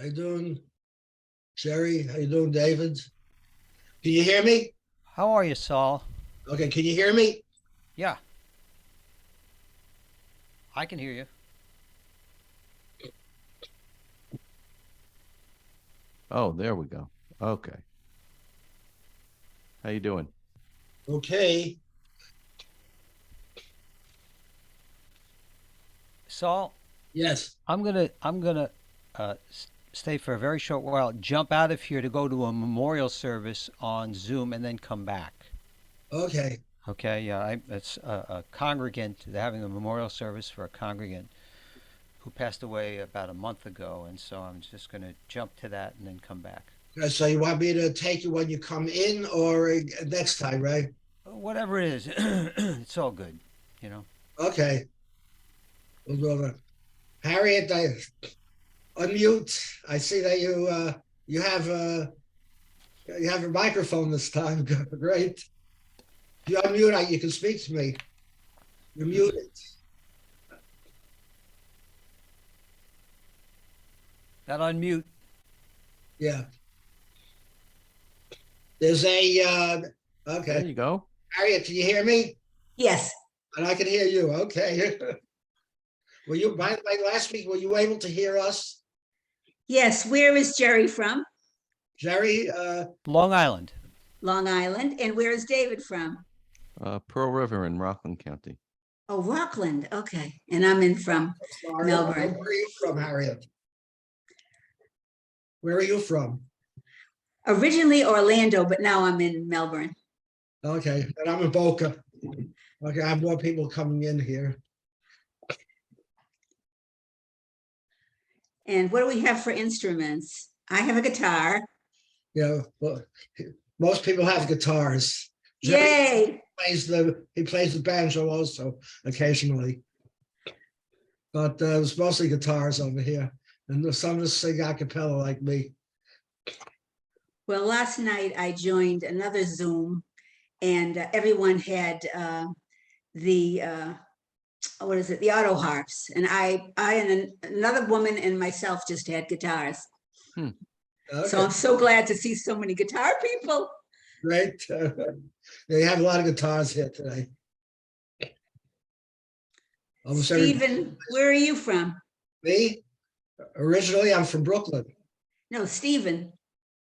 How you doing, Jerry? How you doing, David? Can you hear me? How are you, Saul? Okay, can you hear me? Yeah, I can hear you. Oh, there we go. Okay. How you doing? Okay. Saul, Yes. I'm gonna stay for a very short while. Jump out of here to go to a memorial service on Zoom and then come back. Okay. Okay? Yeah, it's a congregant. They're having a memorial service for a congregant who passed away about a month ago, and so I'm just gonna jump to that and then come back. So you want me to take you when you come in or next time, right? Whatever it is, it's all good. You know. Okay. We'll go over. Harriet, unmute. I see that you have a microphone this time. Great. If you unmute, you can speak to me. You're muted. That unmute. Yeah. There's a There okay. you go. Harriet, can you hear me? Yes, And I can hear you. Okay. Were you by the way, last week, were you able to hear us? yes. Where is Jerry from? Jerry, Long Island. Long Island. And where is David from? Pearl River in Rockland County. Oh, Rockland. Okay. And I'm in from Florida. Melbourne. Where are you from, Harriet? Where are you from? Originally Orlando, but now I'm in Melbourne. Okay, and I'm in Boca. Okay, I have more people coming in here. And what do we have for instruments? I have a guitar. Yeah, well, most people have guitars. Jerry Yay! plays the banjo also occasionally. But it's mostly guitars over here. And some of us sing a cappella like me. Well, last night I joined another Zoom and everyone had the what is it? The auto harps. And I and another woman and myself just had guitars. Hmm. Okay, So I'm so glad to see so many guitar people. great. They have a lot of guitars here today. Almost Stephen, where are you from? me? Originally, I'm from Brooklyn. No, Stephen.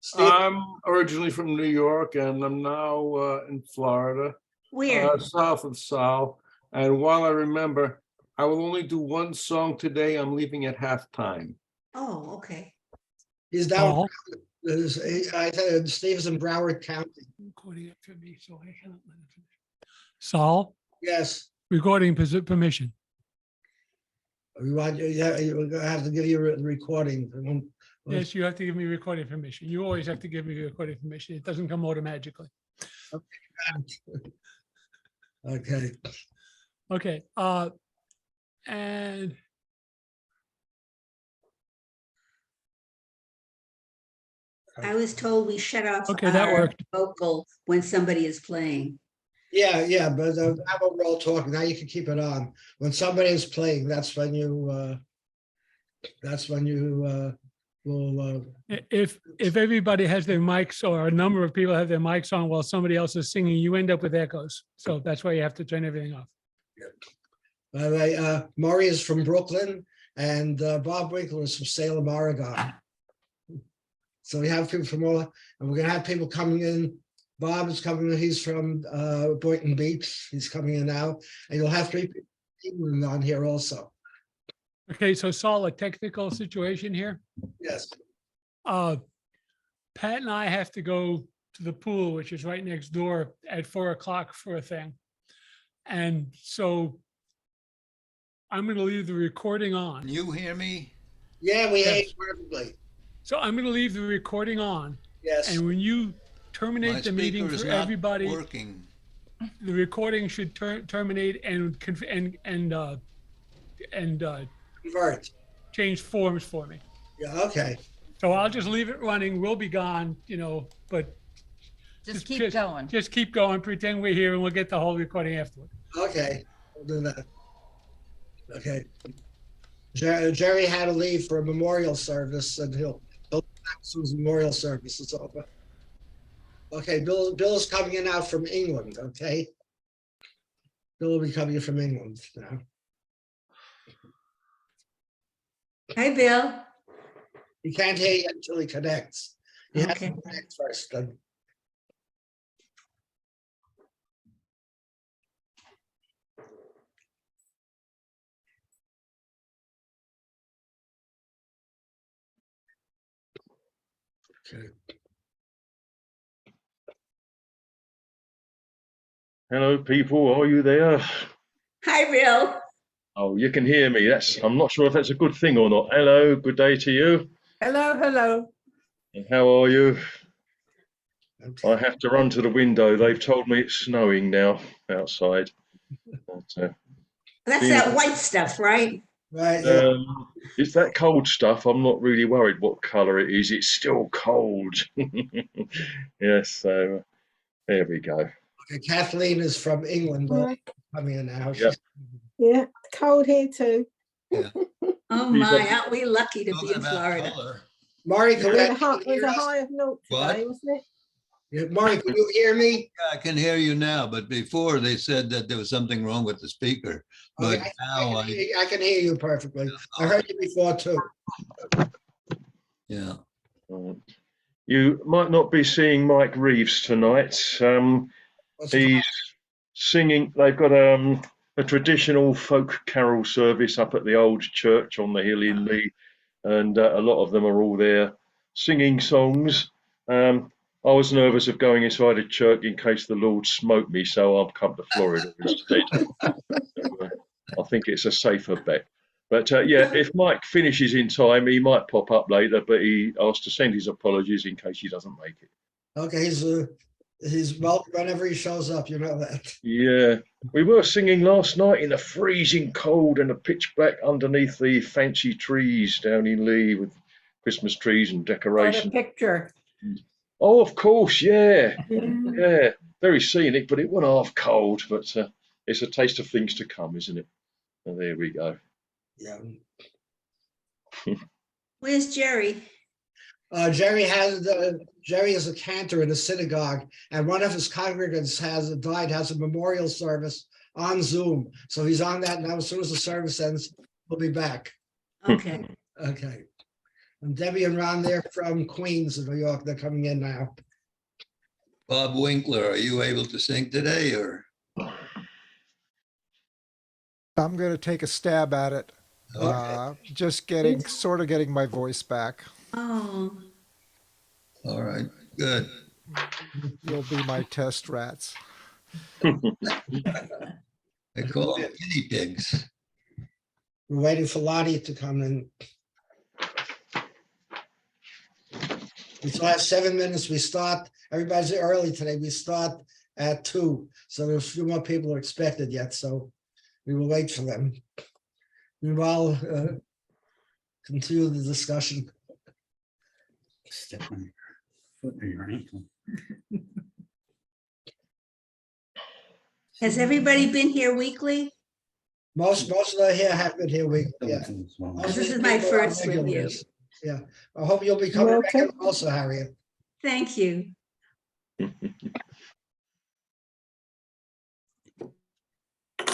Steve, I'm originally from New York and I'm now in Florida, Where? south of Sal. And while I remember, I will only do one song today. I'm leaving at halftime. Oh, okay. he's down. Paul, I said Steve's in Broward County. recording it for me, so I cannot let it finish. Saul, Yes. recording permission. We want you. Yeah, we're gonna have to give you a recording. Yes, you have to give me recording permission. You always have to give me recording permission. It doesn't come automatically. Okay. Okay, and I was told we shut off Okay, that our worked. vocal when somebody is playing. Yeah, but now we're all talking. Now you can keep it on. When somebody is playing, that's when you will. if everybody has their mics or a number of people have their mics on while somebody else is singing, you end up with echoes. So that's why you have to turn everything off. By the way, Maury is from Brooklyn, and Bob Winkler is from Salem, Oregon. So we have people from all, and we're gonna have people coming in. Bob is coming in. He's from Boynton Beach. He's coming in now, and you'll have 3 people on here also. Okay, so Saul, a technical situation here. Yes. Pat and I have to go to the pool, which is right next door at 4 o'clock for a thing. And so I'm going to leave the recording on. Can you hear me? Yeah, we Yes. hate perfectly. So I'm going to leave the recording on. Yes. And when you My terminate the meeting speaker is for not everybody, working. the recording should terminate and Convert. change forms for me. Yeah. Okay. So I'll just leave it running. We'll be gone, but Just keep going. just keep going, pretend we're here and we'll get the whole recording afterward. Okay. We'll do that. Okay. Jerry had to leave for a memorial service, and Sue's memorial service is over. Okay, Bill is coming in out from England, okay? Bill will be coming in from England now. Hi, Bill. He can't hear you until he connects. He has to Okay. connect first. Then. Okay. Hello, people. Are you there? Hi, Bill. Oh, you can hear me. I'm not sure if that's a good thing or not. Hello, good day to you. Hello, hello. And how are you? Okay. I have to run to the window. They've told me it's snowing now outside. But, That's that white stuff, right? Right. Yeah. it's that cold stuff. I'm not really worried what colour it is. It's still cold. Yes, so there we go. Okay, Kathleen is from England. Hi. Coming in now. Yep. Yeah, cold here too. Oh He's my, aren't we lucky to be in Florida? Maury, can It you was hear a us? high of 0 today, What? wasn't it? Yeah, Maury, can you hear me? I can hear you now, but before they said that there was something wrong with the speaker. But Okay, now I can hear you perfectly. I heard you before too. yeah. You might not be seeing Mike Reeves tonight. What's the He's singing. They've got a traditional folk carol service up at the old church on the hill in Lee, and a lot of them are all there singing songs. I was nervous of going inside a church in case the Lord smote me, so I've come to Florida instead. So, I think it's a safer bet. But yeah, if Mike finishes in time, he might pop up later, but he asked to send his apologies in case he doesn't make it. Okay, he's welcome whenever he shows up, you know that. Yeah, we were singing last night in the freezing cold and the pitch black underneath the fancy trees down in Lee with Christmas trees and Got a decorations. picture. Oh, of course, yeah, Yeah. yeah, very scenic, but it wasn't half cold. But it's a taste of things to come, isn't it? And there we go. Yeah. Where's Jerry? Jerry is a cantor in a synagogue, and one of his congregants has a memorial service on Zoom. So he's on that now. As soon as the service ends, we'll be back. Okay. Okay. And Debbie and Ron, they're from Queens, New York. They're coming in now. Bob Winkler, are you able to sing today or? I'm going to take a stab at it. Just sort of getting my voice back. Oh, All right, good. You'll be my test rats. They call them guinea pigs. We're waiting for Lottie to come in. We still have 7 minutes. We start, everybody's early today. We start at 2. So there's a few more people are expected yet. So we will wait for them. Meanwhile, continue the discussion. Step on your foot or your ankle. has everybody been here weekly? Most of the here have been here weekly. Yeah. This is my first with you. Yeah. I hope you'll be coming Welcome. regular also, Harriet. Thank you.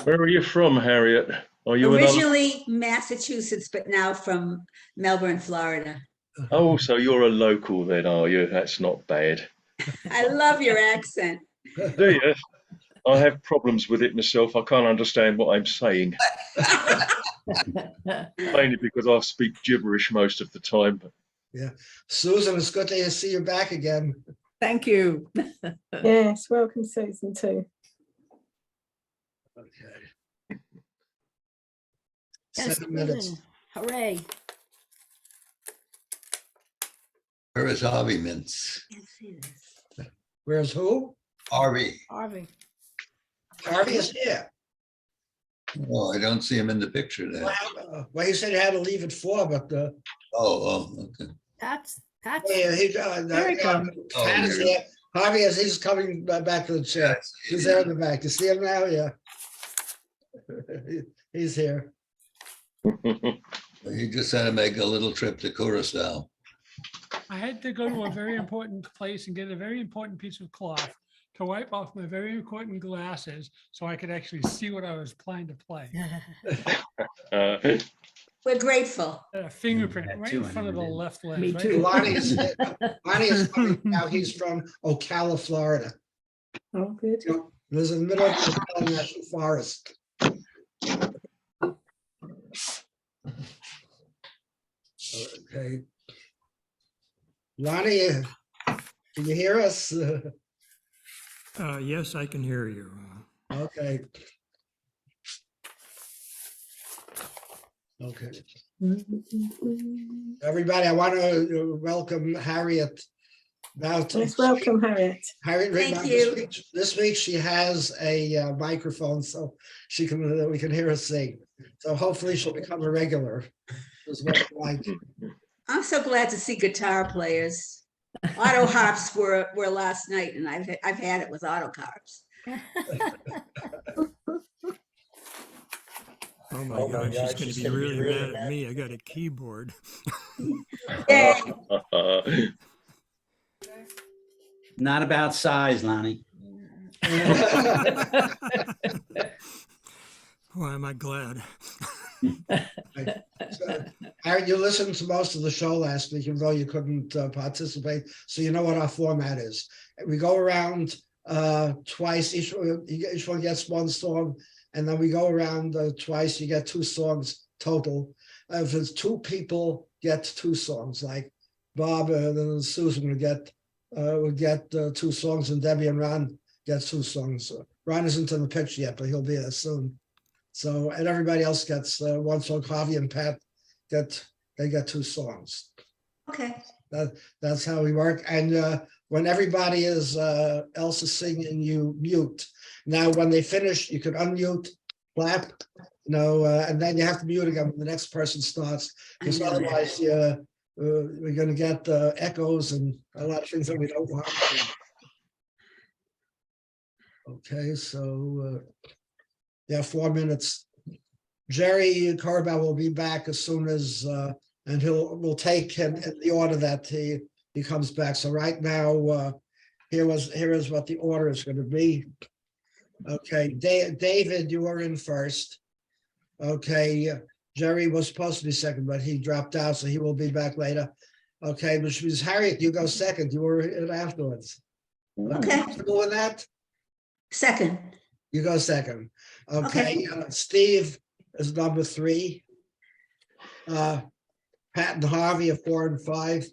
Where are you from, Harriet? Are you Originally Massachusetts, but now from Melbourne, Florida. Oh, so you're a local then, are you? That's not bad. I love your accent. Do you? I have problems with it myself. I can't understand what I'm saying, mainly because I speak gibberish most of the time. Yeah. Susan, it's good to see you back again. Thank you. Yes, welcome Susan too. Okay. Yes, 7 minutes. Susan. Hooray. Where is Harvey Mintz? Can't see this. Where's who? Harvey. Harvey. Harvey is here. Oh, I don't see him in the picture there. Well, he said he had to leave at 4, but Okay. That's yeah, he There he comes. Pat is here. Harvey is he's coming back to the chair. He's there in the back. You see him now? Yeah. He's here. He just had to make a little trip to Curacao. I had to go to a very important place and get a very important piece of cloth to wipe off my very important glasses so I could actually see what I was planning to play. We're grateful. A fingerprint that right too, in I front of the never did. left leg. Me right too. in- Lonnie is coming now. He's from Ocala, Florida. Oh, good. There's in the middle of the Ocala National Forest. Okay. Lonnie, can you hear us? Yes, I can hear you. Okay. Okay. Everybody, I want to welcome Harriet. Now to Let's welcome Harriet. Harriet. Thank now you. This week she has a microphone, so we can hear her sing. So hopefully she'll become a regular. Is what I like. I'm so glad to see guitar players. Auto harps were last night, and I've had it with auto harps. Oh my God, she's going to be really mad at me. I got a keyboard. Yeah. Not about size, Lonnie. Why am I glad? So, Harriet, you listened to most of the show last week, even though you couldn't participate. So you know what our format is. We go around twice. Each one gets one song, and then we go around twice. You get 2 songs total. If it's 2 people, get 2 songs. Like Bob and then Susan would get 2 songs, and Debbie and Ron get 2 songs. Ron isn't in the picture yet, but he'll be there soon. So, and everybody else gets 1 song. Harvey and Pat get 2 songs. Okay. That's how we work. And when everybody else is singing, you mute. Now, when they finish, you can unmute, clap, and then you have to mute again when the next person starts, because otherwise, we're going to get echoes and a lot of things that we don't want. Okay, so. 4 minutes. Jerry Corbell will be back as soon as, and we'll take him in the order that he comes back. So right now, here is what the order is going to be. Okay, David, you were in first. Okay, Jerry was supposed to be second, but he dropped out, so he will be back later. Okay, which means Harriet, you go second. You were in afterwards. Okay. Comfortable with that? Second. You go second. Okay, Steve is number 3. Pat and Harvey are 4 and 5.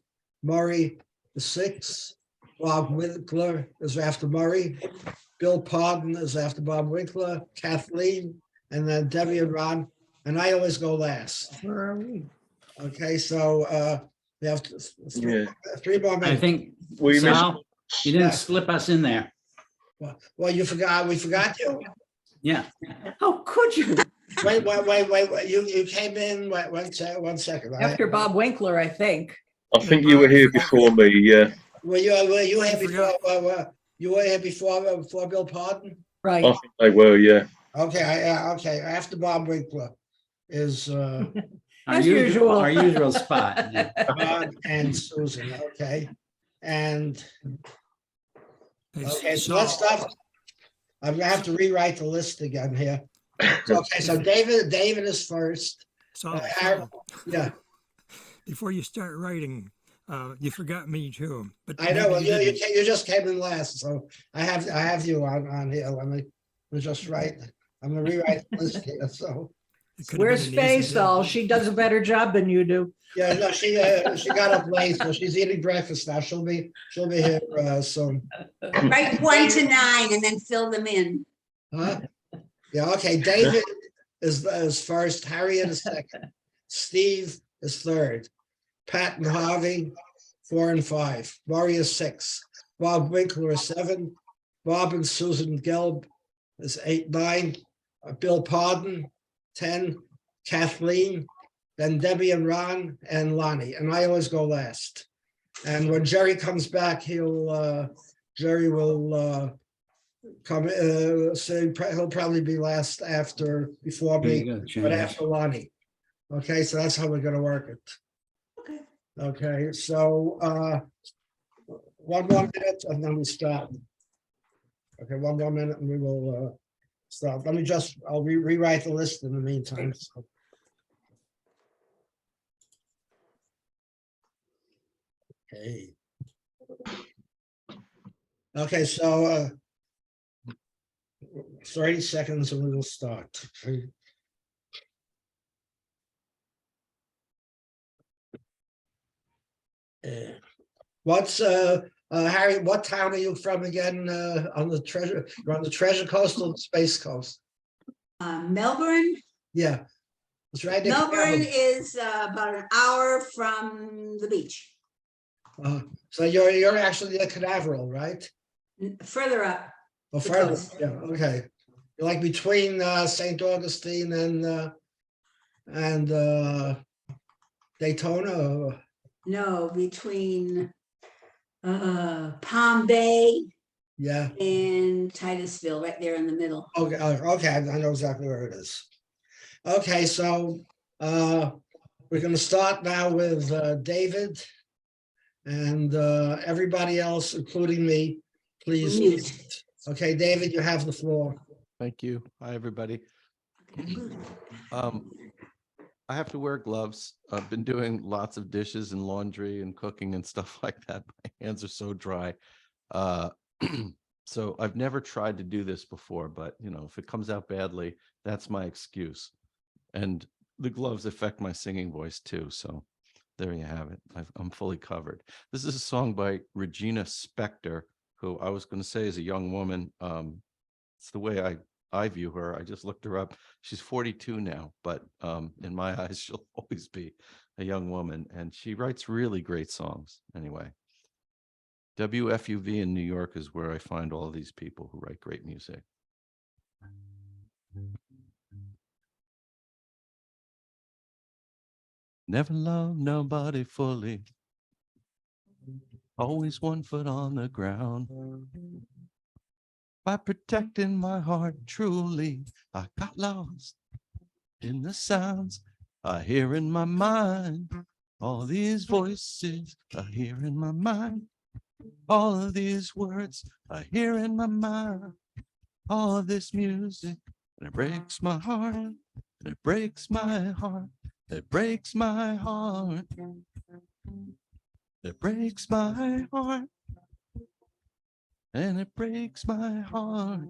Murray is 6. Bob Winkler is after Murray. Bill Pardon is after Bob Winkler. Kathleen, and then Debbie and Ron. And I always go last. Where are we? Okay, so we have 3 more minutes. I think, We Sal, you didn't Yeah. slip us in there. Well, you forgot. We forgot you. Yeah. How could you? Wait. You came in. Wait, 1 second. After Bob Winkler, I think. I think you were here before me, yeah. Were you here I before? forgot. You were here before Bill Pardon? Right. I think they were, yeah. Okay, okay. After Bob Winkler is As usual. Our usual spot. Yeah. Bob and Susan. Okay, and okay. So let's start. I'm gonna have to rewrite the list again here. Okay, so David is first. So, Yeah, before you start writing, you forgot me too. But I know. Well, maybe you didn't. you just came in last, so I have you on here. Let me just write. I'm gonna rewrite the list here. So It could have Where's been an easy Faisal? day. She does a better job than you do. yeah, no, she got up late, so she's eating breakfast now. She'll be here soon. Write 1 to 9 and then fill them in. Huh? Yeah, okay. David is first. Harriet is second. Steve is third. Pat and Harvey, 4 and 5. Murray is 6. Bob Winkler is 7. Bob and Susan Gelb is 8, 9. Bill Pardon, 10. Kathleen, then Debbie and Ron and Lonnie. And I always go last. And when Jerry comes back, Jerry will come, so he'll probably be last before Here me, you go, but Jane. after Lonnie. Okay, so that's how we're gonna work it. Okay. Okay, so one more minute and then we start. Okay, one more minute and we will start. I'll rewrite the list in the meantime. So. Okay. Okay, so 30 seconds and we will start. What's Harry, what town are you from again on the treasure? You're on the Treasure Coast or the Space Coast? Melbourne. Yeah. It's right next Melbourne to is about an hour from the beach. so you're actually the Canaveral, right? Further up. Oh, the further. coast. Yeah, okay. You're like between St. Augustine and Daytona. Or... No, between Palm Bay Yeah. and Titusville, right there in the middle. Okay, okay, I know exactly where it is. Okay, so we're going to start now with David and everybody else, including me, please. Mute. Okay, David, you have the floor. Thank you. Hi, everybody. I have to wear gloves. I've been doing lots of dishes and laundry and cooking and stuff like that. My hands are so dry. So I've never tried to do this before, but you know, if it comes out badly, that's my excuse. And the gloves affect my singing voice too. So there you have it. I'm fully covered. This is a song by Regina Spektor, who I was going to say is a young woman. It's the way I view her. I just looked her up. She's 42 now, but in my eyes, she'll always be a young woman. And she writes really great songs anyway. WFUV in New York is where I find all these people who write great music. Never loved nobody fully. Always 1 foot on the ground. By protecting my heart truly, I got lost in the sounds I hear in my mind. All these voices I hear in my mind. All of these words I hear in my mind. All of this music, and it breaks my heart. And it breaks my heart. It breaks my heart. It breaks my heart. And it breaks my heart.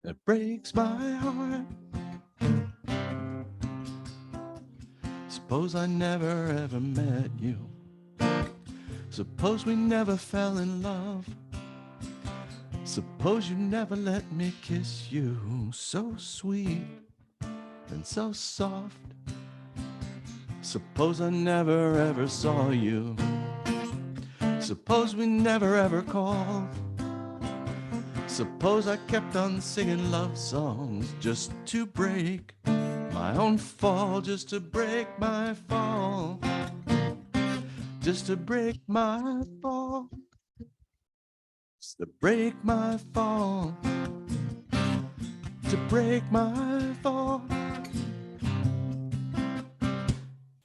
It breaks my heart. Suppose I never ever met you. Suppose we never fell in love. Suppose you never let me kiss you. So sweet and so soft. Suppose I never ever saw you. Suppose we never ever called. Suppose I kept on singing love songs just to break my own fall, just to break my fall, just to break my fall, just to break my fall, to break my fall.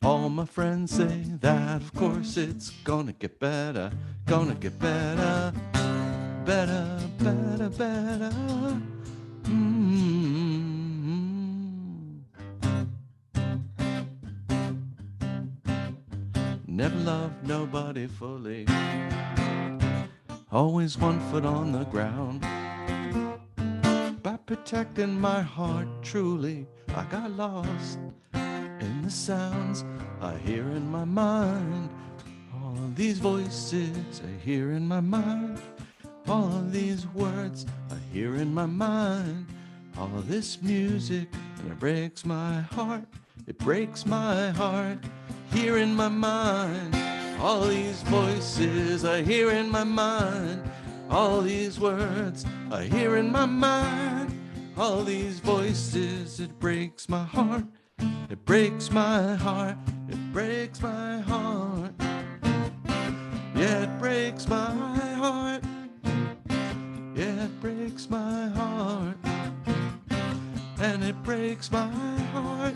All my friends say that, of course, it's gonna get better, better, better, better, better. Never loved nobody fully. Always 1 foot on the ground. By protecting my heart truly, I got lost in the sounds I hear in my mind. All of these voices I hear in my mind. All of these words I hear in my mind. All of this music, and it breaks my heart. It breaks my heart. Here in my mind. All these voices I hear in my mind. All these words I hear in my mind. All these voices, it breaks my heart. It breaks my heart. It breaks my heart. Yeah, it breaks my heart. Yeah, it breaks my heart. And it breaks my heart.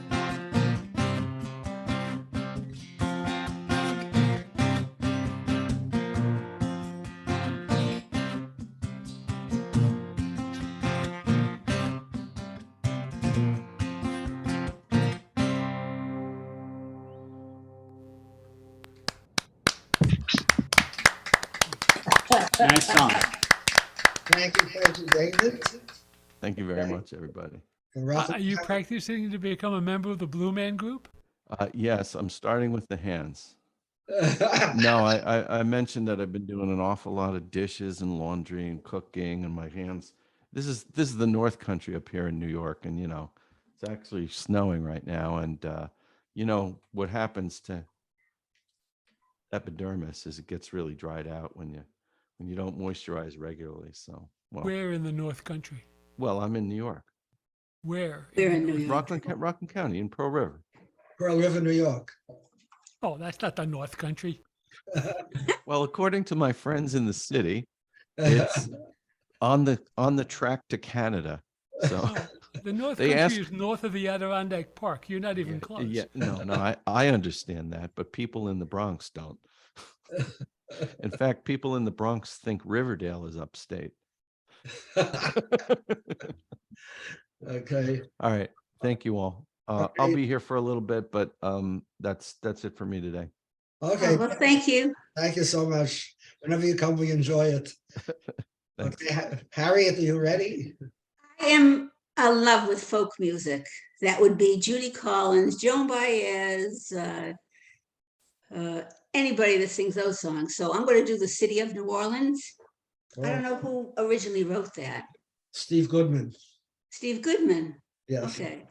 Nice song. Thank you, David. Thank you very much, everybody. And Rocco, Are you practicing to become a member of the Blue Man Group? Yes, I'm starting with the hands. No, I mentioned that I've been doing an awful lot of dishes and laundry and cooking, and my hands. This is the North Country up here in New York, and it's actually snowing right now. And what happens to epidermis is it gets really dried out when you don't moisturize regularly. So, Where in the North Country? I'm in New York, Where? We're in New York. Rockland County, in Pearl River. Pearl River, New York. Oh, that's not the North Country. Well, according to my friends in the city, it's on the track to Canada. So Oh, the North they Country asked, is north of the Adirondack Park. You're not even close. yeah, no, I understand that, but people in the Bronx don't. In fact, people in the Bronx think Riverdale is upstate. Okay. All right, thank you all. I'll Okay. be here for a little bit, but that's it for me today. Okay. Well, thank you. Thank you so much. Whenever you come, we enjoy it. Thanks. Okay, Harriet, are you ready? I am in love with folk music. That would be Judy Collins, Joan Baez, anybody that sings those songs. So I'm going to do The City of New Orleans. I don't know who originally wrote that. Steve Goodman. Steve Goodman. Yes. Okay.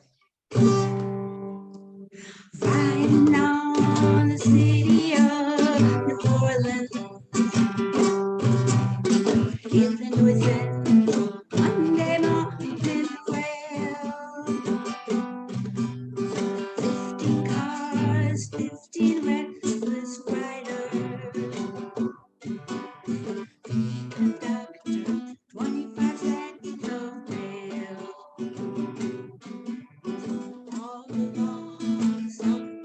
Riding on the city of New Orleans, feeling within Monday morning well. 15 cars, 15 restless riders, 3 conductors, 25 seconds of mail. All along some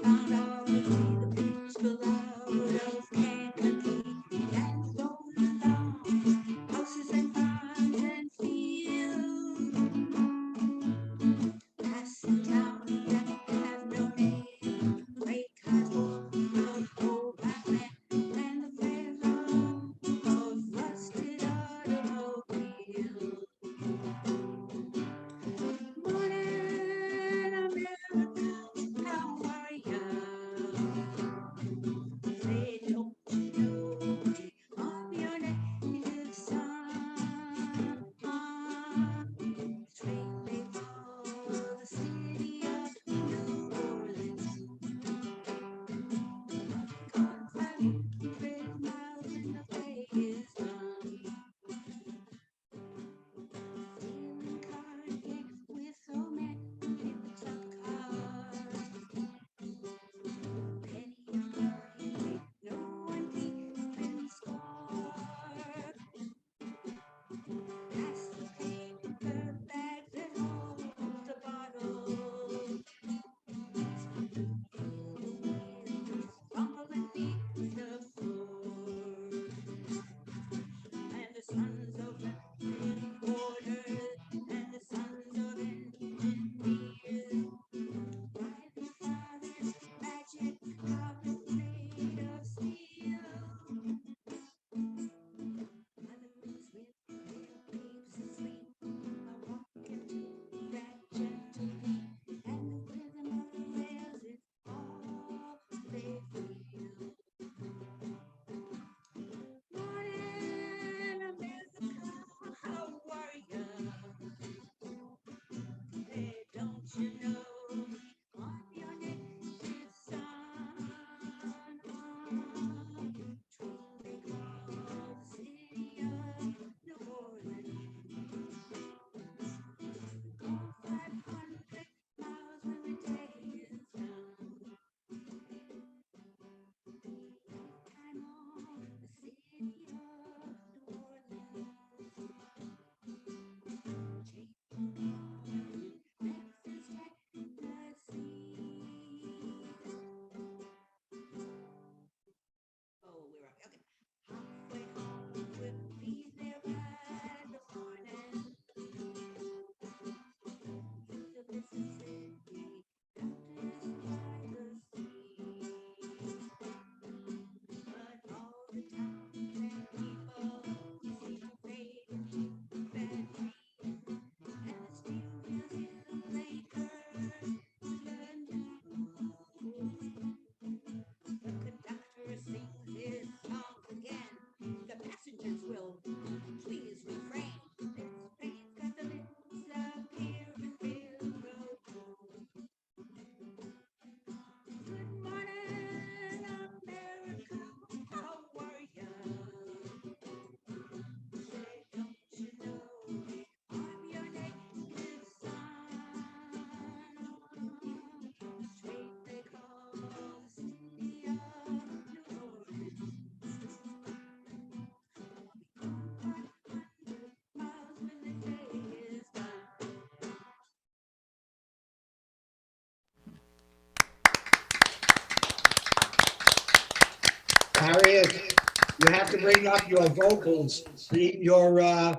Harriet, you have to bring up your vocals. Your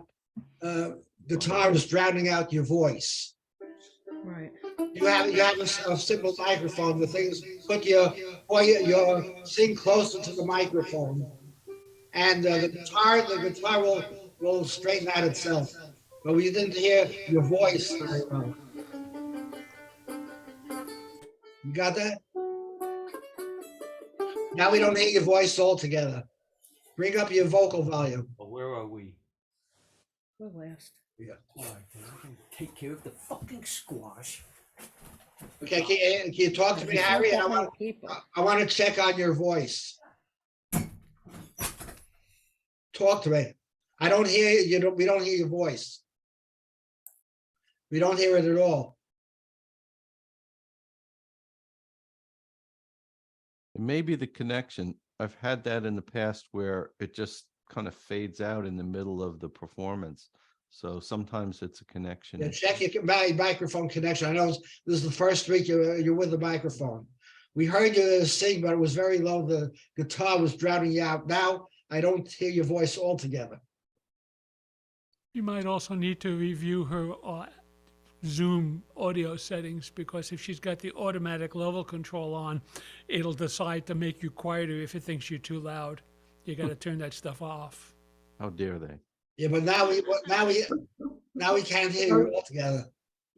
guitar is drowning out your voice. Right. You have a simple microphone. The things put your sing closer to the microphone, and the guitar will straighten out itself. But we didn't hear your voice very well. You got that? Now we don't hear your voice altogether. Bring up your vocal volume. Well, where are we? We're last. Yeah. All right, then I can take care of the fucking squash. Okay, can you talk to me, Harry? I want to check on your voice. Talk to me. I don't hear you. We don't hear your voice. We don't hear it at all. It may be the connection. I've had that in the past where it just kind of fades out in the middle of the performance. So sometimes it's a connection. Yeah, check your microphone connection. I know this is the first week you're with the microphone. We heard you sing, but it was very low. The guitar was drowning you out. Now I don't hear your voice altogether. You might also need to review her Zoom audio settings, because if she's got the automatic level control on, it'll decide to make you quieter if it thinks you're too loud. You got to turn that stuff off. How dare they? Yeah, but now we can't hear you altogether.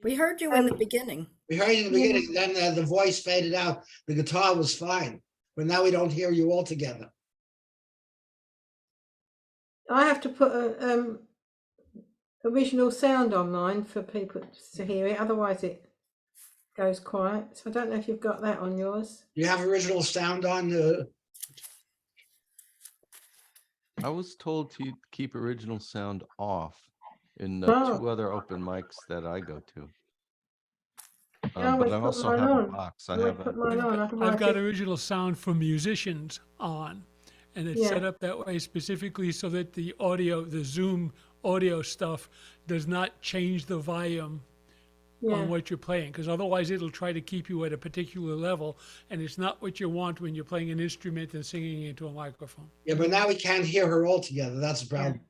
We heard you in the beginning. We heard you in the beginning, then the voice faded out. The guitar was fine, but now we don't hear you altogether. I have to put a original sound online for people to hear it. Otherwise, it goes quiet. So I don't know if you've got that on yours. You have original sound on. I was told to keep original sound off in the Oh. 2 other open mics that I go to. I But always I put also mine have a on. box. I I always have put a, mine on. I've Otherwise got it- original sound for musicians on, and it's Yeah. set up that way specifically so that the audio, the Zoom audio stuff, does not change the volume Yeah. on what you're playing, because otherwise it'll try to keep you at a particular level, and it's not what you want when you're playing an instrument and singing into a microphone. Yeah, but now we can't hear her altogether. That's the problem.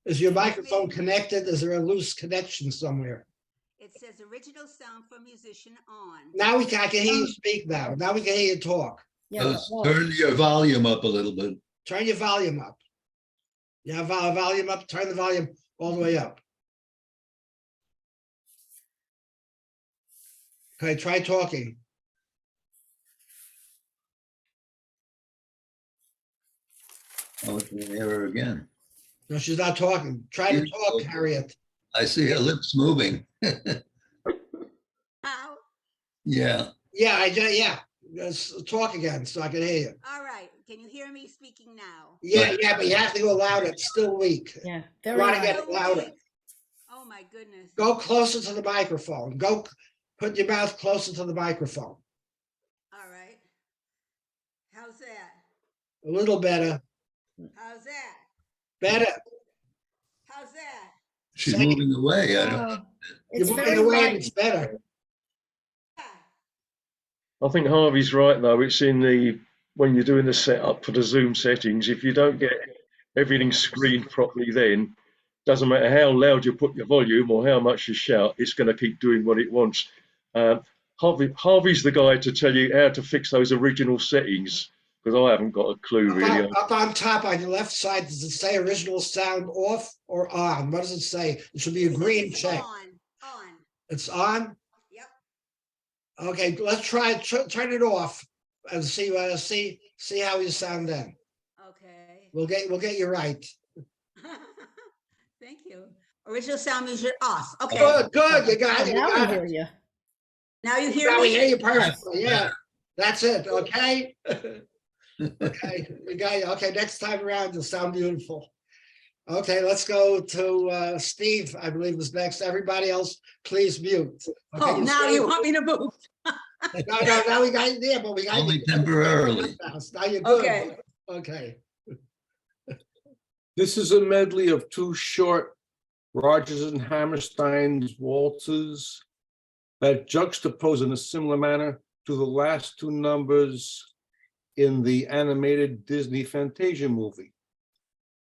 Is your microphone connected? Is there a loose connection somewhere? It says original sound for musician on. Now I can hear you speak now. Now we can hear you talk. Turn your volume up a little bit. Turn your volume up. You have volume up, turn the volume all the way up. Okay, try talking. Oh, it's an error again. No, she's not talking. Try to talk, Harriet. I see her lips moving. How? Yeah. Yeah. Just talk again so I can hear you. All right. Can you hear me speaking now? Yeah, but you have to go louder. It's still weak. Yeah. You want to get it louder. Oh my goodness. Go closer to the microphone. Go put your mouth closer to the microphone. All right. How's that? A little better. How's that? Better. How's that? She's moving away. I don't. You're moving away and it's better. I think Harvey's right though. It's in the when you're doing the setup for the Zoom settings. If you don't get everything screened properly, then doesn't matter how loud you put your volume or how much you shout, it's going to keep doing what it wants. Harvey's the guy to tell you how to fix those original settings, because I haven't got a clue really. Up on top on your left side, does it say original sound off or on? What does it say? It should be a green check. On. It's on? Yep. Okay, let's try turn it off and see how you sound then. Okay. We'll get you right. Thank you. Original sound music off. Okay. Good. You got it. Now You we got hear it. you. Now you hear Now me? we hear you perfectly. Yeah, that's it. Okay. Okay, we got you. Okay, next time around, you'll sound beautiful. Okay, let's go to Steve, I believe is next. Everybody else, please mute. Okay, Oh, now Steve? you want me to move? No, now we got you there, but we got Only you. temporarily. Now you're good. Okay. Okay. This is a medley of 2 short Rodgers and Hammerstein's waltzes that juxtapose in a similar manner to the last 2 numbers in the animated Disney Fantasia movie.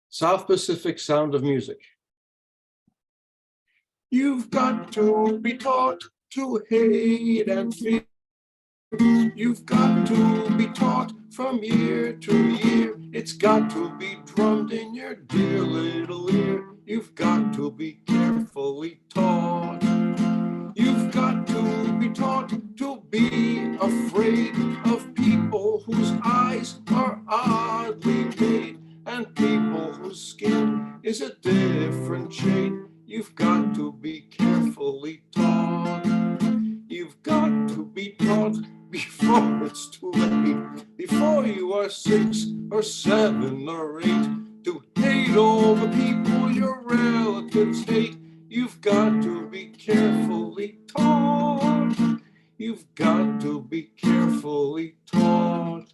South Pacific Sound of Music. You've got to be taught to hate and fear. You've got to be taught from year to year. It's got to be drummed in your dear little ear. You've got to be carefully taught. You've got to be taught to be afraid of people whose eyes are oddly made and people whose skin is a different shade. You've got to be carefully taught. You've got to be taught before it's too late, before you are 6 or 7 or 8, to hate all the people your relatives hate. You've got to be carefully taught. You've got to be carefully taught.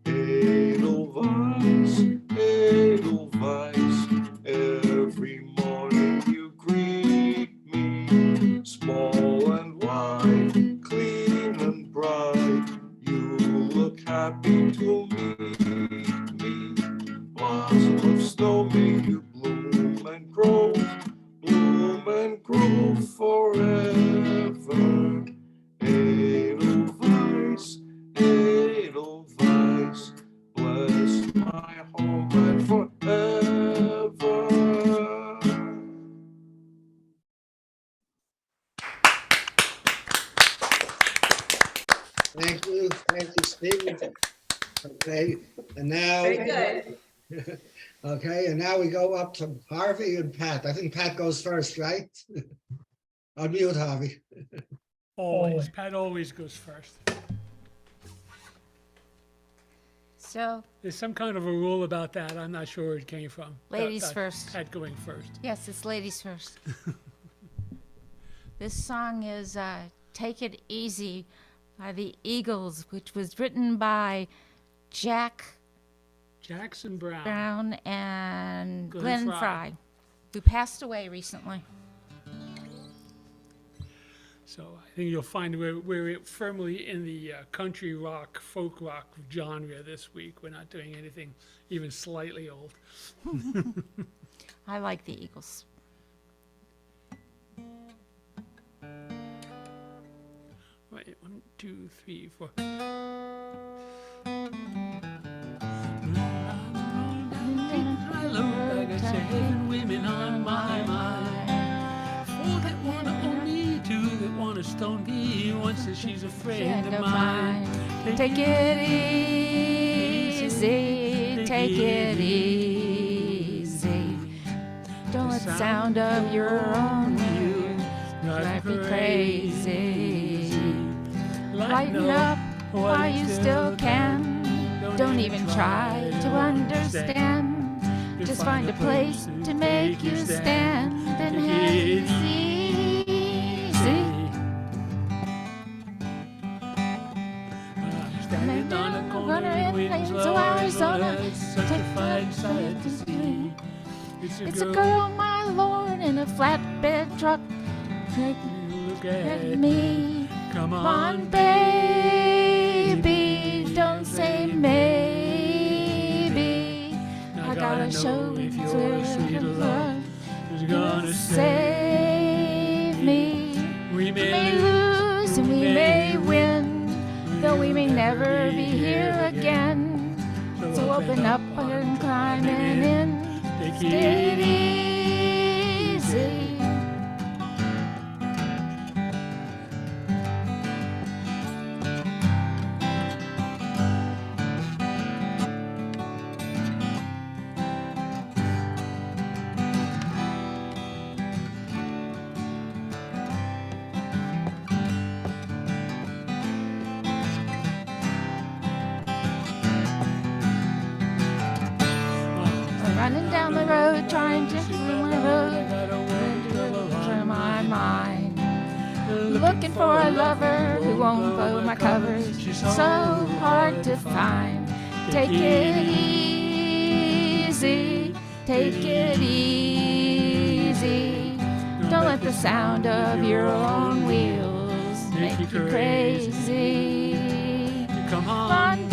Edelweiss, Edelweiss, every morning you greet me, small and wide, clean and bright. You look happy to meet me. Blossom of snow, may you bloom and grow forever. Edelweiss, Edelweiss, bless my homeland forever. Thank you, Steve. Okay, and now. Very good. Okay, and now we go up to Harvey and Pat. I think Pat goes first, right? Unmute Harvey. Always, Pat always goes first. So, There's some kind of a rule about that. I'm not sure where it came from. ladies About first. Pat going first. Yes, it's ladies first. This song is Take It Easy by the Eagles, which was written by Jackson Brown. Brown and Glenn Glenn Frey. Frey, who passed away recently. So I think you'll find we're firmly in the country rock, folk rock genre this week. We're not doing anything even slightly old. I like the Eagles. Wait, 1, 2, 3, 4. I look like a 7 women on my mind. 4 that wanna own me, 2 that wanna stone me. 1 says she's a friend of mine. Take it easy, take it easy. Don't let the sound of your own wheels drive me crazy. Lighten up while you still can. Don't even try to understand. Just find a place to make you stand and have it easy. Standing on a corner in Winslow, Arizona, such a fine sight to see. It's a girl, my lord, in a flatbed truck. Take a Look at me. Come Come on, baby, don't say maybe. I gotta show if you your sweet love is gonna save me. We We may lose and we may win, though we may never be here again. So open up and climb in. Take Take it easy. Running down the road, trying to find my road through my mind. Looking for a lover who won't blow my covers. So hard to find. Take it easy, take it easy. Don't let the sound of your own wheels make you crazy. Come Come on,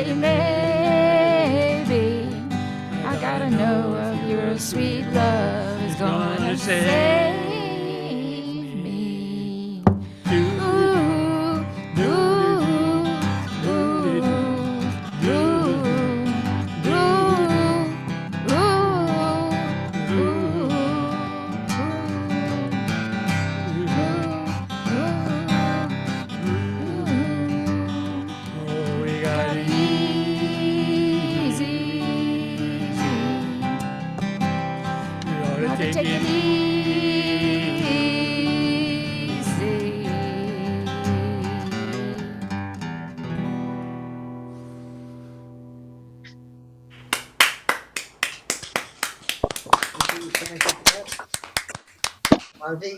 you may be. I gotta know of your sweet love is gonna save me. Ooh, ooh, ooh, ooh, Oh, we got it easy. We ought to Gotta take take it it easy. Harvey.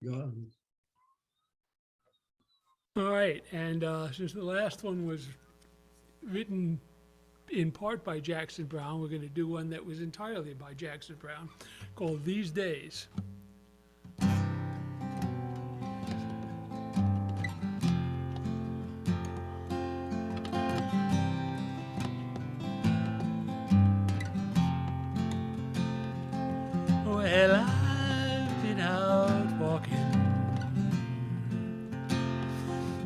Go on. All right, and since the last one was written in part by Jackson Browne, we're going to do one that was entirely by Jackson Browne, called These Days. Well, I've been out walking.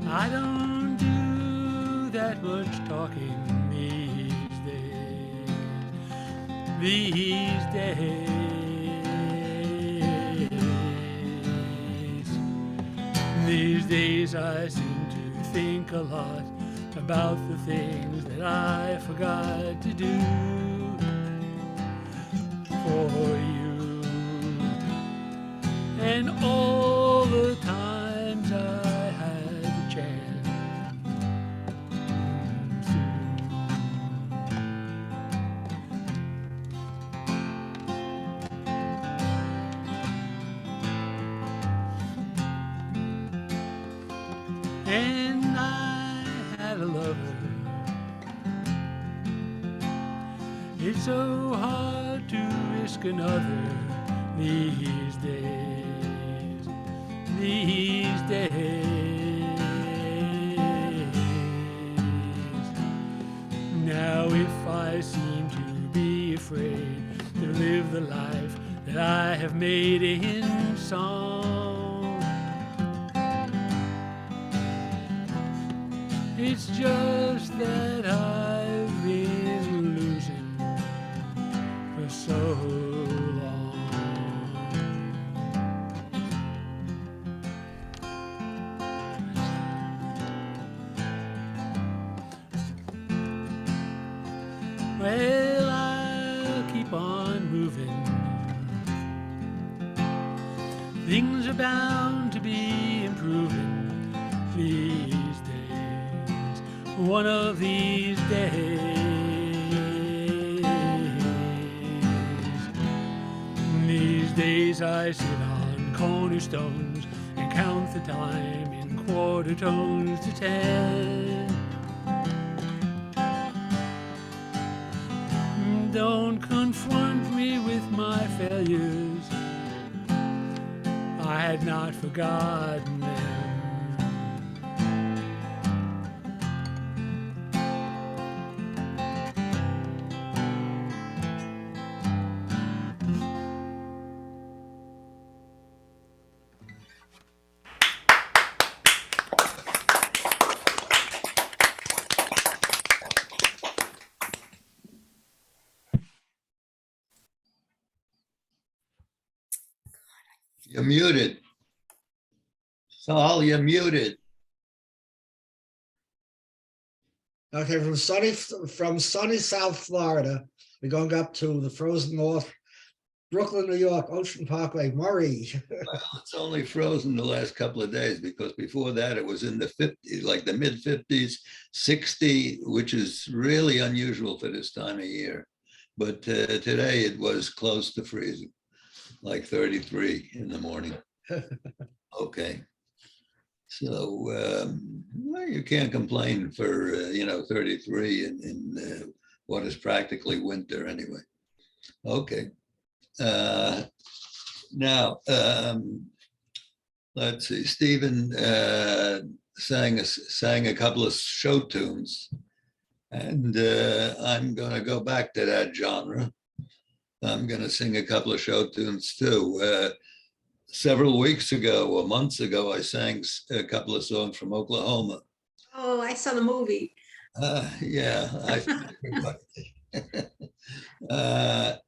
I don't do that much talking these days. These days. These days I seem to think a lot about the things that I forgot to do for you. And all the times I had the chance to. And I had a lover. It's so hard to risk another these days, these days. Now if I seem to be afraid to live the life that I have made in song, it's just that I've been losing for so long. Well, I'll keep on moving. Things are bound to be improving these days. One of these days. These days I sit on cornerstones and count the time in quarter tones to 10. Don't confront me with my failures. I had not forgotten them. You're muted. Saul, you're muted. Okay, from sunny South Florida, we're going up to the frozen north, Brooklyn, New York, Ocean Parkway, Murray. Well, it's only frozen the last couple of days because before that it was in the 50s, like the mid 50s, 60, which is really unusual for this time of year. But today it was close to freezing, like 33 in the morning. Okay. So well, you can't complain for 33 in what is practically winter anyway. Okay. Now let's see, Stephen, sang a couple of show tunes. And I'm going to go back to that genre. I'm going to sing a couple of show tunes too. Several weeks ago or months ago, I sang a couple of songs from Oklahoma. Oh, I saw the movie. Yeah,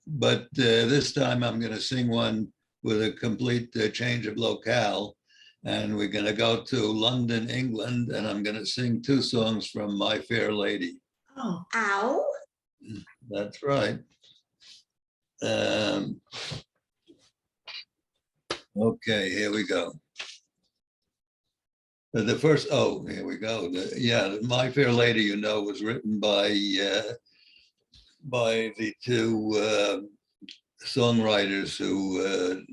but this time I'm going to sing one with a complete change of locale. And we're going to go to London, England, and I'm going to sing two songs from My Fair Lady. Oh, ow. That's right. Okay, here we go. The first, oh, here we go. Yeah, My Fair Lady, you know, was written by the two songwriters who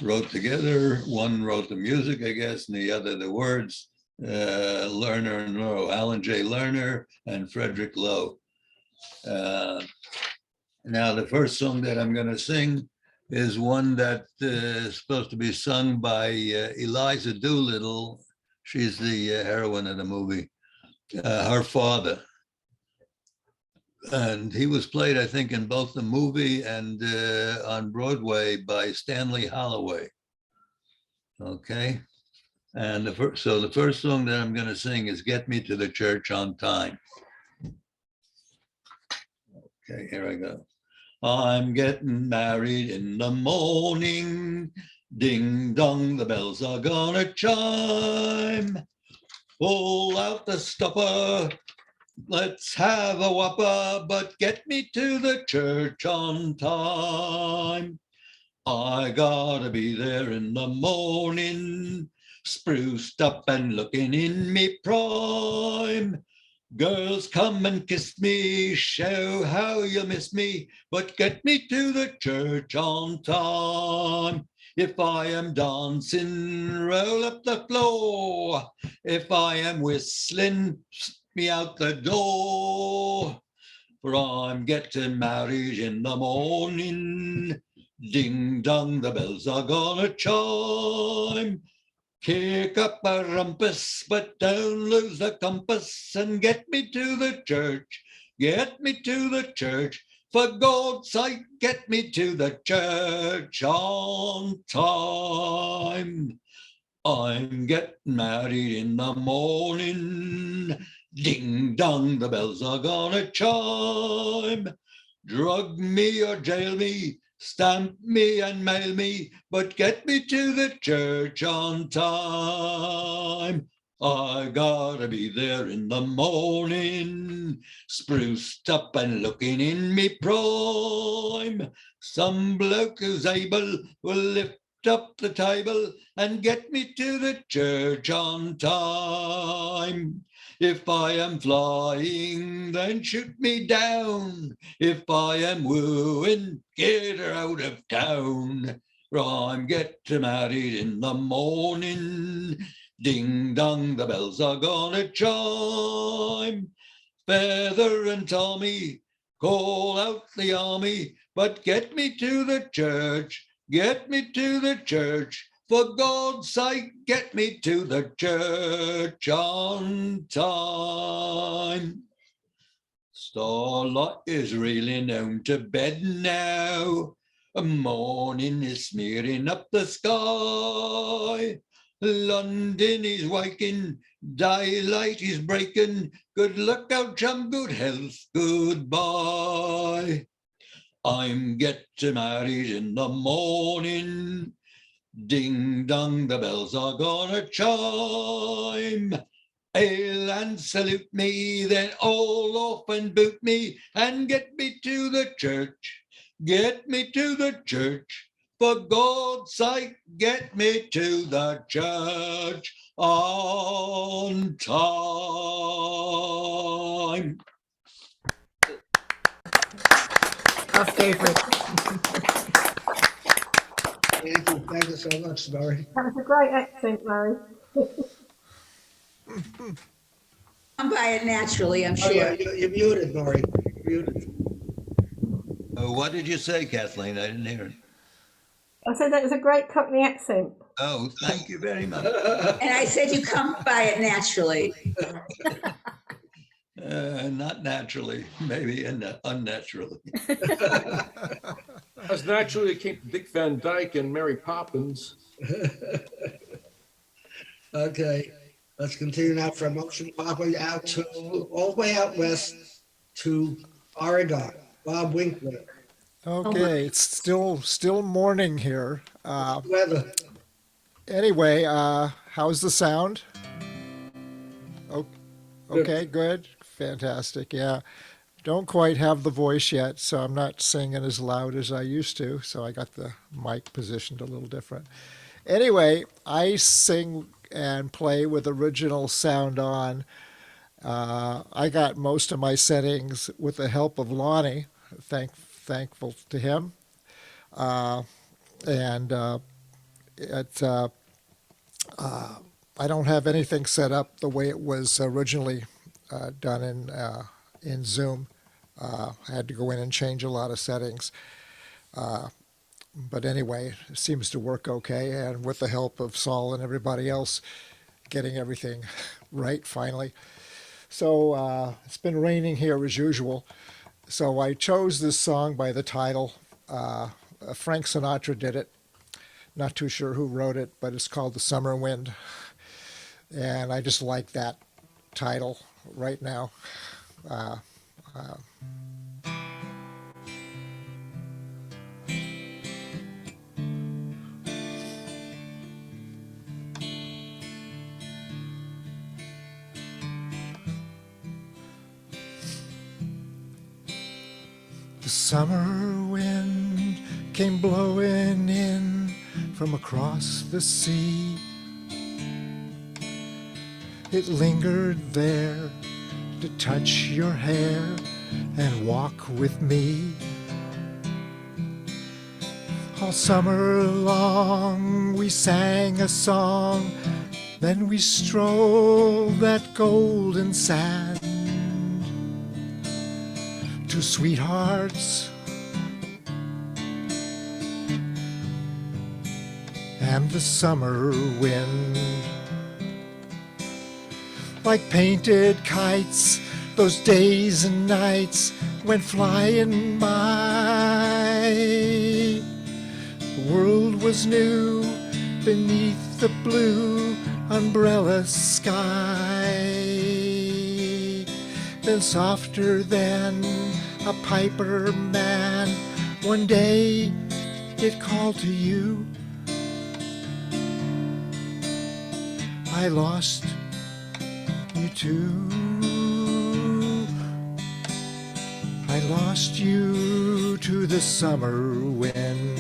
wrote together. One wrote the music, I guess, and the other the words. Lerner and Lowe, Alan J. Lerner and Frederick Lowe. Now, the first song that I'm going to sing is one that is supposed to be sung by Eliza Doolittle. She's the heroine of the movie, her father. And he was played, I think, in both the movie and on Broadway by Stanley Holloway. Okay. And the first song that I'm going to sing is Get Me to the Church on Time. Okay, here I go. I'm getting married in the morning. Ding dong, the bells are gonna chime. Pull out the stopper. Let's have a whopper, but get me to the church on time. I gotta be there in the morning, spruced up and looking in me prime. Girls, come and kiss me, show how you miss me, but get me to the church on time. If I am dancing, roll up the floor. If I am whistling, me out the door. For I'm getting married in the morning. Ding dong, the bells are gonna chime. Kick up a rumpus, but don't lose the compass, and get me to the church. Get me to the church. For God's sake, get me to the church on time. I'm getting married in the morning. Ding dong, the bells are gonna chime. Drug me or jail me, stamp me and mail me, but get me to the church on time. I gotta be there in the morning, spruced up and looking in me prime. Some bloke who's able will lift up the table and get me to the church on time. If I am flying, then shoot me down. If I am wooing, get her out of town. For I'm getting married in the morning. Ding dong, the bells are gonna chime. Feather and Tommy, call out the army, but get me to the church. Get me to the church. For God's sake, get me to the church on time. Starlight is reeling home to bed now. A morning is smearing up the sky. London is waking, daylight is breaking. Good luck out, chum, good health, goodbye. I'm getting married in the morning. Ding dong, the bells are gonna chime. Hail and salute me, then all off and boot me, and get me to the church. Get me to the church. For God's sake, get me to the church on time. Our favourite. Thank you so much, Murray. That was a great accent, Murray. I'm by it naturally, I'm Oh, sure. yeah, you're muted, Murray. You're muted. What did you say, Kathleen? I didn't hear it. I said that was a great Cockney accent. Oh, thank you very much. And I said you come by it naturally. Not naturally, maybe unnaturally. As naturally came Dick Van Dyke and Mary Poppins. Okay, let's continue now for a motion probably out to, all the way out west to Oregon. Bob Winkler. Okay, it's still morning here. Weather. Anyway, how's the sound? Oh, okay, good, fantastic. Yeah, don't quite have the voice yet, so I'm not singing as loud as I used to. So I got the mic positioned a little different. Anyway, I sing and play with original sound on. I got most of my settings with the help of Lonnie. Thankful to him. And I don't have anything set up the way it was originally done in Zoom. I had to go in and change a lot of settings. But anyway, it seems to work okay. And with the help of Saul and everybody else, getting everything right finally. So it's been raining here as usual. So I chose this song by the title. Frank Sinatra did it. Not too sure who wrote it, but it's called The Summer Wind. And I just like that title right now. The summer wind came blowing in from across the sea. It lingered there to touch your hair and walk with me. All summer long we sang a song, then we strolled that golden sand. Two sweethearts and the summer wind. Like painted kites, those days and nights went flying by. The world was new beneath the blue umbrella sky. Then softer than a piper man, one day it called to you. I lost you too. I lost you to the summer wind.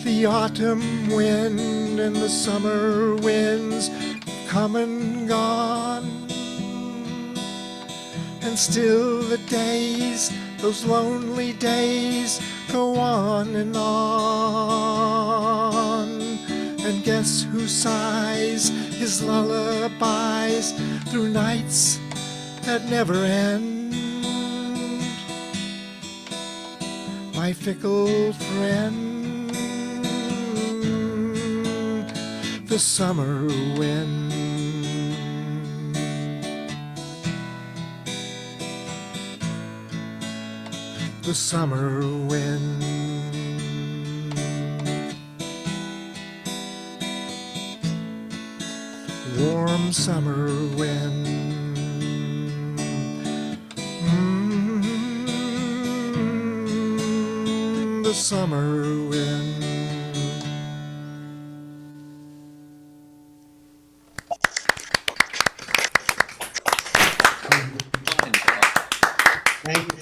The autumn wind and the summer winds come and gone, and still the days, those lonely days, go on and on. And guess who sighs his lullabies through nights that never end? My fickle friend, the summer wind. The summer wind. Warm summer wind. The summer wind.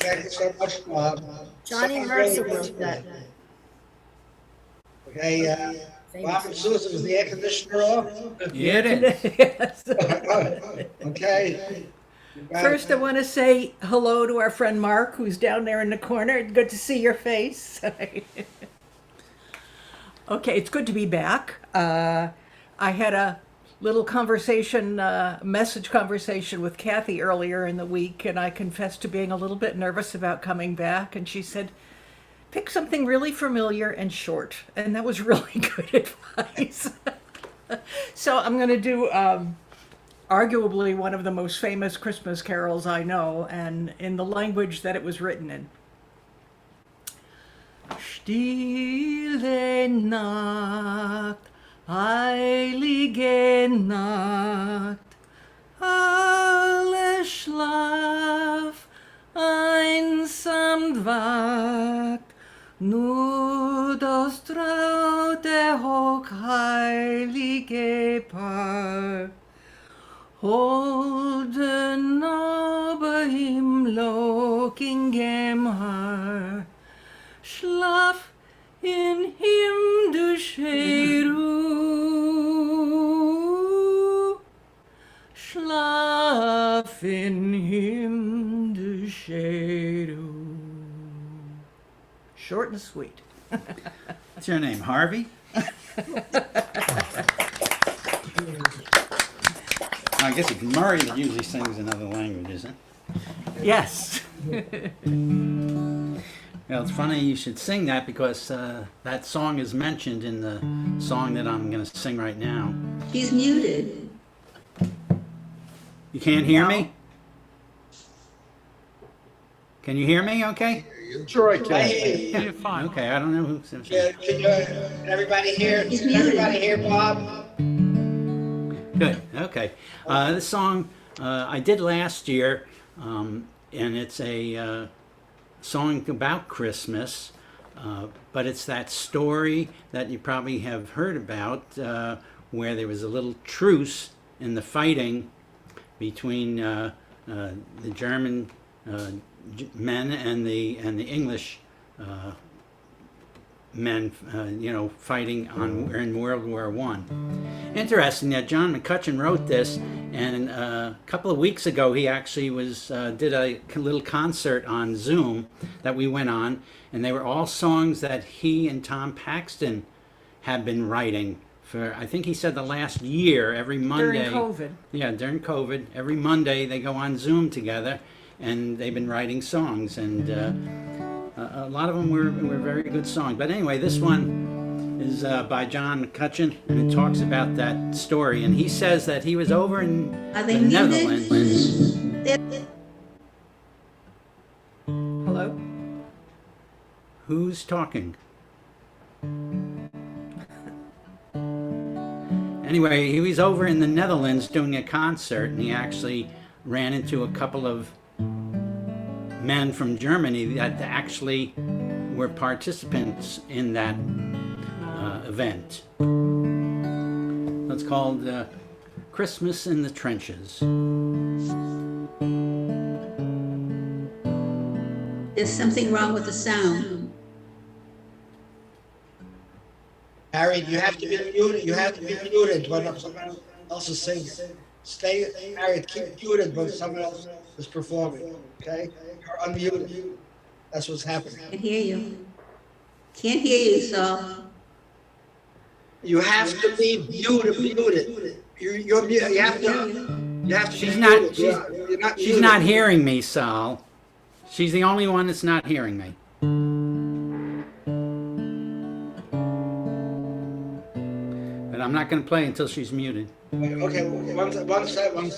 Thank you so much, Bob. Johnny Someone Mercer really wrote that. Okay, Bob and Susan, is the air conditioner off? Yeah, it is. Yes. Okay. First, I want to say hello to our friend Mark, who's down there in the corner. Good to see your face. Okay, it's good to be back. I had a little conversation, message conversation with Kathy earlier in the week, and I confessed to being a little bit nervous about coming back. And she said, pick something really familiar and short. And that was really good advice. So I'm going to do arguably one of the most famous Christmas carols I know, and in the language that it was written in. Stille Nacht, heilige Nacht, alle Schlaf, einsam wacht, nur das traute hochheilige Paar. Holden aber im lockigem Haar, schlaf in him du Scheru, schlaf in him du Scheru. Short and sweet. What's your name, Harvey? I guess it's Murray that usually sings in other languages, huh? Yes. Well, it's funny you should sing that because that song is mentioned in the song that I'm going to sing right now. He's muted. You can't hear me? Can you hear me okay? Sure I I can. hear you. You're fine. Okay, I don't know who's... Can everybody hear? He's Can everybody hear Bob? Good, okay. This song I did last year, and it's a song about Christmas, but it's that story that you probably have heard about where there was a little truce in the fighting between the German men and the English men, fighting in World War I. Interesting that John McCutcheon wrote this, and a couple of weeks ago he actually did a little concert on Zoom that we went on, and they were all songs that he and Tom Paxton had been writing for, I think he said, the last year. Every Monday During COVID. Yeah, during COVID, every Monday they go on Zoom together, and they've been writing songs, and a lot of them were very good songs. But anyway, this one is by John McCutcheon, and it talks about that story. And he says that he was over in Are the they muted? Netherlands. Hello? Who's talking? Anyway, he was over in the Netherlands doing a concert, and he actually ran into a couple of men from Germany that actually were participants in that event. It's called Christmas in the Trenches. There's something wrong with the sound. Harry, you have to be muted. You have to be muted when someone else is singing. Stay, Harry, keep muted when someone else is performing. Okay? You're unmuted. That's what's happening. Can't hear you. Can't hear you, Saul. You have to be muted. You're muted. You have to. She's be not. muted. You're not She's muted. not hearing me, Sal. She's the only one that's not hearing me. But I'm not going to play until she's muted. Okay, one second.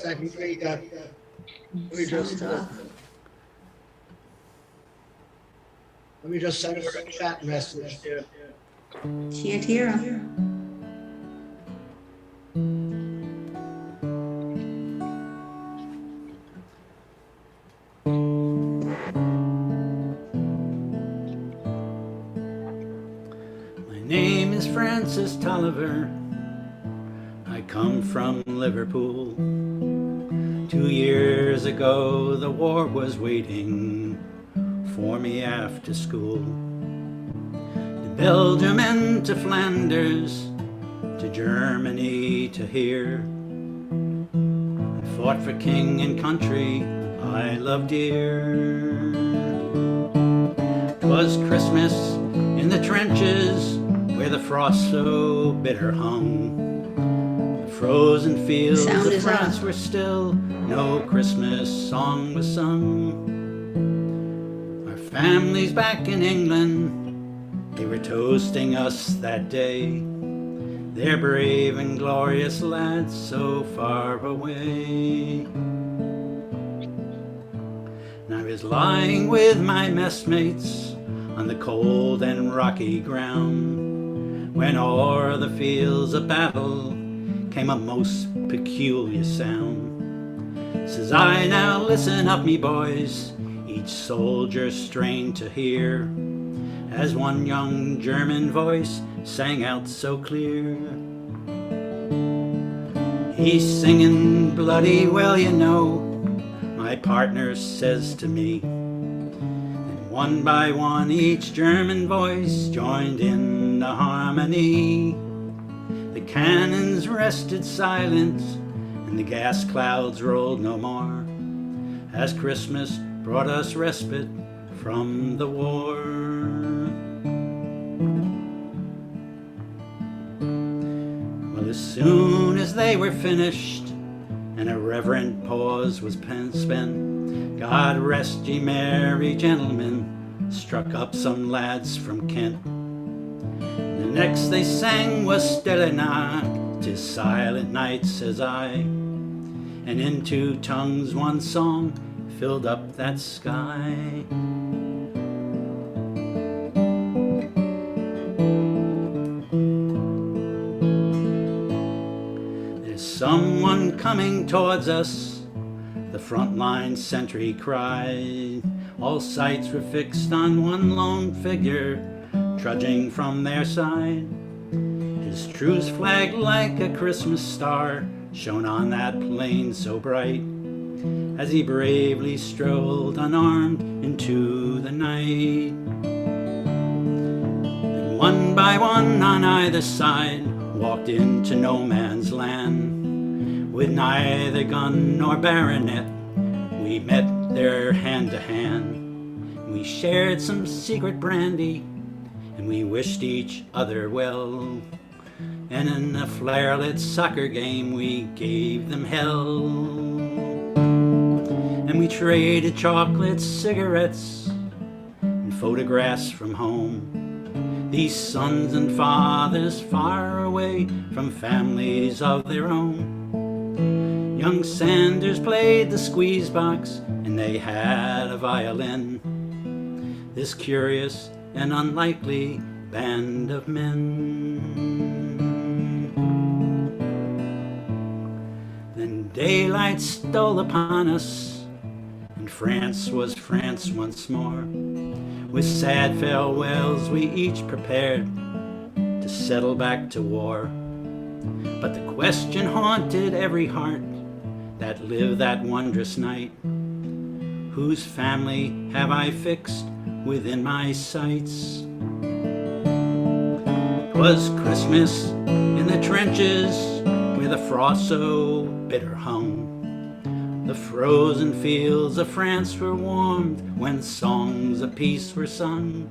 Let me just send her a chat message. Can't hear him. My name is Francis Tolliver. I come from Liverpool. 2 years ago the war was waiting for me after school. To Belgium and to Flanders, to Germany, to here. I fought for king and country I loved dear. 'Twas Christmas in the trenches where the frost so bitter hung. frozen fields Sound of is France off. were still, no Christmas song was sung. Our families back in England, they were toasting us that day. They're brave and glorious lads so far away. And I was lying with my messmates on the cold and rocky ground, when o'er the fields of battle came a most peculiar sound. Says I, now listen up, me boys, each soldier strained to hear, as one young German voice sang out so clear. He's singing bloody well, you know, my partner says to me. And one by one each German voice joined in the harmony. The cannons rested silent and the gas clouds rolled no more, as Christmas brought us respite from the war. Well, as soon as they were finished and a reverent pause was spent, God rest ye merry gentlemen, struck up some lads from Kent. The next they sang was Stille Nacht, 'tis silent night, says I, and in two tongues one song filled up that sky. There's someone coming towards us, the frontline sentry cried. All sights were fixed on one lone figure trudging from their side. His truce flag like a Christmas star shone on that plain so bright, as he bravely strolled unarmed into the night. And one by one on either side walked into no man's land. With neither gun nor bayonet we met there hand to hand. We shared some secret brandy and we wished each other well. And in a flare-lit soccer game we gave them hell. And we traded chocolates, cigarettes, and photographs from home. These sons and fathers far away from families of their own. Young Sanders played the squeeze box and they had a violin. This curious and unlikely band of men. Then daylight stole upon us, and France was France once more. With sad farewells we each prepared to settle back to war. But the question haunted every heart that lived that wondrous night: whose family have I fixed within my sights? 'Twas Christmas in the trenches where the frost so bitter hung. The frozen fields of France were warmed when songs of peace were sung.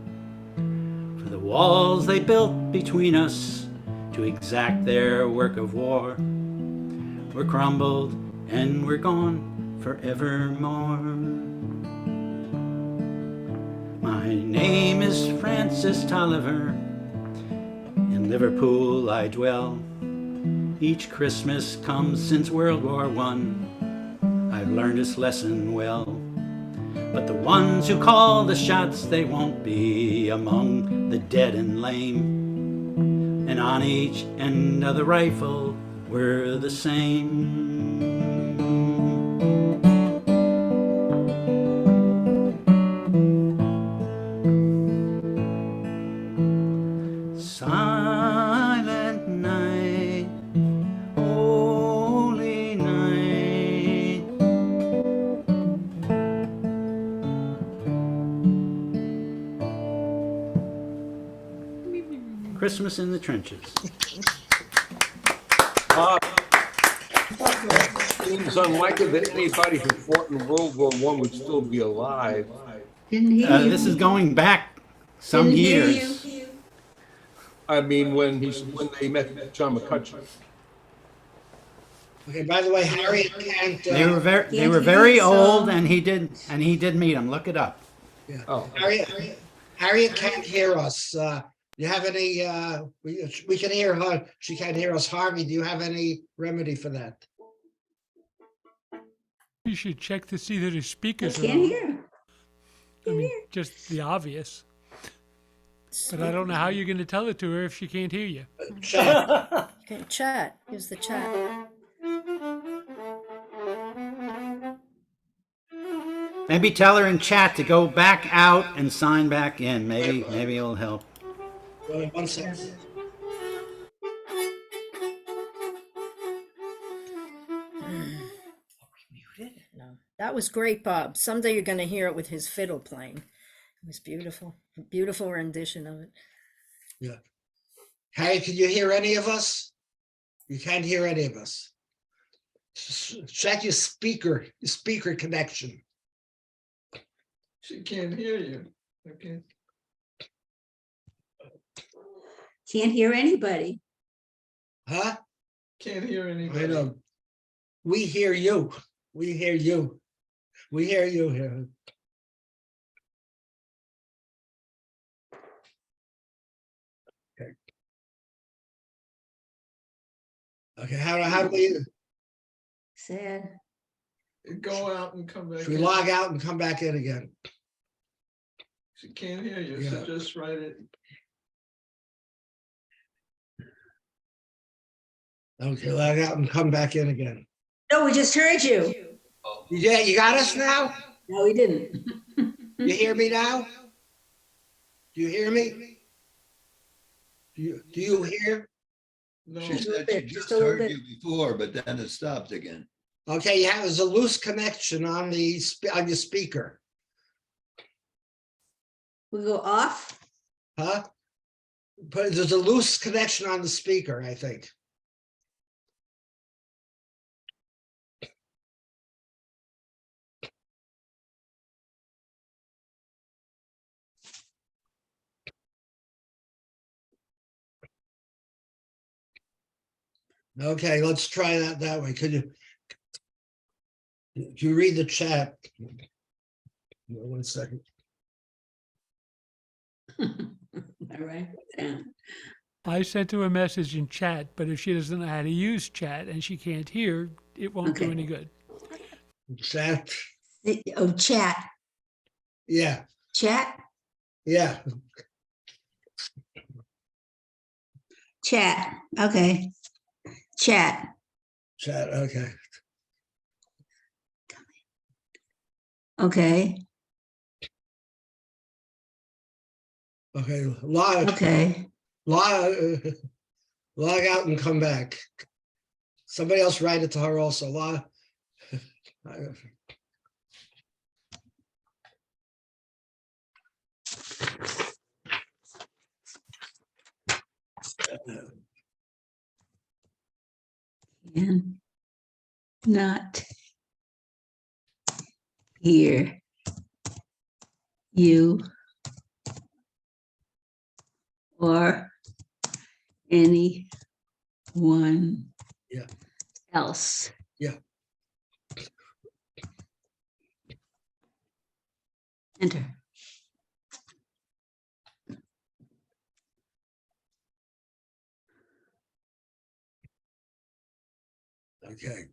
For the walls they built between us to exact their work of war were crumbled and were gone forevermore. My name is Francis Tolliver, in Liverpool I dwell. Each Christmas comes since World War I, I've learned this lesson well. But the ones who call the shots, they won't be among the dead and lame. And on each end of the rifle we're the same. Silent night, holy night. Christmas in the trenches. Seems unlikely that anybody who fought in World War I would still be alive. This is going back some Didn't hear years. I mean, when they met John McCutcheon. Okay, by the way, Harriet can't. They were hear very the old, song. and he did meet them. Look it up. Yeah, Oh, Harriet can't hear us. You have any, we can hear her, she can't hear us. Harvey, do you have any remedy for that? You should check to see that his I speakers are can't on. hear. I mean, just the obvious. But I don't know how you're going to tell it to her if she can't hear you. Chat. Okay, chat. Here's the chat. Maybe tell her in chat to go back out and sign back in. Maybe it'll help. Wait 1 second. No, that was great, Bob. Someday you're going to hear it with his fiddle playing. It was beautiful. A beautiful rendition of it. Yeah. Harriet, can you hear any of us? You can't hear any of us. Check your speaker connection. she can't hear you. Okay. Can't hear anybody. Huh? Can't hear I anybody. know. We hear you. We hear you. We hear you here. Okay. Okay, how do we, Sad. Go out and come back. should we in. log out and come back in again? She can't hear you, Yeah. so just write it. Okay, log out and come back in again. No, we just heard you. Yeah, you got us now? No, we didn't. You hear me now? Do you hear me? Do you hear? No. She said bit, she just just a little heard bit. you before, but then it stopped again. Okay, yeah, there's a loose connection on the on your speaker. We go off. Huh? But there's a loose connection on the speaker, I think. Okay, let's try that way. Could you read the chat? 1 second. All right. I sent her a message in chat, but if she doesn't know how to use chat and she can't hear, it won't do Okay. any good. Chat. Oh, chat. Yeah, Chat. yeah. Chat. Okay. Chat. Chat. Okay. Okay. Okay. Log out and come back. Somebody else write it to her also. Log. And not hear you or anyone Yeah. else. Yeah. Enter. Okay.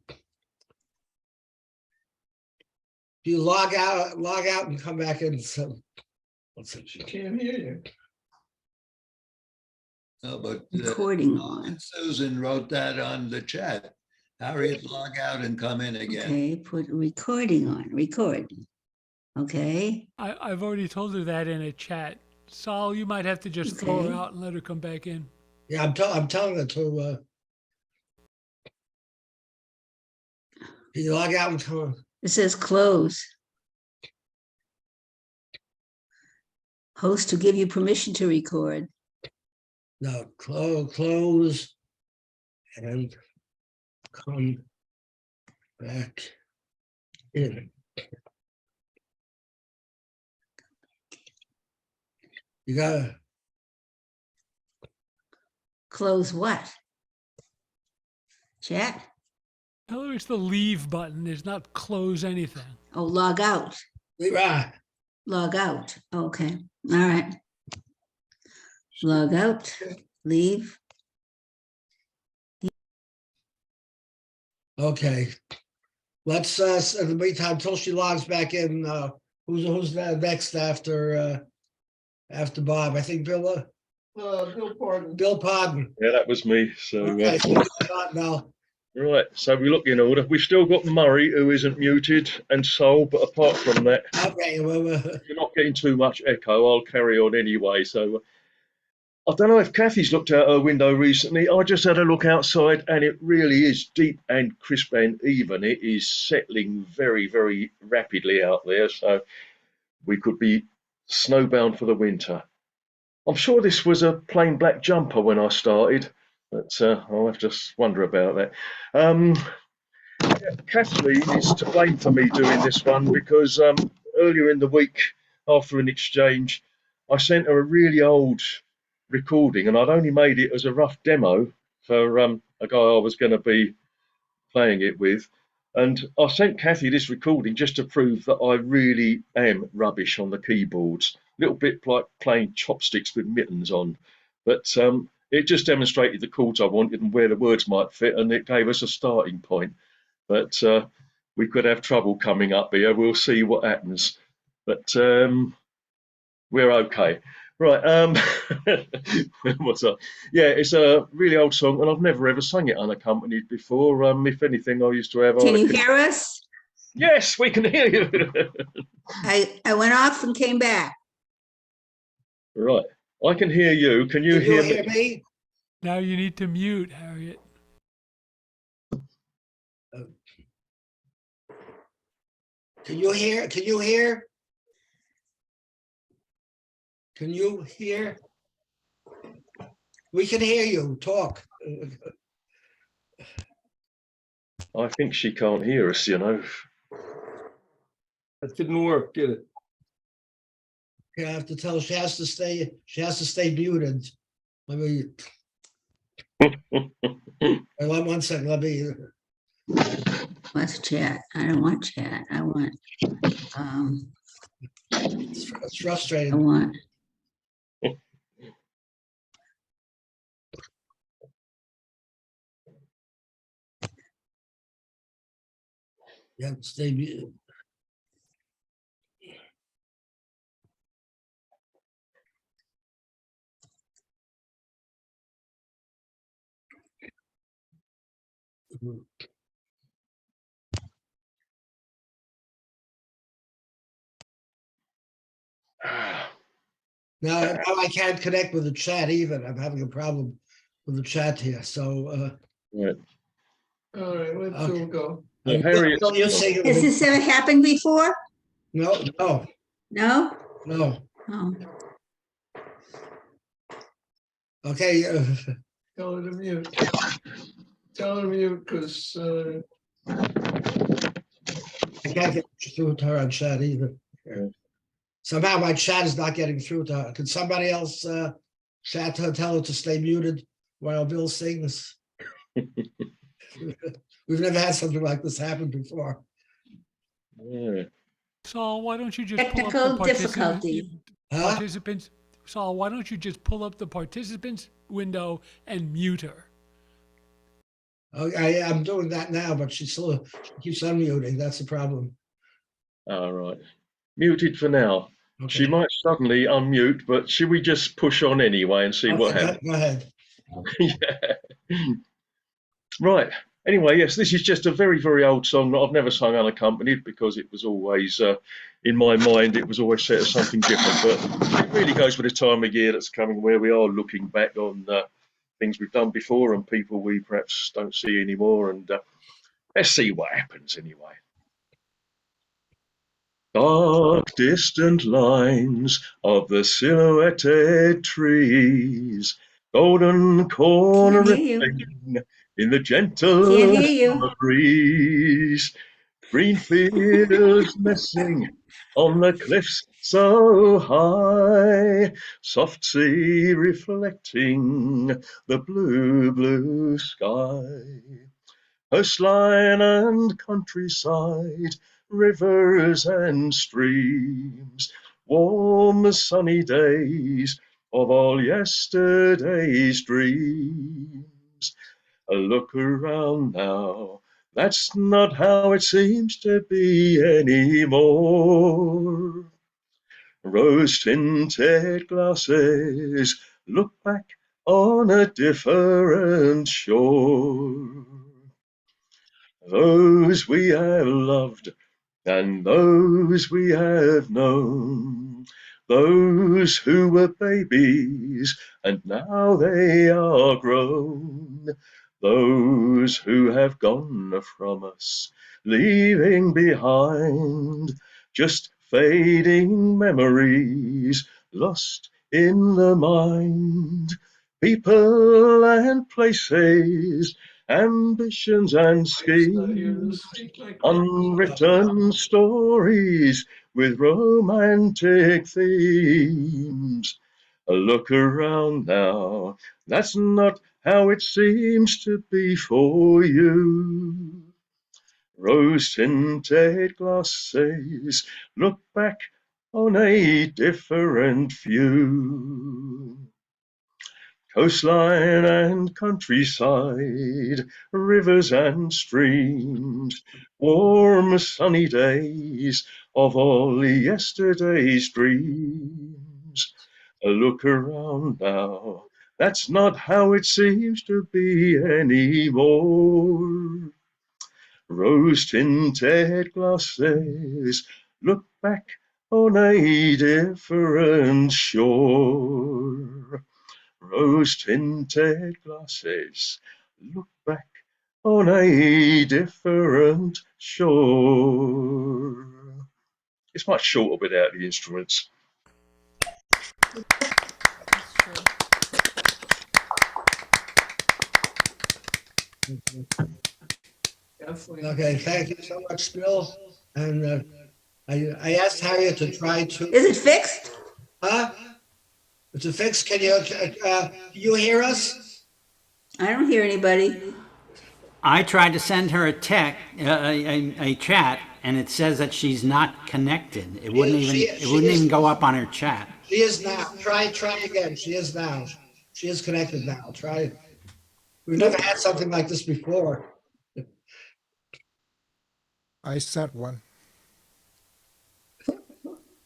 You log out and come back in. So let's see. She can't hear you. No, but Recording on. Susan wrote that on the chat. Harriet, log out and come in again. Okay, put recording on. Record. Okay. I've already told her that in a chat. Saul, you might have to just throw her Okay. out and let her come back in. Yeah, I'm telling her to. Can you log out and come? It says close. Host to give you permission to record. No, close and come back in. You gotta Close what? Chat? Tell her it's the leave button. It's not close anything. Oh, log out. Right. Log out. Okay. All right. Log out. Leave. Okay. Let's in the meantime, until she logs back in, who's next after Bob? I think Bill Bill Pardon. Bill Podden. Yeah, that was me. So Okay, start now. right, so we look in order. We've still got Murray, who isn't muted, and Sol, but apart from that, Okay, well, you're not getting too much echo. I'll carry on anyway. So I don't know if Kathy's looked out her window recently. I just had a look outside, and it really is deep and crisp and even. It is settling very, very rapidly out there. So we could be snowbound for the winter. I'm sure this was a plain black jumper when I started, but I'll have to wonder about that. Kathleen is to blame for me doing this one because earlier in the week, after an exchange, I sent her a really old recording, and I'd only made it as a rough demo for a guy I was going to be playing it with. And I sent Kathy this recording just to prove that I really am rubbish on the keyboards. A little bit like playing chopsticks with mittens on. But it just demonstrated the chords I wanted and where the words might fit, and it gave us a starting point. But we could have trouble coming up here. We'll see what happens. But we're okay. Right, where was I? Yeah, it's a really old song, and I've never ever sung it unaccompanied before. If anything, I used to have. Can you hear us? Yes, we can hear you. I went off and came back. Right, I can hear you. Can you hear me? me? Now you need to mute, Harriet. Can you hear? Can you hear? Can you hear? We can hear you. Talk. I think she can't hear us, you know. That didn't work, did it? I have to tell her she has to stay. She has to stay muted. Let me. One second. Let me. What's chat? I don't want chat. I want. It's frustrating. I want. Yeah, stay muted. Now I can't connect with the chat either. I'm having a problem with the chat here. So Right. All right, let's okay. Go. Well, Harriet, Has this ever happened before? No, no. No? No. Oh. Okay. Tell her to mute. Tell her to mute because I can't get through to her on chat either. Somehow my chat is not getting through to her. Can somebody else chat to her, tell her to stay muted while Bill sings? We've never had something like this happen before. Yeah. Saul, why don't you just Technical difficulty. Participants? Saul, why don't you just pull up the participants window and mute her? Okay, I'm doing that now, but she keeps unmuting. That's the problem. All right. Muted for now. Okay. She might suddenly unmute, but should we just push on anyway and see what happens? Go ahead. Yeah. Right. Anyway, yes, this is just a very, very old song that I've never sung unaccompanied because it was always, in my mind, it was always set as something different. But it really goes with the time of year that's coming where we are looking back on things we've done before and people we perhaps don't see anymore. And let's see what happens anyway. Dark, distant lines of the silhouetted trees, golden corner reflecting in the gentle summer breeze, green fields messing on the cliffs so high, soft sea reflecting the blue, blue sky. Coastline and countryside, rivers and streams, warm sunny days of all yesterday's dreams. A look around now, that's not how it seems to be anymore. Rose-tinted glasses look back on a different shore. Those we have loved and those we have known, those who were babies and now they are grown, those who have gone from us, leaving behind just fading memories lost in the mind, people and places, ambitions and schemes, unwritten stories with romantic themes. A look around now, that's not how it seems to be for you. Rose-tinted glasses look back on a different view. Coastline and countryside, rivers and streams, warm sunny days of all yesterday's dreams. A look around now, that's not how it seems to be anymore. Rose-tinted glasses look back on a different shore. Rose-tinted glasses look back on a different shore. It's much shorter without the instruments. Okay, thank you so much, Bill. And I asked Harriet to try to. Is it fixed? Huh? Is it fixed? Can you hear us? I don't hear anybody. I tried to send her a chat, and it says that she's not connected. It wouldn't even go up on her chat. She is now. Try again. She is now. She is connected now. Try. We've never had something like this before. I sent one.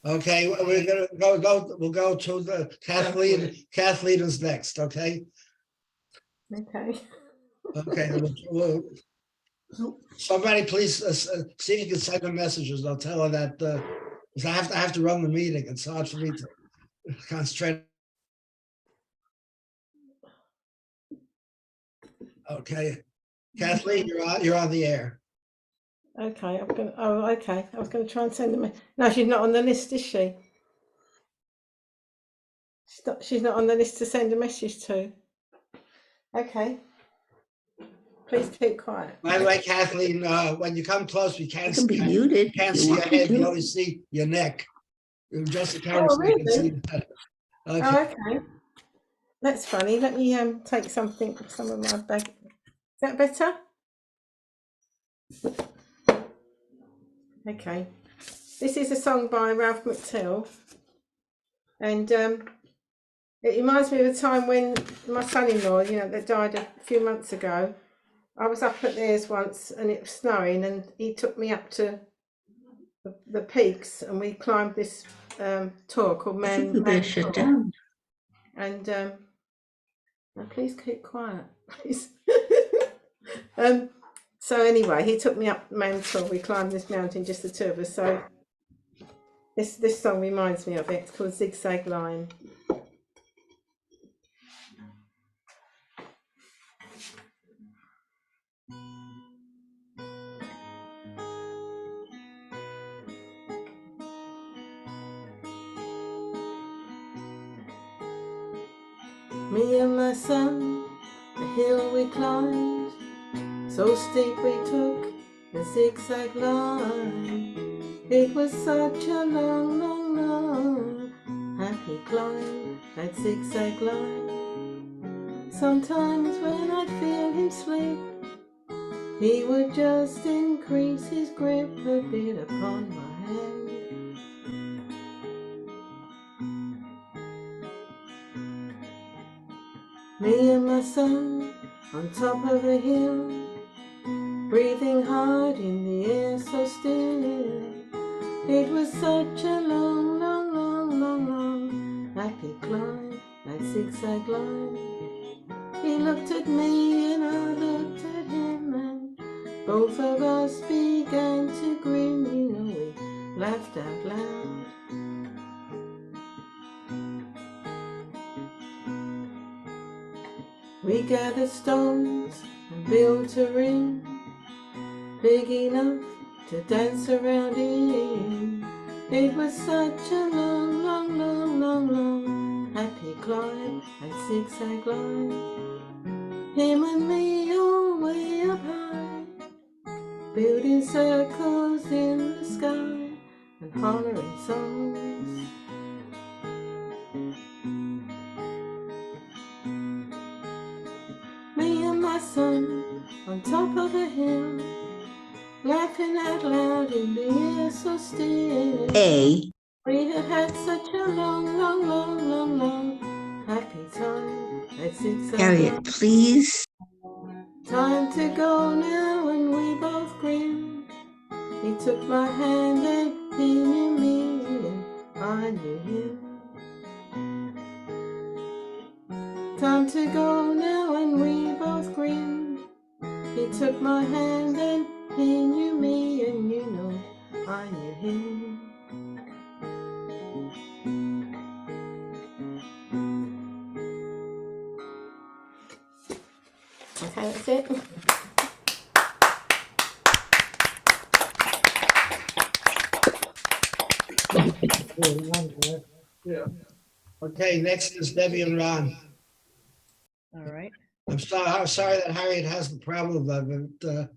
Okay, we're gonna go. We'll go to the Kathleen. Kathleen is next. Okay. Okay. Okay. Somebody please see if you can send her messages. I'll tell her that 'cause I have to run the meeting. It's hard for me to concentrate. Okay, Kathleen, you're on the air. Okay, okay. I was going to try and send them. No, she's not on the list, is she? She's not on the list to send a message to. Okay. Please keep quiet. By the way, Kathleen, when you come close, we can't You can be muted. can't if see you your want me head. You to. only see your neck. Just the camera Oh, so you can see really? that. Oh, Okay. okay. That's funny. Let me take some of my bag. Is that better? Okay. This is a song by Ralph McTell, and it reminds me of a time when my son-in-law, that died a few months ago. I was up at theirs once, and it was snowing, and he took me up to the peaks, and we climbed this tour called I think Man. we better shut down. And now please keep quiet, please. So anyway, he took me up Man Tour. We climbed this mountain, just the two of us. So this song reminds me of it. It's called Zigzag Line. Me and my son, the hill we climbed, so steep we took the zigzag line. It was such a long, long, long, happy climb, that zigzag line. Sometimes when I'd feel him sleep, He would just increase his grip a bit upon my hand. Me and my son on top of a hill, breathing hard in the air so still. It was such a long, long, long, long, long, happy climb, that zigzag line. He looked at me and I looked at him, and both of us began to grin. You know, we laughed out loud. We gathered stones and built a ring big enough to dance around in. It was such a long, long, long, long, long, happy climb, that zigzag line. Him and me all way up high, building circles in the sky and hollering songs. Me and my son on top of a hill, laughing out loud in the air so still. We had had such a long, long, long, long, long, happy time at zigzag. Harriet, please. Time to go now, and we both grinned. He took my hand and he knew me and I knew him. Time to go now, and we both grinned. He took my hand and he knew me, and you know I knew him. Okay, that's it. Yeah. Okay, next is Debbie and Ron. All right. I'm sorry that Harriet has the problem of it.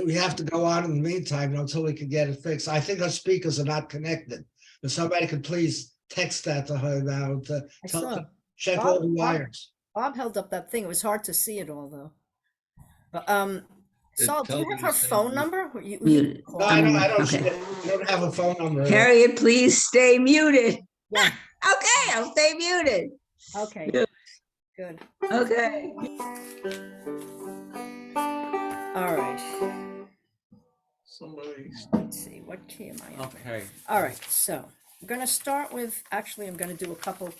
We have to go on in the meantime until we can get it fixed. I think our speakers are not connected. If somebody could please text that to her now to I tell saw. to check all the wires. Bob held up that thing. It was hard to see it all though. But Saul, do you told have me her to say phone mute. number? Muted. No, I don't. I don't have a phone number. Harriet, please stay muted. Yeah. Okay, I'll stay muted. Okay. Yeah. Good. Okay. All right. Let's see. What key am I in? Okay. All right. So I'm going to start with. Actually, I'm going to do a couple.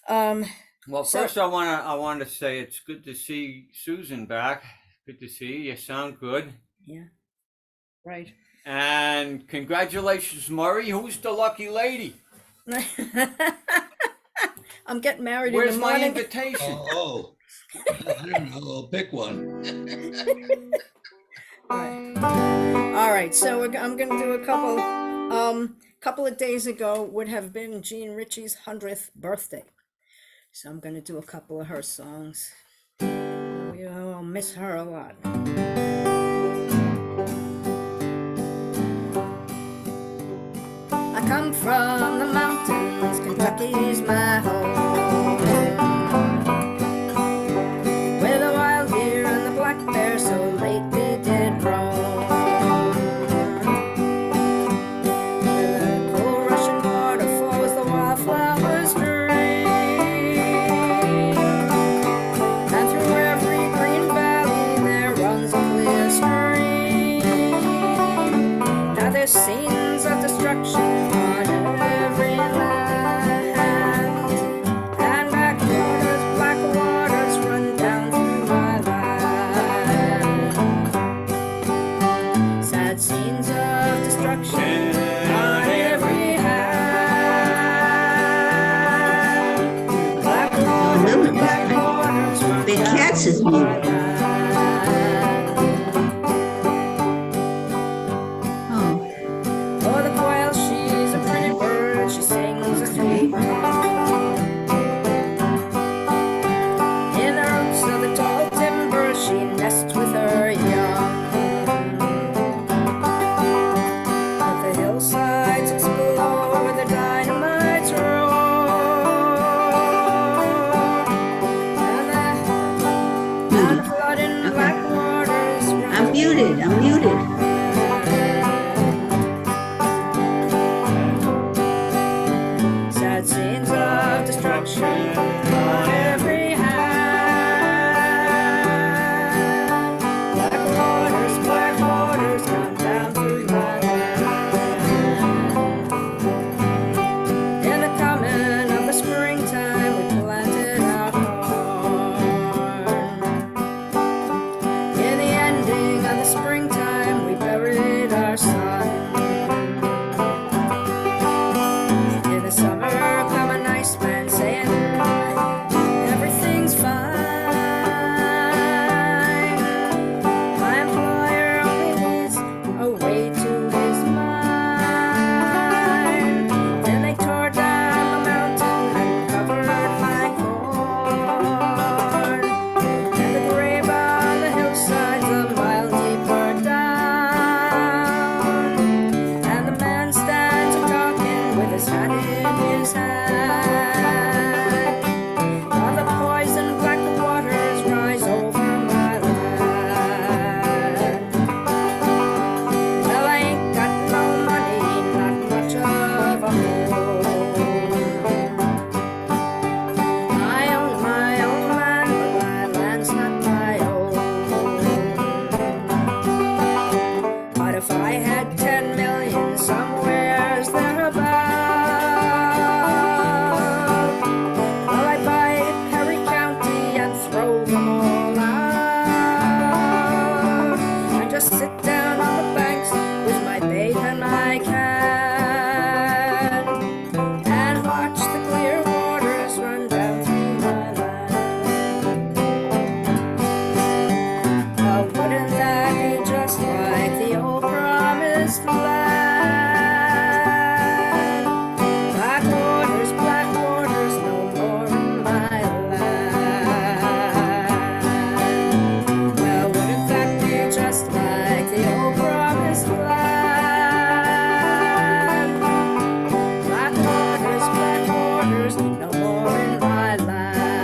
Well, So- first I wanna say it's good to see Susan back. Good to see you. You sound good. Yeah. Right. And congratulations, Murray. Who's the lucky lady? I'm getting married Where's in the my morning. invitation? Oh, I don't know. I'll pick one. All right, so I'm going to do a couple of days ago would have been Jean Ritchie's 100th birthday. So I'm going to do a couple of her songs. I'll miss her a lot. I come from the mountains, Kentucky's my home. Where the wild deer and the black bear so lately did roam. Where the cool rushing waterfalls, the wildflowers dream. And through every green valley there runs a clear stream. Now there's scenes of destruction on every land. muted. I'm muted. Sad scenes of destruction on every hand. Black waters run down through my land. In the coming of the springtime, we planted our corn. In the ending of the springtime, we buried our sun. In the summer, come a nice man saying, everything's fine. My employer only needs a way to his mind. Then they tore down the mountain and covered my corn. And the grave on the hillside's a mile deeper down. And the man stands a-talking with his hat in his hand. While the poison black waters rise over my land. Well, I ain't got no money, not much of a home. I own my own land, but my land's not my own. But if I had 10 million somewheres thereabout, well, I'd buy Perry County and throw them all out. And just sit down on the banks with my babe and my cat and watch the clear waters run down through my land. Well, wouldn't that be just like the old promised land? Black waters, no more in my land. Well, wouldn't that be just like the old promised land? Black waters, no more in my land.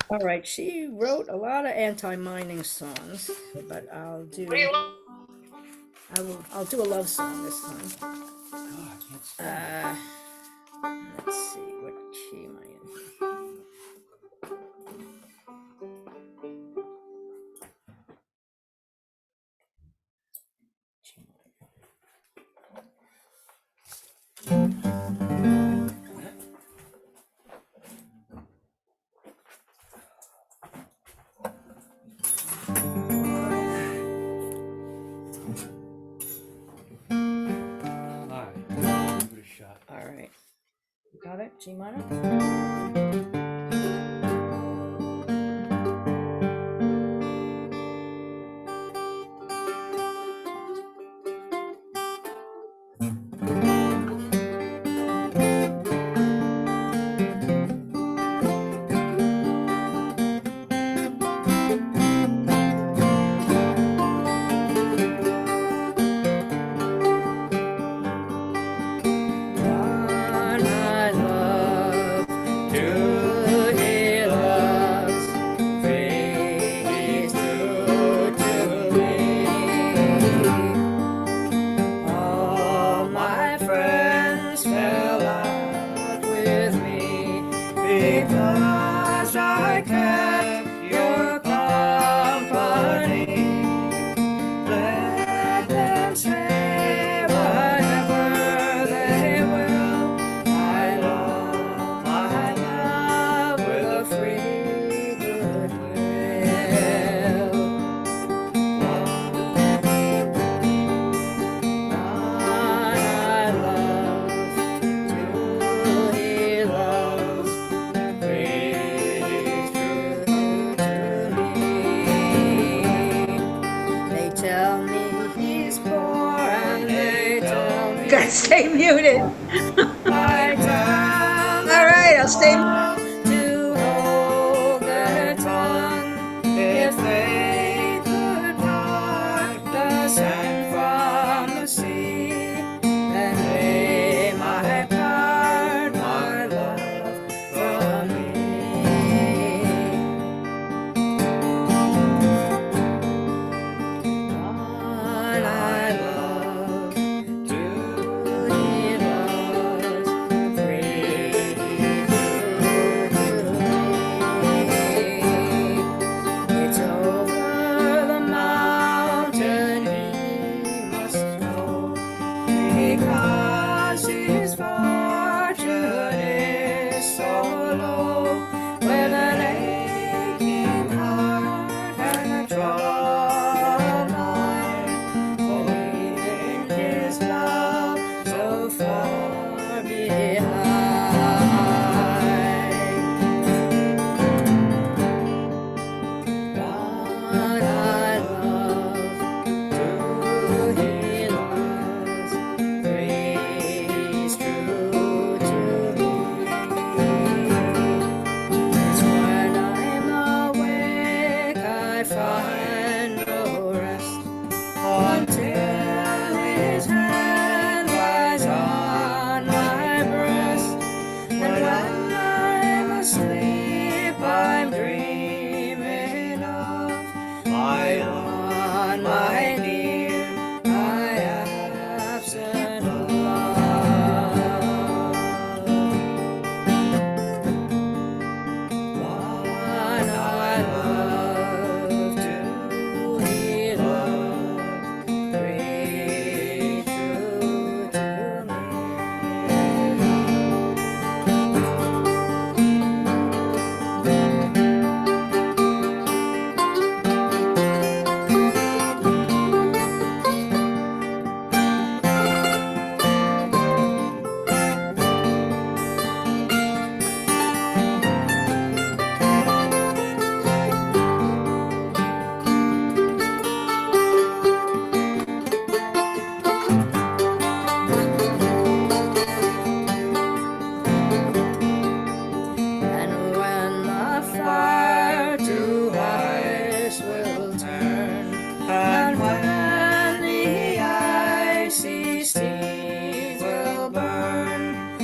All right, she wrote a lot of anti-mining songs, but I'll do a love song this time. Let's see, what key am I in? All right, got it, G minor. One I love to he loves, faith is true to me. All my friends fell out with me because I kept your company. Let them say whatever they will. I love with a free goodwill. One I love, two he loves, three is true to me. They tell me he's poor and they tell me Gotta stay muted. I tell All right, I'll stay. to hold their tongue if they could part the sand from the sea. because his fortune is so low, with an aching heart and a troubled mind, for leaving his love so far behind. What I love, do he loves, praise true to me. It's when I'm awake I find no rest, until his hand lies on my breast. And when I'm asleep I'm dreaming of my one, my dear, my absent love. One I love, two he loves, three true to me. And when the fire to ice will turn, and when the icy steeds will burn,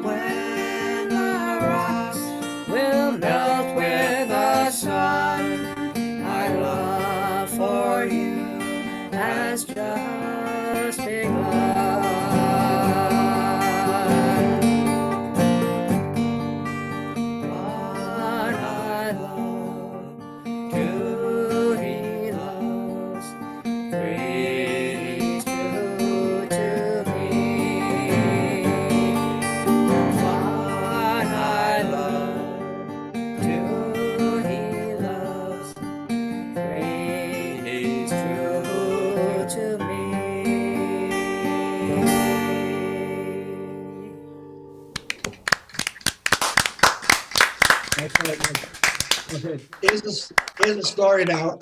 when the rocks will melt with the sun, my love for you has just begun. One I love, two he loves, three true to me. One I love, two he loves, three true to me. Okay. Here's the story now.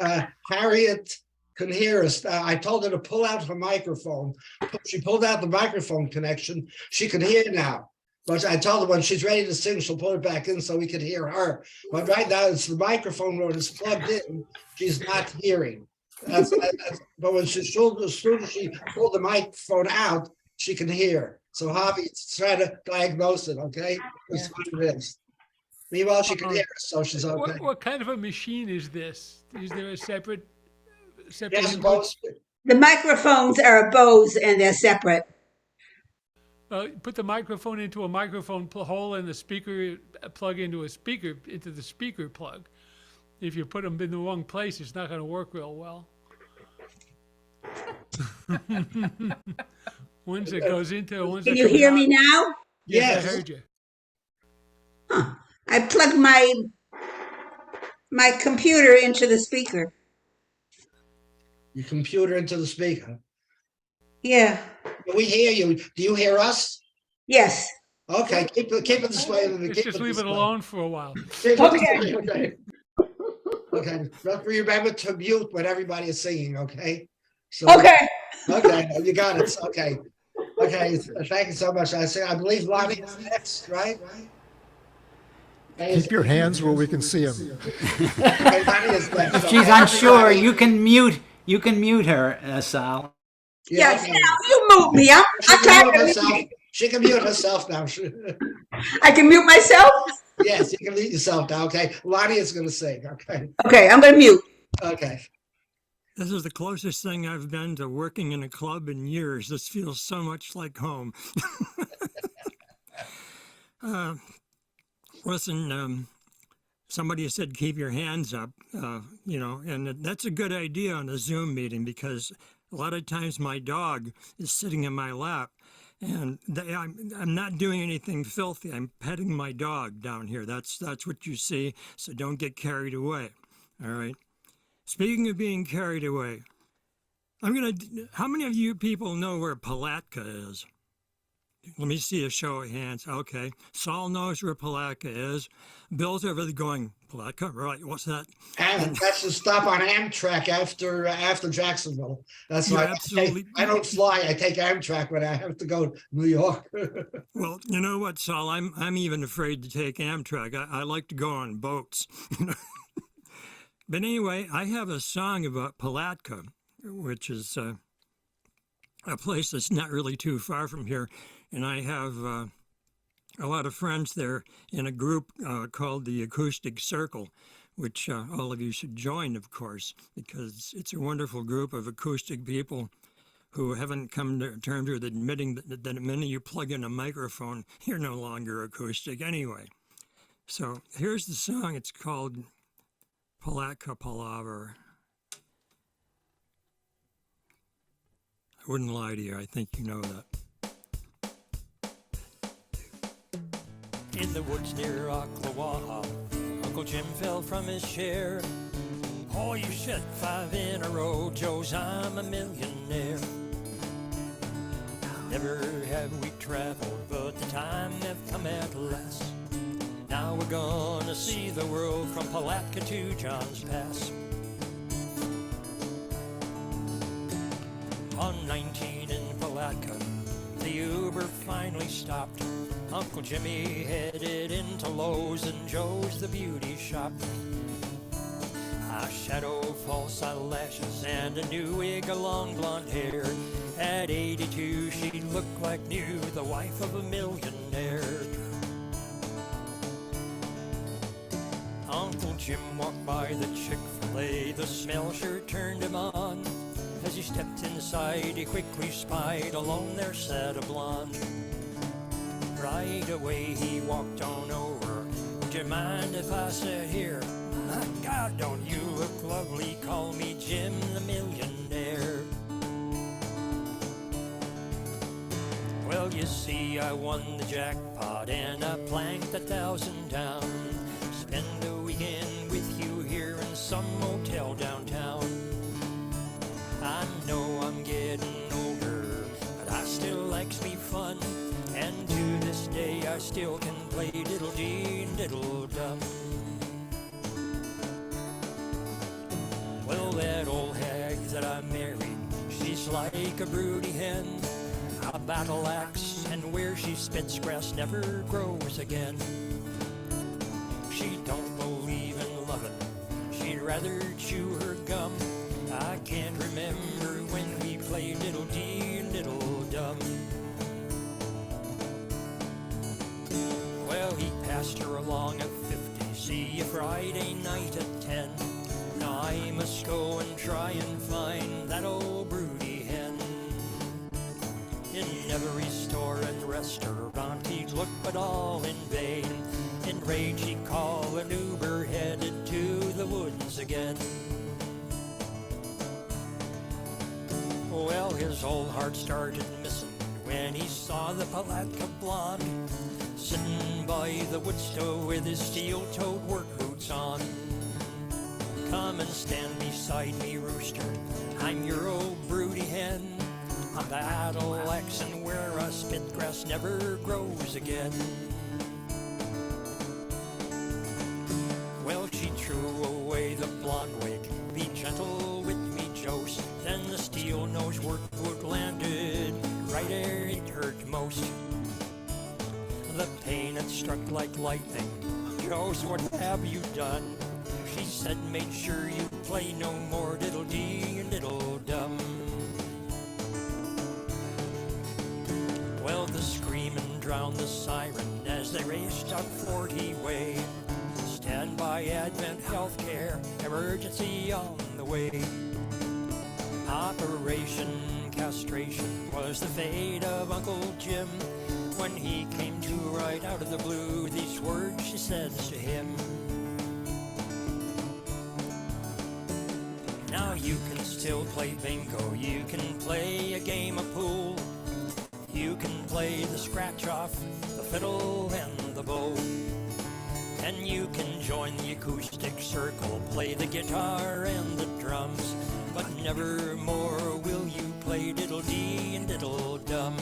Harriet can hear us. I told her to pull out her microphone. She pulled out the microphone connection. She can hear now. But I told her when she's ready to sing, she'll put it back in so we can hear her. But right now, it's the microphone when it's plugged in, she's not hearing. But when as soon as she pulled the microphone out, she can hear. So Javi, try to diagnose it, okay? That's what it is. Meanwhile, she can hear us, so she's okay. What kind of a machine is this? Is there a separate Yes, input? both. The microphones are Bose and they're separate. Put the microphone into a microphone hole and the speaker plug into a speaker, into the speaker plug. If you put them in the wrong place, it's not going to work real well. Once it goes into, once Can it you comes hear out- me now? Yes, I heard you. I plugged my computer into the speaker. Your computer into the speaker. Yeah. We hear you. Do you hear us? Yes. Okay, keep it this way. Let's just leave it alone for a while. Okay. Okay. Don't remember to mute when everybody is singing. Okay. So, Okay. Okay. You got it. Okay. Okay. Thank you so much. I believe Lonnie is next, right? Keep your hands where we can see them. Okay, Lonnie is next. If she's unsure, you can mute her, Sal. Yes. okay. Now you mute me. I'm trying to herself. She can mute herself now. I can mute myself? Yes, you can mute yourself now. Okay. Lonnie is going to sing. Okay. Okay, I'm going to mute. Okay. This is the closest thing I've been to working in a club in years. This feels so much like home. Listen, somebody said keep your hands up, and that's a good idea on a Zoom meeting because a lot of times my dog is sitting in my lap And I'm not doing anything filthy. I'm petting my dog down here. That's what you see. So don't get carried away. All right. Speaking of being carried away, how many of you people know where Palatka is? Let me see a show of hands. Okay. Saul knows where Palatka is. Bill's over there going, Palatka? Right. What's that? And that's the stop on Amtrak after Jacksonville. That's why I don't fly. I take Amtrak when I have to go to New York. Well, you know what, Saul? I'm even afraid to take Amtrak. I like to go on boats. But anyway, I have a song about Palatka, which is a place that's not really too far from here. And I have a lot of friends there in a group called the Acoustic Circle, which all of you should join, of course, because it's a wonderful group of acoustic people who haven't come to terms with admitting that the minute you plug in a microphone, you're no longer acoustic anyway. So here's the song. It's called Palatka Palaver. I wouldn't lie to you. I think you know that. In the woods near Ocklawaha, Uncle Jim fell from his chair. Oh, you shit 5 in a row, Joe's I'm a millionaire. Never have we traveled, but the time have come at last. Now we're gonna see the world from Palatka to John's Pass. On 19 in Palatka, the Uber finally stopped. Uncle Jimmy headed into Lowe's and Joe's the beauty shop. A shadow, false eyelashes, and a new wig of long blonde hair. At 82, she looked like new, the wife of a millionaire. Uncle Jim walked by the Chick-fil-A, the smell sure turned him on. As he stepped inside, he quickly spied alone there sat a blonde. Right away he walked on over. Would you mind if I sat here? My God, don't you look lovely? Call me Jim the Millionaire. Well, you see, I won the jackpot and I planked 1,000 down. Spend a weekend with you here in some motel downtown. I know I'm getting older, but I still likes me fun. And to this day I still can play diddle-dee and diddle-dum. Well, that old hag that I married, she's like a broody hen. A battle axe, and where she spits grass never grows again. She don't believe in loving, she'd rather chew her gum. I can't remember when we played diddle-dee and diddle-dum. Well, he passed her along at 50, see you Friday night at 10. Now I must go and try and find that old broody hen. In every store and restaurant he'd look, but all in vain. In rage he'd call an Uber, headed to the woods again. Well, his old heart started missing when he saw the Palatka blonde sitting by the wood stove with his steel-toed work boots on. Come and stand beside me, rooster, I'm your old broody hen. I'm the battle axe, and where I spit grass never grows again. Well, she threw away the blonde wig, be gentle with me, Jose. Then the steel-nosed work boot landed right where it hurt most. The pain had struck like lightning. Jose, what have you done? She said, make sure you play no more diddle-dee and diddle-dum. Well, the screaming drowned the siren as they raced up 40 way. Stand by Advent Healthcare, emergency on the way. Operation Castration was the fate of Uncle Jim. When he came to right out of the blue, these words she says to him. Now you can still play bingo, you can play a game of pool. You can play the scratch off, the fiddle and the bow. And you can join the acoustic circle, play the guitar and the drums. But never more will you play diddle-dee and diddle-dum.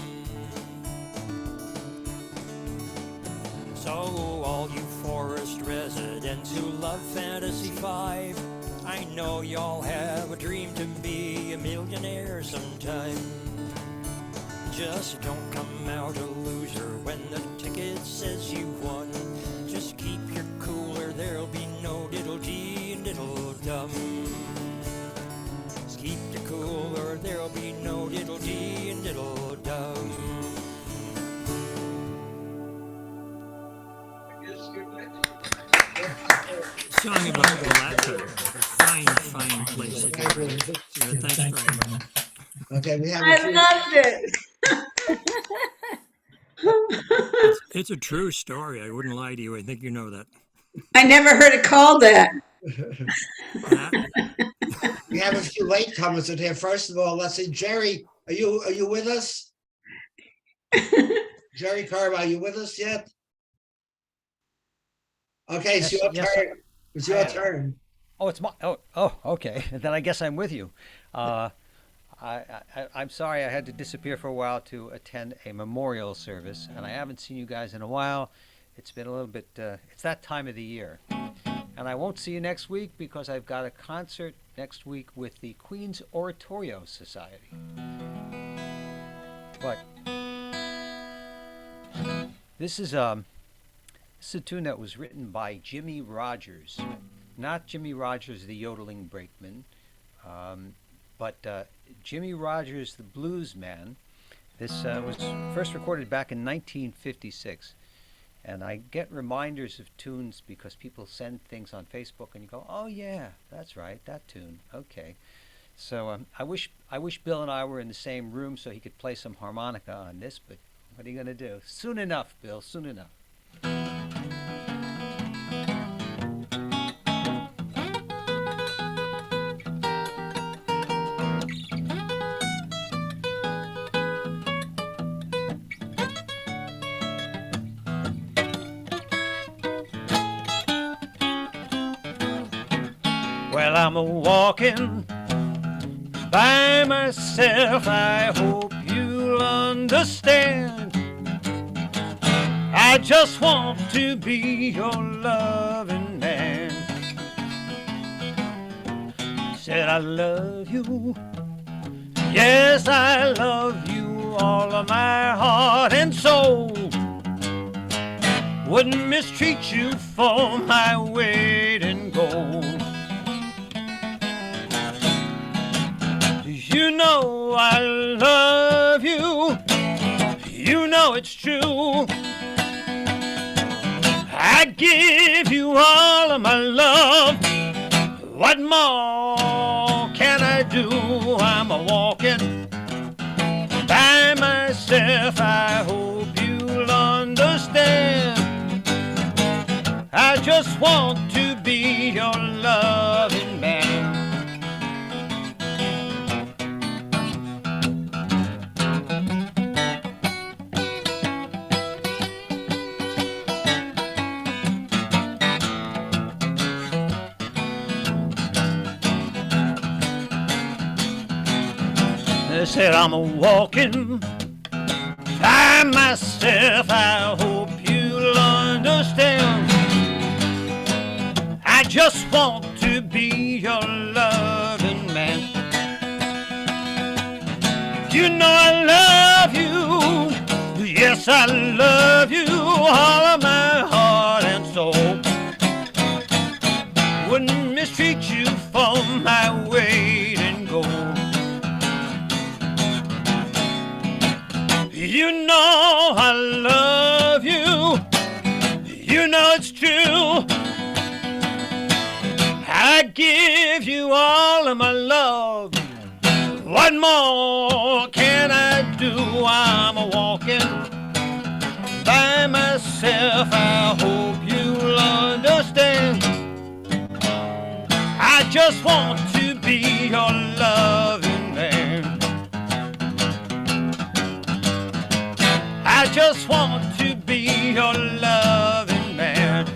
So all you forest residents who love Fantasy 5, I know y'all have a dream to be a millionaire sometime. Just don't come out a loser when the ticket says you won. Just keep your cool or there'll be no diddle-dee and diddle-dum. Just keep your cool or there'll be no diddle-dee and diddle-dum. Song about Palatka. Fine, fine place. Thanks very much. Okay, we have. I loved it. It's a true story. I wouldn't lie to you. I think you know that. I never heard it called that. We have a few latecomers in here. First of all, let's see, Jerry, are you with us? Jerry Carr, are you with us yet? Okay, it's your turn. It's your turn. Oh, it's my. Okay. Then I guess I'm with you. I'm sorry I had to disappear for a while to attend a memorial service, and I haven't seen you guys in a while. It's been a little bit. It's that time of the year, and I won't see you next week because I've got a concert next week with the Queen's Oratorio Society. But this is a tune that was written by Jimmy Rogers, not Jimmy Rogers, the yodeling brakeman, but Jimmy Rogers, the blues man. This was first recorded back in 1956, and I get reminders of tunes because people send things on Facebook, and you go, "Oh yeah, that's right, that tune." Okay, so I wish Bill and I were in the same room so he could play some harmonica on this, but what are you gonna do? Soon enough, Bill. Soon enough. Well, I'm walking by myself. I hope you'll understand. I just want to be your loving man. Said I love you. Yes, I love you all of my heart and soul. Wouldn't mistreat you for my weight in gold. You know I love you. You know it's true. I give you all of my love. What more can I do? I'm a walking by myself. I hope you'll understand. I just want to be your loving man. They said I'm a walking by myself. I hope you'll understand. I just want to be your loving man. You know I love you. Yes, I love you all of my heart and soul. Wouldn't mistreat you for my weight in gold. You know I love you. You know it's true. I give you all of my love. What more can I do? I'm a walking by myself. I hope you'll understand. I just want to be your loving man. I just want to be your loving man.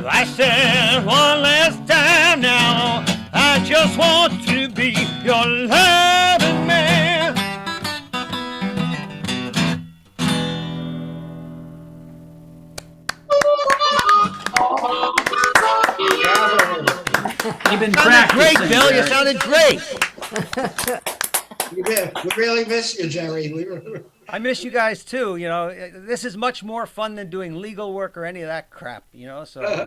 I said one last time now, I just want to be your loving man. You've been Sounded great, practicing, Bill. You Jerry. sounded great. We really miss you, Jerry. I miss you guys too. You know, this is much more fun than doing legal work or any of that crap. You know, so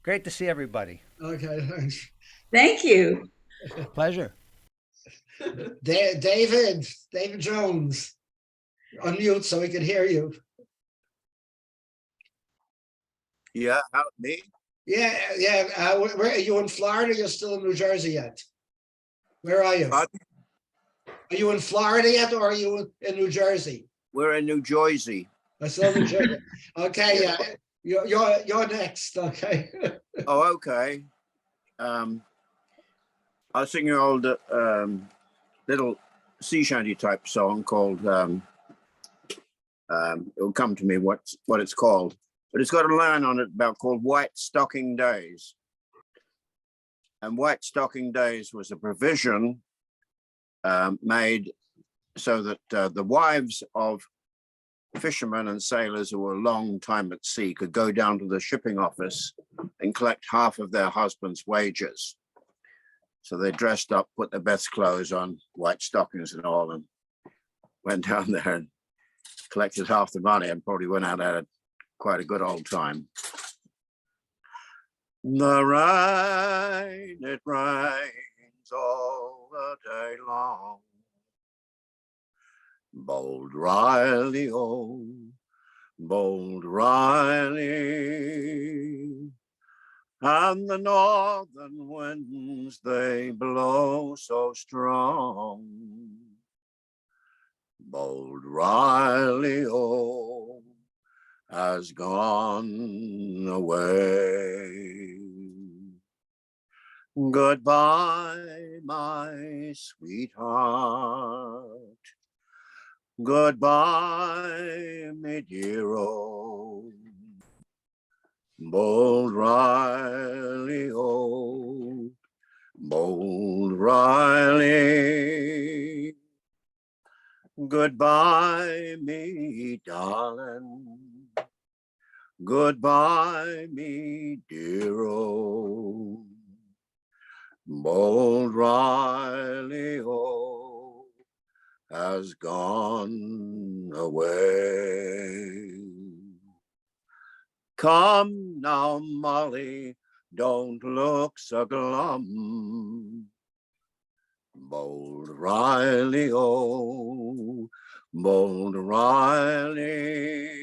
great to see everybody. Okay, thanks. Thank you. Pleasure. David Jones, unmute so we can hear you. Yeah, me? Yeah. Where are you in Florida? You're still in New Jersey yet? Where are you? Are you in Florida yet, or are you in New Jersey? We're in New Jersey. Still New Jersey. Okay, yeah. You're next. Okay. Oh, okay. I'll sing you an old little sea shanty type song called it'll come to me what it's called, but it's got a line on it about called White Stocking Days. And White Stocking Days was a provision made so that the wives of fishermen and sailors who were a long time at sea could go down to the shipping office and collect half of their husband's wages. So they dressed up, put their best clothes on, white stockings and all, and went down there and collected half the money and probably went out at quite a good old time. The rain, it rains all the day long. Bold Riley, oh, bold Riley. And the northern winds, they blow so strong. Bold Riley, oh, has gone away. Goodbye, my sweetheart. Goodbye, me dear old. Bold Riley, oh, bold Riley. Goodbye, me darling. Goodbye, me dear old. Bold Riley, oh, has gone away. Come now, Molly, don't look so glum. Bold Riley, oh, bold Riley.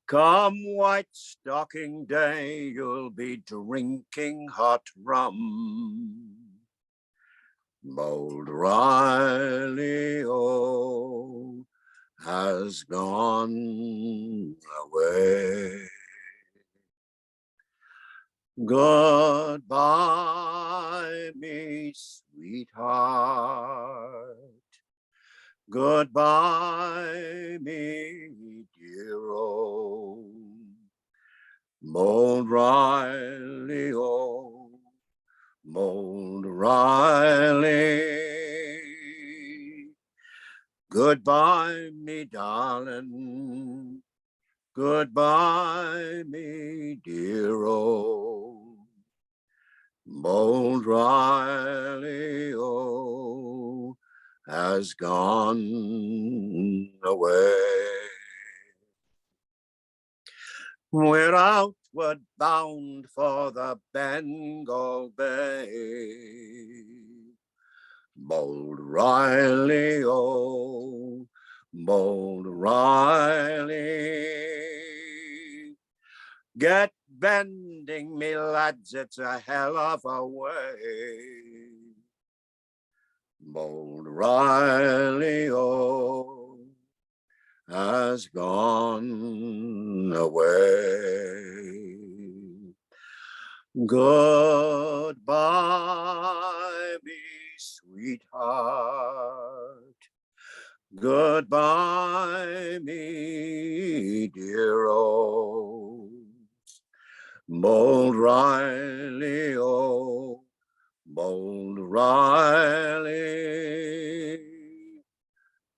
Come White Stocking Day, you'll be drinking hot rum. Bold Riley, oh, has gone away. Goodbye, me sweetheart. Goodbye, me dear old. Bold Riley, oh, bold Riley. Goodbye, me darling. Goodbye, me dear old. Bold Riley, oh, has gone away. We're outward bound for the Bengal Bay. Bold Riley, oh, bold Riley. Get bending, me lads, it's a hell of a way. Bold Riley, oh, has gone away. Goodbye, me sweetheart. Goodbye, me dear old Bold Riley, oh, Bold Riley.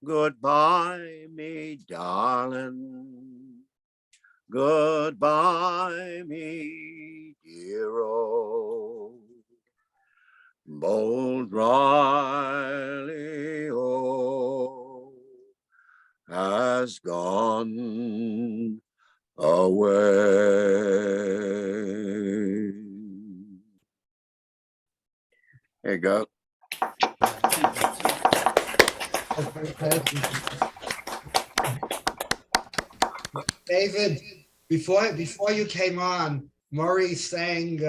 Goodbye, me darling. Goodbye, me dear old Bold Riley, oh, has gone away. There you go. David, before you came on, Murray sang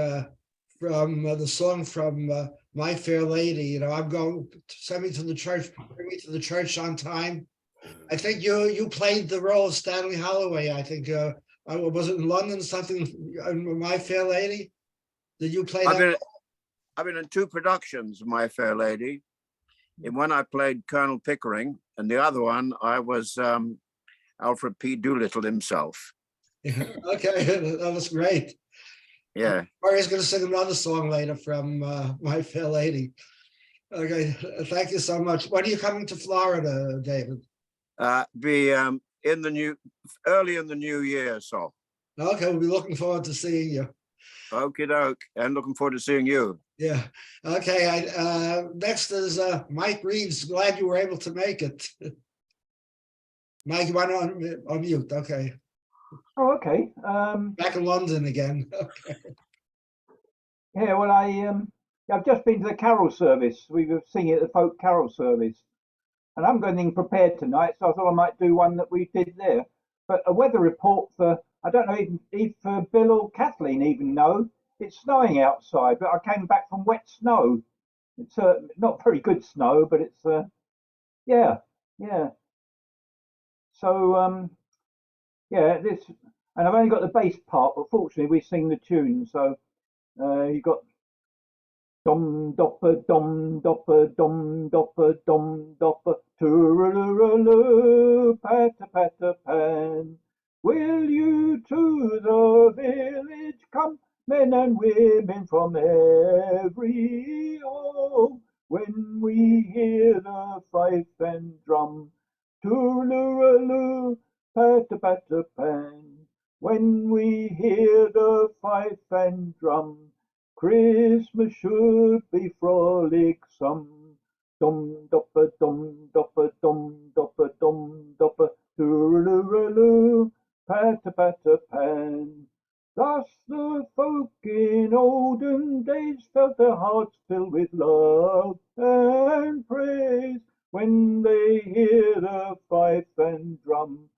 from the song from My Fair Lady. You know, I'm going send me to the church, bring me to the church on time. I think you played the role of Stanley Holloway. I think was it in London something? My Fair Lady. Did you play that? I've been in 2 productions of My Fair Lady. In one, I played Colonel Pickering, and the other one, I was Alfred P. Doolittle himself. Okay, that was great. Yeah. Murray's going to sing another song later from My Fair Lady. Okay, thank you so much. When are you coming to Florida, David? Be in the early in the new year, so. Okay, we'll be looking forward to seeing you. Okie doke, and looking forward to seeing you. Yeah. Okay. Next is Mike Reeves. Glad you were able to make it. Mike, you want to unmute? Okay. Oh, okay. Back in London again. Okay. Yeah. Well, I've just been to the carol service. We were singing at the folk carol service, and I haven't got anything prepared tonight, so I thought I might do one that we did there. But a weather report for, I don't know if Bill or Kathleen even know. It's snowing outside, but I came back from wet snow. It's not very good snow, but it's yeah. So yeah, this, and I've only got the bass part, but fortunately we sing the tune. So you got dom dopper dom dopper dom dopper dom dopper tooraloo patter patter pan. Will you to the village come, men and women from every home, when we hear the fife and drum? Tooraloo patter patter pan. When we hear the fife and drum, Christmas should be frolicsome. Dum dopper dum dopper dum dopper dum dopper tooraloo patter patter pan. Thus the folk in olden days felt their hearts filled with love and praise when they hear the fife and drum.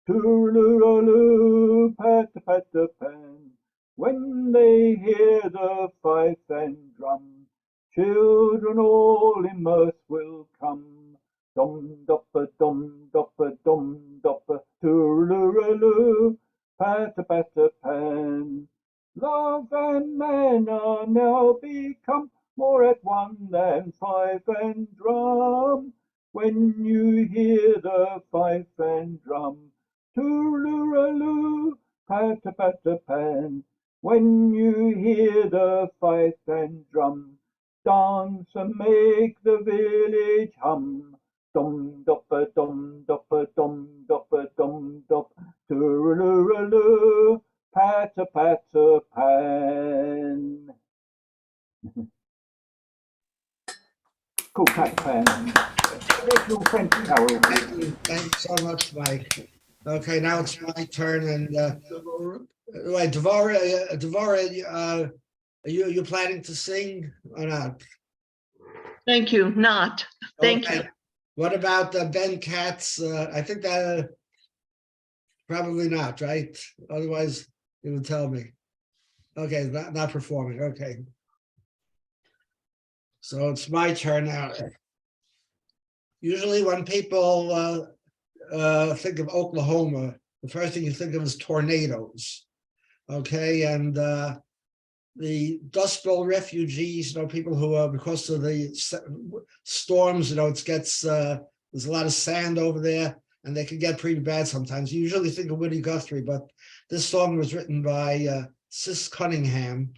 Tooraloo patter patter pan. When they hear the fife and drum, children all in mirth will come. Dum dopper dum dopper dum dopper tooraloo patter patter pan. Love and man are now become more at one than fife and drum. When you hear the fife and drum, tooraloo patter patter pan. When you hear the fife and drum, dance and make the village hum. Dum dopper dum dopper dum dopper dum dop tooraloo patter patter pan. Cool patter pan. Original French carol. Thank you so much, Mike. Okay, now it's my turn, and wait, Devora, are you planning to sing or not? Thank you. Not. Thank Okay. you. What about Ben Katz? I think that probably not, right? Otherwise, you would tell me. Okay, not performing. Okay. So it's my turn now. Usually when people think of Oklahoma, the first thing you think of is tornadoes. Okay, and the Dust Bowl refugees, you know, people who are, because of the storms, you know, it gets the There's a lot of sand over there, and they can get pretty bad sometimes. You usually think of Woody Guthrie, but this song was written by Sis Cunningham,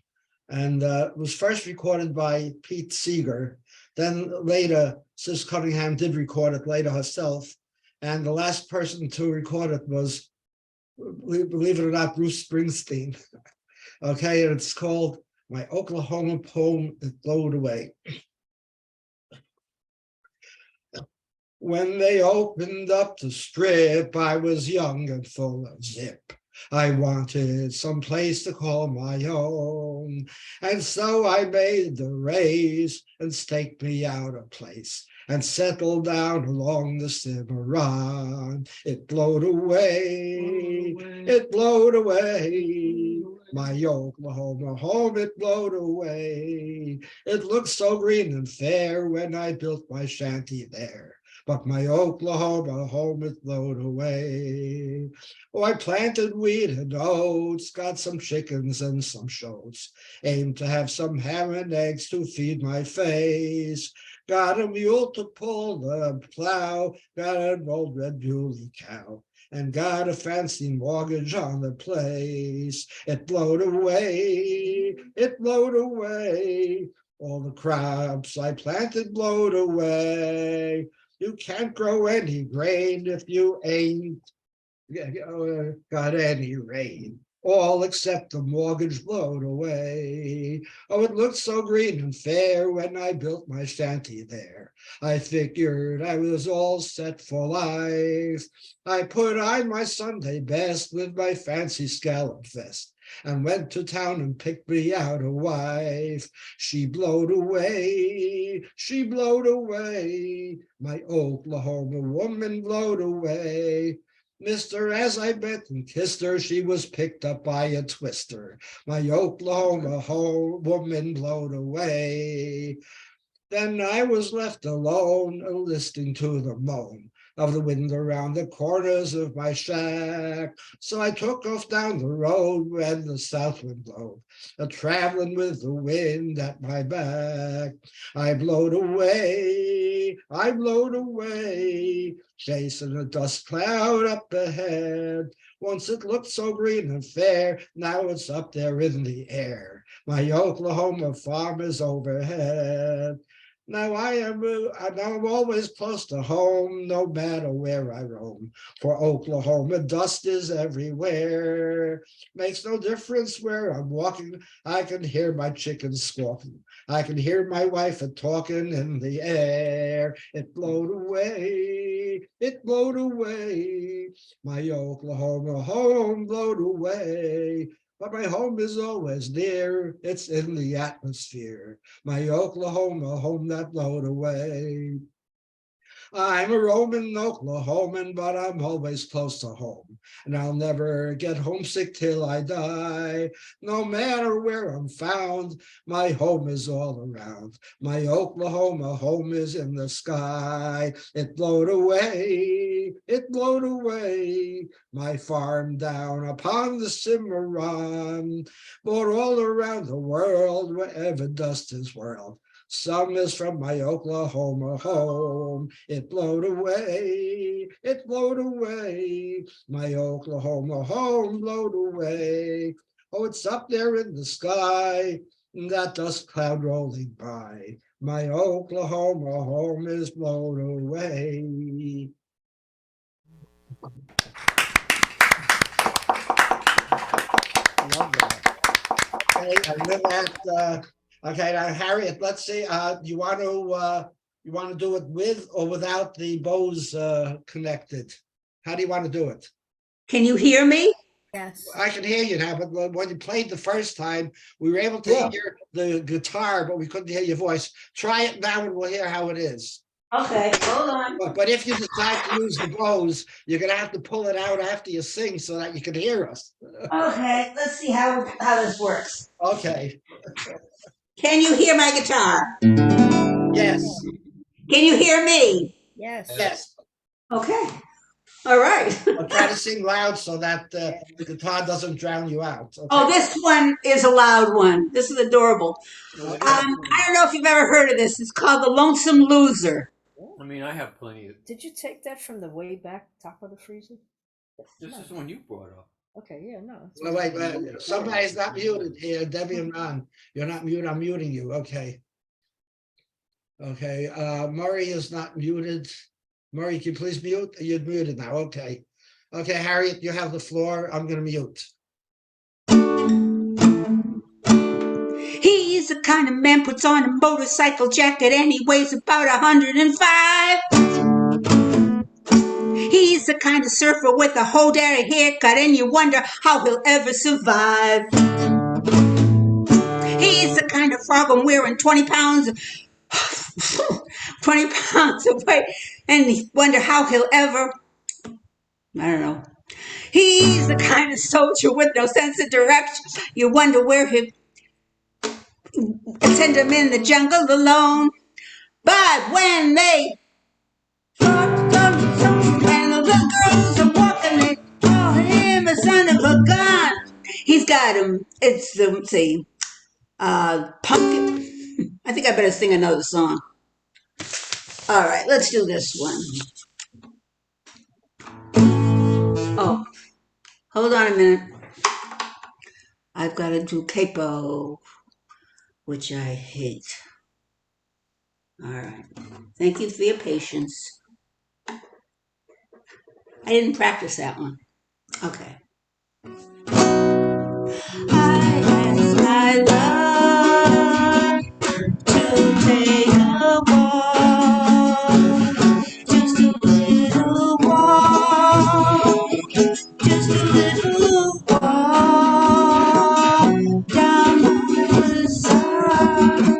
and was first recorded by Pete Seeger. Then later, Sis Cunningham did record it later herself. And the last person to record it was, believe it or not, Bruce Springsteen. Okay, and it's called My Oklahoma Poem That Blowed Away. When they opened up the strip, I was young and full of zip. I wanted some place to call my own, and so I made the race and staked me out a place and settled down along the Cimarron. It blowed away, it blowed away. My Oklahoma home, it blowed away. It looked so green and fair when I built my shanty there. But my Oklahoma home, it blowed away. Oh, I planted wheat and oats, got some chickens and some shows. Aimed to have some ham and eggs to feed my face. Got a mule to pull the plow, got an old red muley cow, and got a fancy mortgage on the place. It blowed away, it blowed away. All the crops I planted blowed away. You can't grow any grain if you ain't got any rain. All except the mortgage blowed away. Oh, it looked so green and fair when I built my shanty there. I figured I was all set for life. I put on my Sunday best with my fancy scallop vest and went to town and picked me out a wife. She blowed away, she blowed away. My Oklahoma woman blowed away. Mister, as I met and kissed her, she was picked up by a twister. My Oklahoma woman blowed away. Then I was left alone, listening to the moan of the wind around the corners of my shack. So I took off down the road when the south wind blowed, traveling with the wind at my back. I blowed away, I blowed away, chasing a dust cloud up ahead. Once it looked so green and fair, now it's up there in the air. My Oklahoma farm is overhead. Now I'm always close to home, no matter where I roam. For Oklahoma, dust is everywhere. Makes no difference where I'm walking. I can hear my chickens squawking. I can hear my wife talking in the air. It blowed away, it blowed away. My Oklahoma home blowed away. But my home is always near, it's in the atmosphere. My Oklahoma home that blowed away. I'm a Roman Oklahoman, but I'm always close to home. And I'll never get homesick till I die. No matter where I'm found, my home is all around. My Oklahoma home is in the sky. It blowed away, it blowed away. My farm down upon the Cimarron, but all around the world, wherever dust is whirled. Some is from my Oklahoma home. It blowed away, it blowed away. My Oklahoma home blowed away. Oh, it's up there in the sky, that dust cloud rolling by. My Oklahoma home is blown away. Love that. Okay, and then that, okay, now Harriet, let's see. You want to do it with or without the bows connected? How do you want to do it? Can you hear me? Yes. I can hear you now, but when you played the first time, we were able to hear the guitar, but we couldn't hear your voice. Try it now, and we'll hear how it is. Okay, hold on. But if you decide to use the bows, you're gonna have to pull it out after you sing so that you can hear us. Okay, let's see how this works. Okay. Can you hear my guitar? Yes. Can you hear me? Yes. Yes. Okay. All right. I'll try to sing loud so that the guitar doesn't drown you out. Okay? Oh, this one is a loud one. This is adorable. I don't know if you've ever heard of this. It's called The Lonesome Loser. I mean, I have plenty of. Did you take that from the way back top of the freezer? This No. is the one you brought up. Okay, yeah, no. it's- Wait, somebody's not muted here, Debbie and Ron. You're not muted, I'm muting you, okay. Okay, Murray is not muted. Murray, can you please mute? You're muted now, okay. Okay, Harriet, you have the floor, I'm gonna mute. He's the kind of man puts on a motorcycle jacket and he weighs about 105. He's the kind of surfer with a whole dairy haircut and you wonder how he'll ever survive. He's the kind of frog I'm wearing 20 pounds 20 pounds of weight and you wonder how he'll ever, I don't know. He's the kind of soldier with no sense of direction. You wonder where he'll send him in the jungle alone. But when they and the little girls are walking, they call him a son of a gun. He's got him. It's let's see, pumpkin. I think I better sing another song. All right, let's do this one. Oh, hold on a minute. I've got to do capo, which I hate. All right. Thank you for your patience. I didn't practice that one. Okay. I asked my love to take a walk, just a little walk, just a little walk down the side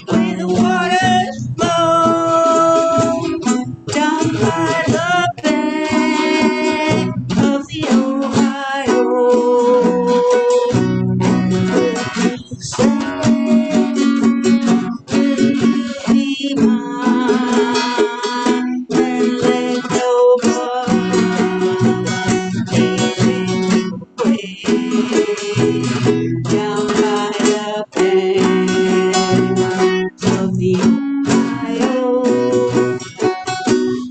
where the waters flow, down by the bank of the Ohio. Be mine and let down by the bank of the Ohio.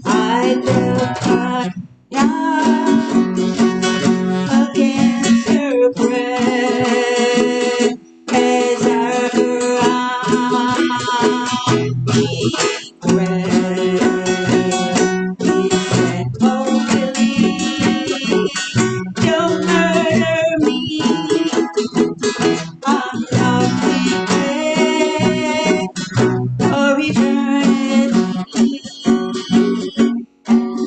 I felt my knock against her breast as her arms regret. He said, "Oh, Billy, don't murder me. I'm not regret or eternity.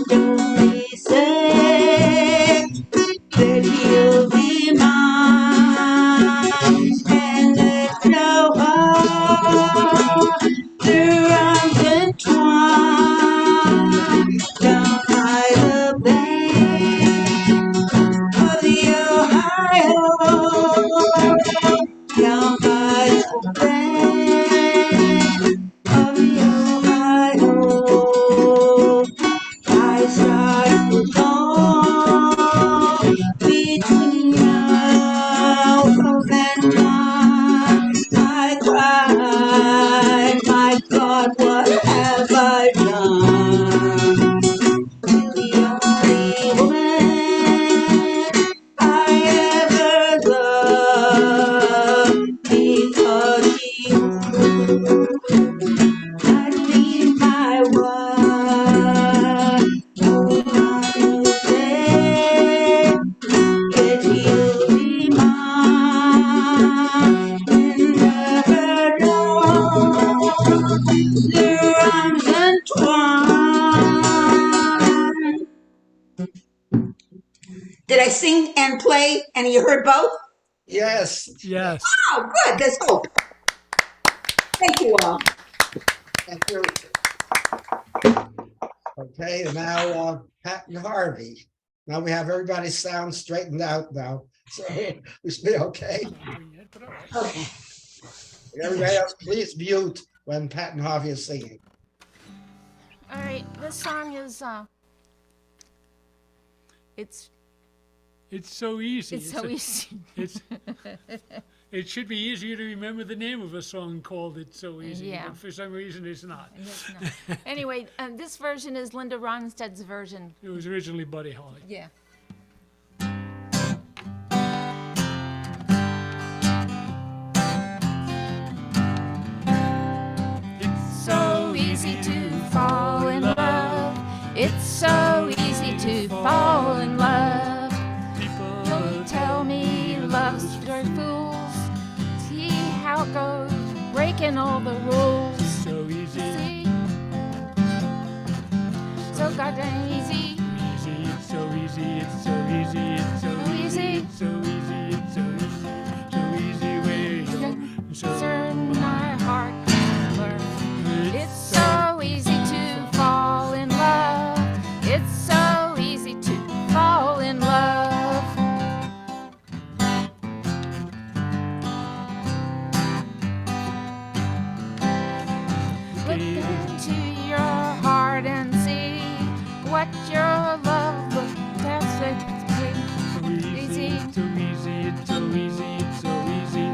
Don't be sad that he'll be mine and let no other arms entwine down by the bank of the Ohio, down by the bank of the Ohio. I started along between now and now. I cried, my God, what have I done? The only woman I ever loved because she I need my one. That he'll be mine in the arms entwined. Did I sing and play and you heard both? Yes. Yes. Oh, good. There's hope. Thank you all. Thank you. Okay, and now Pat and Harvey. Now we have everybody's sound straightened out now, so we should be okay. Okay. Everybody else, please mute when Pat and Harvey is singing. All right, this song is It's so easy. it's so easy. It's It should be easier to remember the name of a song called It's So Easy, Yeah. but for some reason it's not. Yes, no. Anyway, this version is Linda Ronstadt's version. It was originally Buddy Holly. Yeah. It's so easy to fall in love. It's so easy to fall in love. People tell me love's for fools. See how it goes, breaking all the rules. So easy. See? So goddamn easy. Easy, it's so easy, it's so easy, it's so easy, it's so easy, it's so easy, so easy way to go. Concern my heart can learn. It's so easy to fall in love. It's so easy to fall in love. Look into your heart and see what your love looks like. So easy, it's so easy, it's so easy, it's so easy.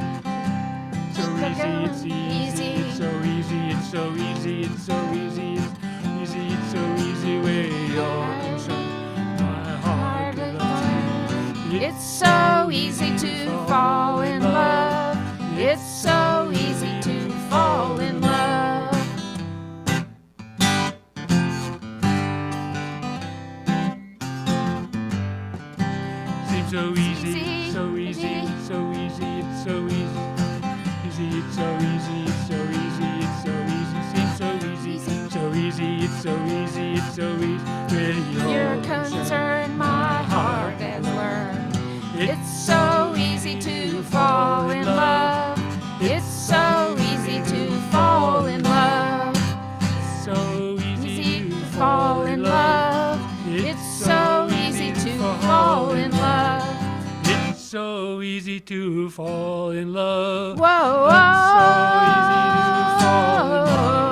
So easy, it's easy, it's so easy, it's so easy, it's so easy, it's easy, it's so easy where you're concerned. My heart will learn. It's so easy to fall in love. It's so easy to fall in love. Seems so easy, so easy, so easy, it's so easy. Easy, it's so easy, it's so easy, it's so easy. Seems so easy, so easy, it's so easy, it's so easy. Where Your you're concern, my heart has learned. It's so easy to fall in love. It's so easy to fall in love. So easy to fall in love. It's so easy to fall in love. It's so easy to fall in love. Whoa, It's so easy to fall in love.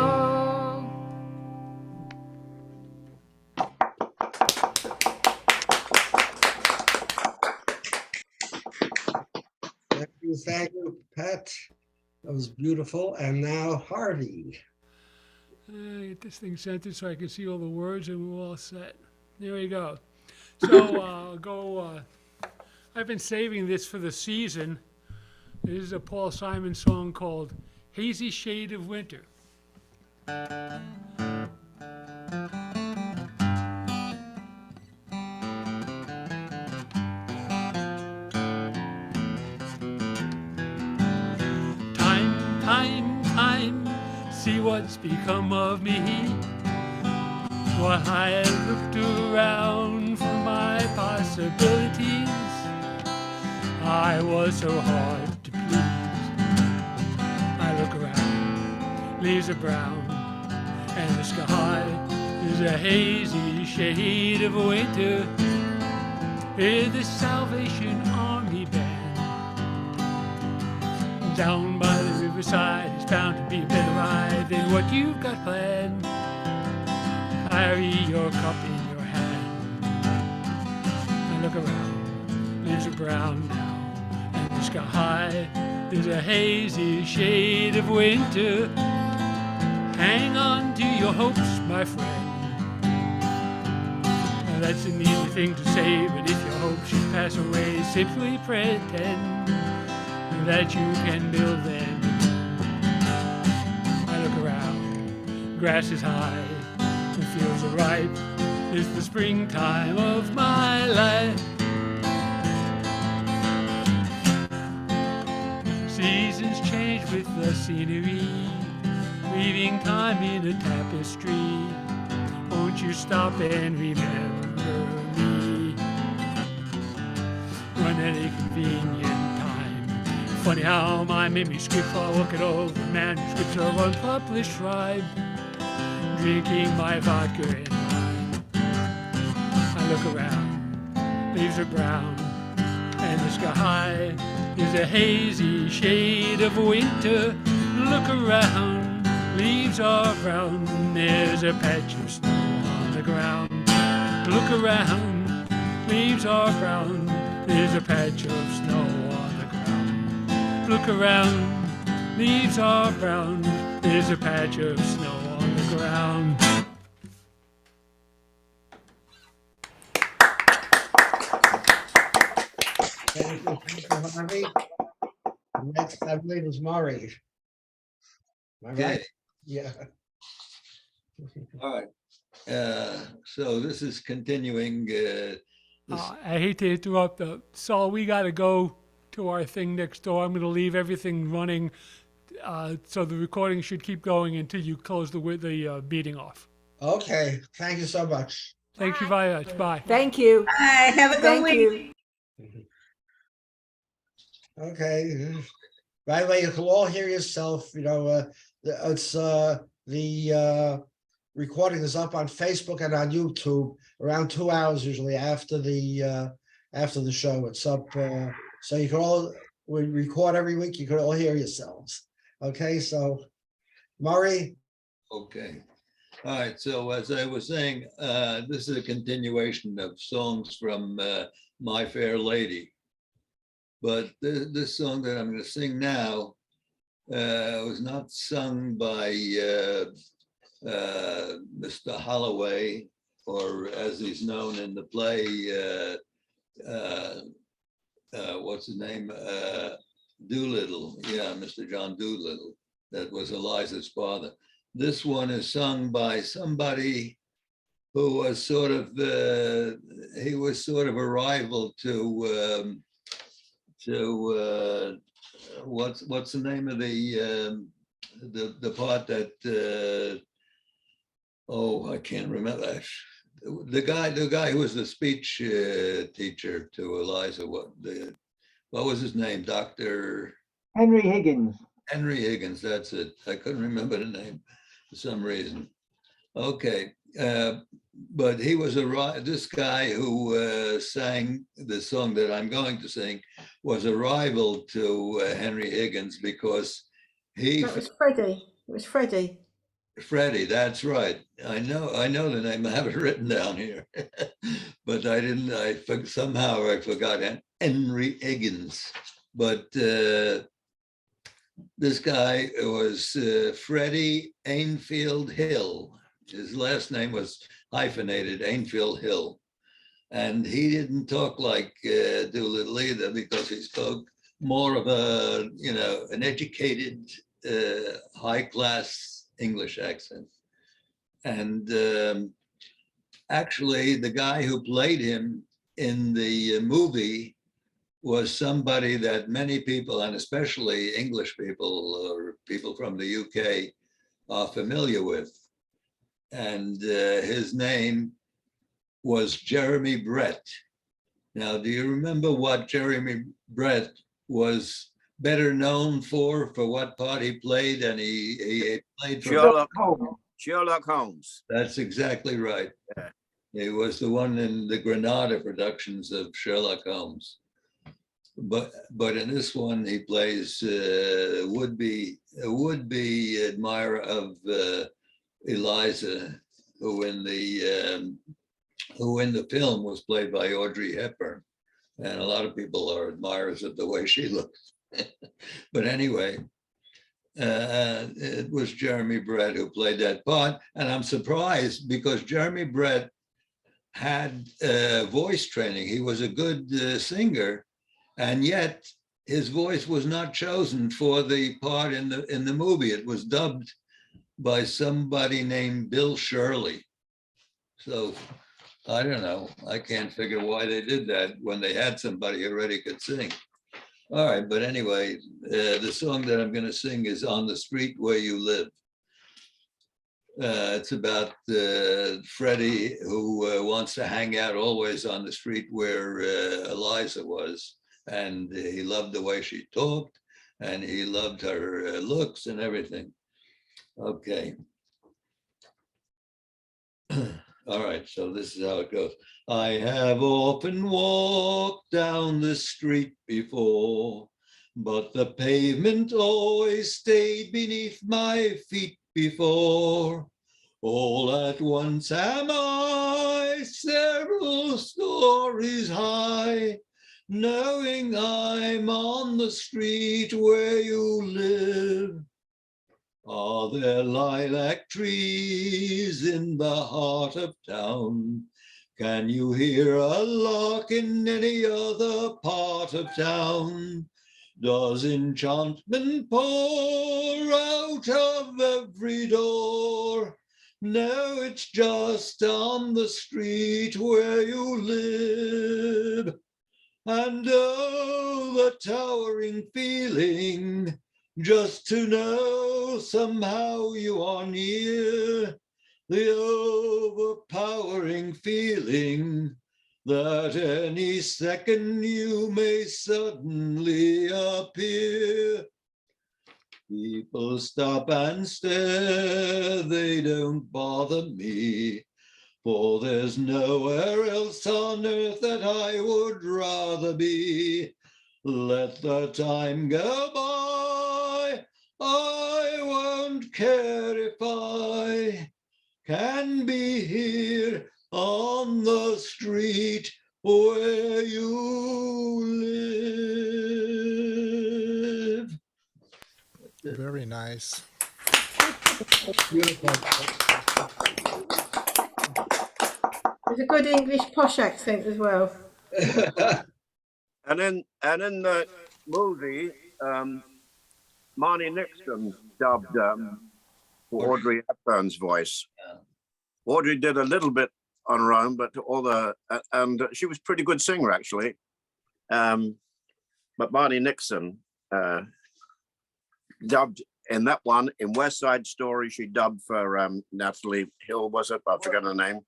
Thank you, Pat. That was beautiful. And now Harvey. Get this thing centered so I can see all the words and we're all set. There we go. So I've been saving this for the season. This is a Paul Simon song called Hazy Shade of Winter. Time, see what's become of me. While I have looked around for my possibilities, I was so hard to please. I look around, leaves are brown, and the sky is a hazy shade of winter. Hear the Salvation Army band. Down by the riverside, it's bound to be a better ride than what you've got planned. Carry your cup in your hand. I look around, leaves are brown now, and the sky is a hazy shade of winter. Hang on to your hopes, my friend. Now, that's an easy thing to say, but if your hopes should pass away, simply pretend that you can build them. I look around, grass is high, the fields are ripe, it's the springtime of my life. Seasons change with the scenery, weaving time in a tapestry. Won't you stop and remember me? When any convenient time. Funny how my manuscripts all look it over, manuscripts of unpublished rhyme. Drinking my vodka and wine. I look around, leaves are brown, and the sky is a hazy shade of winter. Look around, leaves are brown, there's a patch of snow on the ground. Look around, leaves are brown, there's a patch of snow on the ground. Look around, leaves are brown. There's a patch of snow on the ground. Thank you, Harvey. Next, I believe, is Maury. Am I right? Okay. Yeah. All right. So this is continuing. I hate to interrupt, Saul. We got to go to our thing next door. I'm going to leave everything running, so the recording should keep going until you close the meeting off. Okay, thank you so much. Thank you very much. Bye. Thank you. Bye. Have a good Thank week. you. Okay. By the way, you can all hear yourself. You know, it's the recording is up on Facebook and on YouTube around 2 hours usually after the show. It's up, so you can all, we record every week. You can all hear yourselves. Okay, so Murray. Okay. All right. So as I was saying, this is a continuation of songs from My Fair Lady. But this song that I'm going to sing now was not sung by Mr. Holloway, or as he's known in the play, what's his name? Doolittle. Yeah, Mr. John Doolittle. That was Eliza's father. This one is sung by somebody who was sort of he was sort of a rival to what's the name of the part that I can't remember. The guy who was the speech teacher to Eliza. What was his name? Dr. Henry Higgins. Henry Higgins. That's it. I couldn't remember the name for some reason. Okay. But he was this guy who sang the song that I'm going to sing was a rival to Henry Higgins because That was Freddie. It was Freddie. Freddie, that's right. I know the name. I have it written down here, but I didn't. Somehow I forgot Henry Higgins. But this guy was Freddie Ainfield Hill. His last name was hyphenated, Ainfield Hill. And he didn't talk like Doolittle either, because he spoke more of an educated, high-class English accent. And actually, the guy who played him in the movie was somebody that many people, and especially English people or people from the UK, are familiar with. And his name was Jeremy Brett. Now, do you remember what Jeremy Brett was better known for what part he played? And he played for Sherlock Holmes. That's exactly right. Yeah. He was the one in the Granada productions of Sherlock Holmes. But in this one, he plays a would-be admirer of Eliza, who in the film was played by Audrey Hepburn, and a lot of people are admirers of the way she looks. But anyway, it was Jeremy Brett who played that part, and I'm surprised because Jeremy Brett had voice training. He was a good singer, and yet his voice was not chosen for the part in the movie. It was dubbed by somebody named Bill Shirley. So I don't know. I can't figure why they did that when they had somebody who already could sing. All right, but anyway, the song that I'm going to sing is On the Street Where You Live. It's about Freddie, who wants to hang out always on the street where Eliza was. And he loved the way she talked, and he loved her looks and everything. Okay. All right, so this is how it goes. I have often walked down the street before, but the pavement always stayed beneath my feet before. All at once am I several stories high, knowing I'm on the street where you live. Are there lilac trees in the heart of town? Can you hear a lark in any other part of town? Does enchantment pour out of every door? No, it's just on the street where you live. And oh, the towering feeling, just to know somehow you are near. The overpowering feeling that any second you may suddenly appear. People stop and stare, they don't bother me, for there's nowhere else on earth that I would rather be. Let the time go by, I won't care if I can be here on the street where you live. Very nice. Beautiful. There's a good English posh accent as well. And in the movie, Marnie Nixon dubbed for Audrey Hepburn's voice. Audrey did a little bit on her own, but and she was a pretty good singer actually. But Marnie Nixon dubbed in that one. In West Side Story, she dubbed for Natalie Hill, was it? I forgot her name.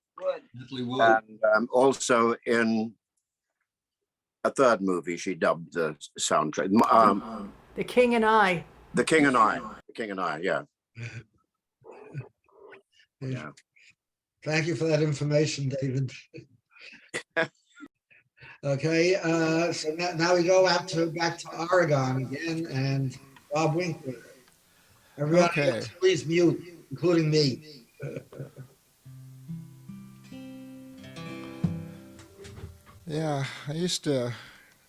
Natalie Wood. And also in a third movie, she dubbed the soundtrack. The King and I. The King and I. The King and I, yeah. Yeah. Thank you for that information, David. Okay, so now we go back to Oregon again, and Bob Winkler. Everybody Okay. else, please mute, including me. Yeah, I used to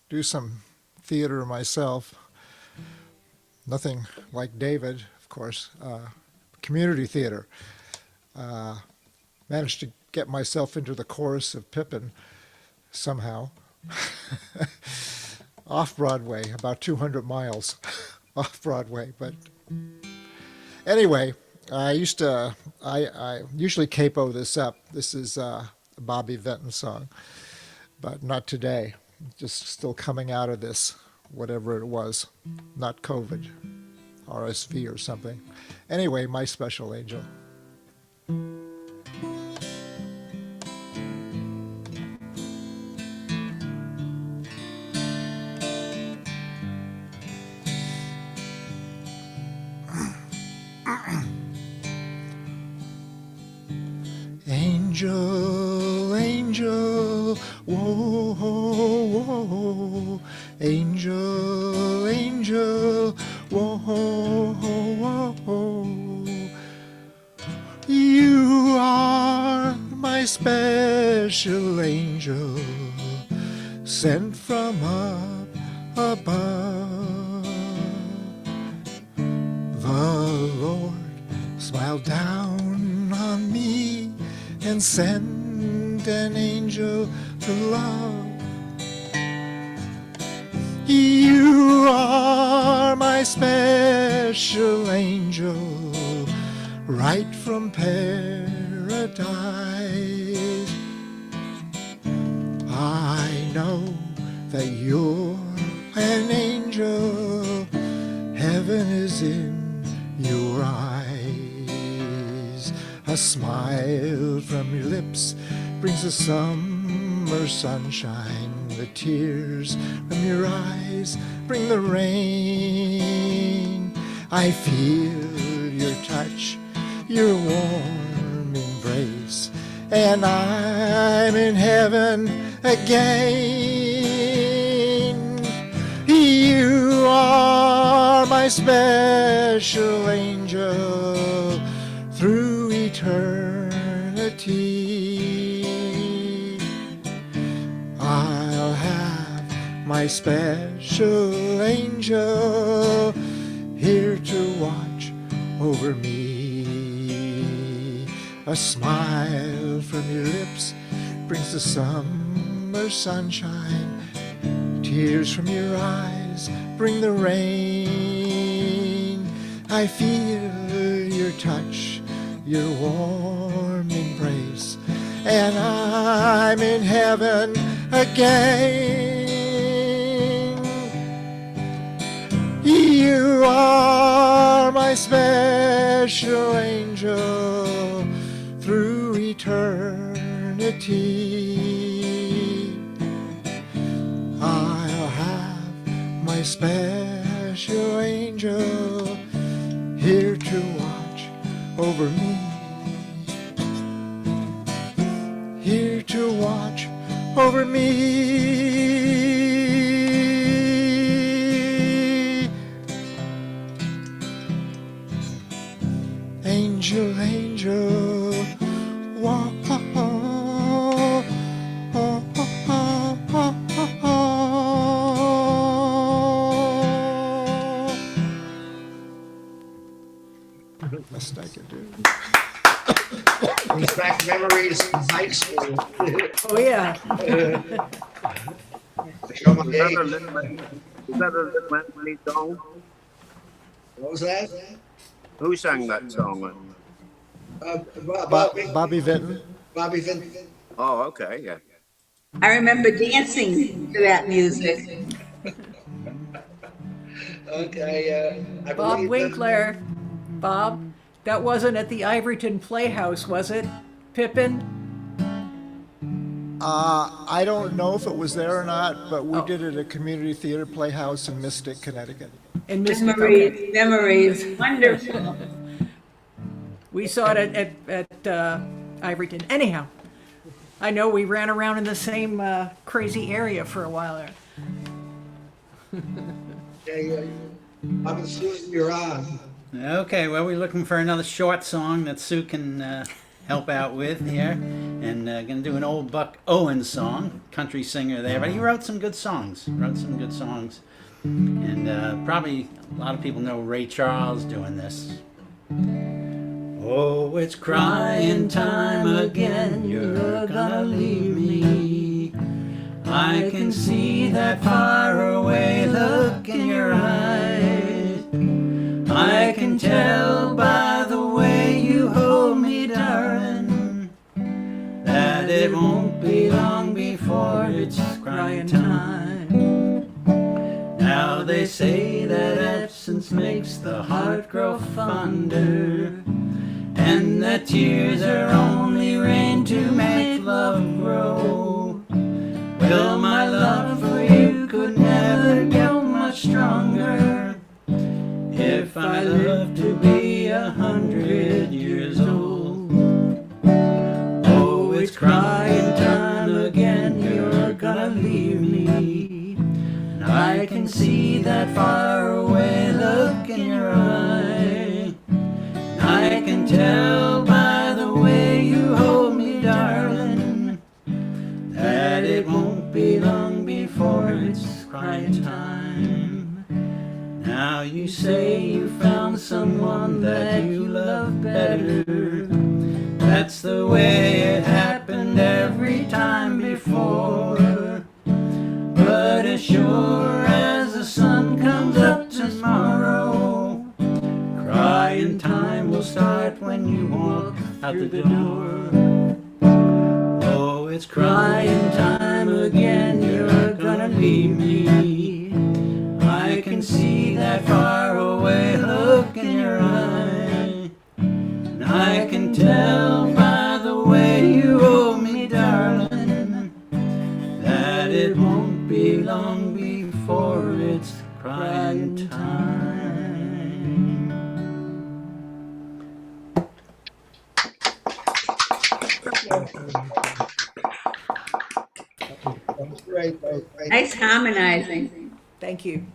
do some theater myself. Nothing like David, of course. Community theater. Managed to get myself into the chorus of Pippin somehow. Off Broadway, about 200 miles off Broadway. But anyway, I usually capo this up. This is a Bobby Vinton song, but not today. Just still coming out of this, whatever it was, not COVID, RSV or something. Anyway, My Special Angel. Angel, angel, whoa, whoa, whoa. Angel, angel, whoa, whoa, whoa. You are my special angel, sent from up above. The Lord smiled down on me and sent an angel to love. You are my special angel, right from paradise. I know that you're an angel, heaven is in your eyes. A smile from your lips brings the summer sunshine. The tears from your eyes bring the rain. I feel your touch, your warm embrace, and I'm in heaven again. You are my special angel through eternity. I'll have my special angel, here to watch over me. A smile from your lips brings the summer sunshine. Tears from your eyes bring the rain. I feel your touch, your warm embrace, and I'm in heaven again. You are my special angel through eternity. I'll have my special angel here to watch over me, here to watch over me. Angel, angel, walk. Best I can do. Brings back memories of high school. Oh, yeah. Show my Is that age. a Little Anthony song? What was that? Who sang that song? Bobby Vinton. Bobby Vinton. Oh, okay, yeah. I remember dancing to that music. Okay, I Bob believe Winkler. Bob, that wasn't at the Ivoryton Playhouse, was it? Pippin? I don't know if it was there or not, but we did it at a community theater playhouse in Mystic, Connecticut. In Mystic, Memories, okay. memories, wonderful. We saw it at Ivoryton. Anyhow, I know we ran around in the same crazy area for a while there. Yeah. I'm Susan, you're on. Okay, well, we're looking for another short song that Sue can help out with here. And going to do an old Buck Owens song, country singer there. But he wrote some good songs. And probably a lot of people know Ray Charles doing this. Oh, it's crying time again, you're gonna leave me. I can see that faraway look in your eyes. I can tell by the way you hold me, darling, that it won't be long before it's crying time. Now they say that absence makes the heart grow fonder, and that tears are only rain to make love grow. Well, my love for you could never grow much stronger if I lived to be 100 years old. Oh, it's crying time again, you're gonna leave me. And I can see that faraway look in your eye. I can tell by the way you hold me, darling, that it won't be long before it's crying time. Now you say you found someone that you love better. That's the way it happened every time before. But as sure as the sun comes up tomorrow, crying time will start when you walk out the door. Oh, it's crying time again, you're gonna leave me. I can see that faraway look in your eye. And I can tell by the way you hold me, darling, that it won't be long before it's crying time. Great. Nice harmonizing. Thank you.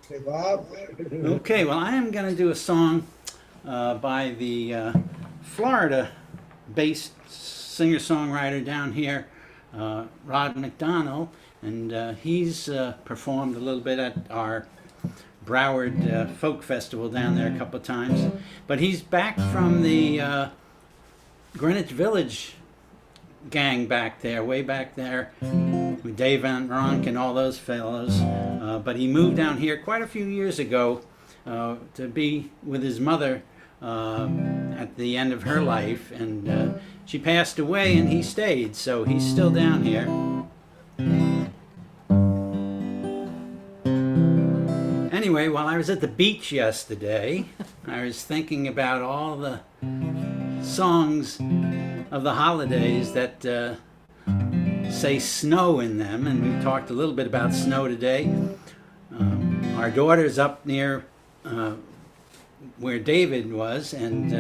Hey, Bob. Okay, well, I am going to do a song by the Florida-based singer-songwriter down here, Rod McDonald, and he's performed a little bit at our Broward Folk Festival down there a couple of times. But he's back from the Greenwich Village gang back there, way back there, with Dave Van Ronk and all those fellows. But he moved down here quite a few years ago to be with his mother at the end of her life, and she passed away and he stayed, so he's still down here. Anyway, while I was at the beach yesterday, I was thinking about all the songs of the holidays that say snow in them, and we talked a little bit about snow today. Our daughter's up near where David was, and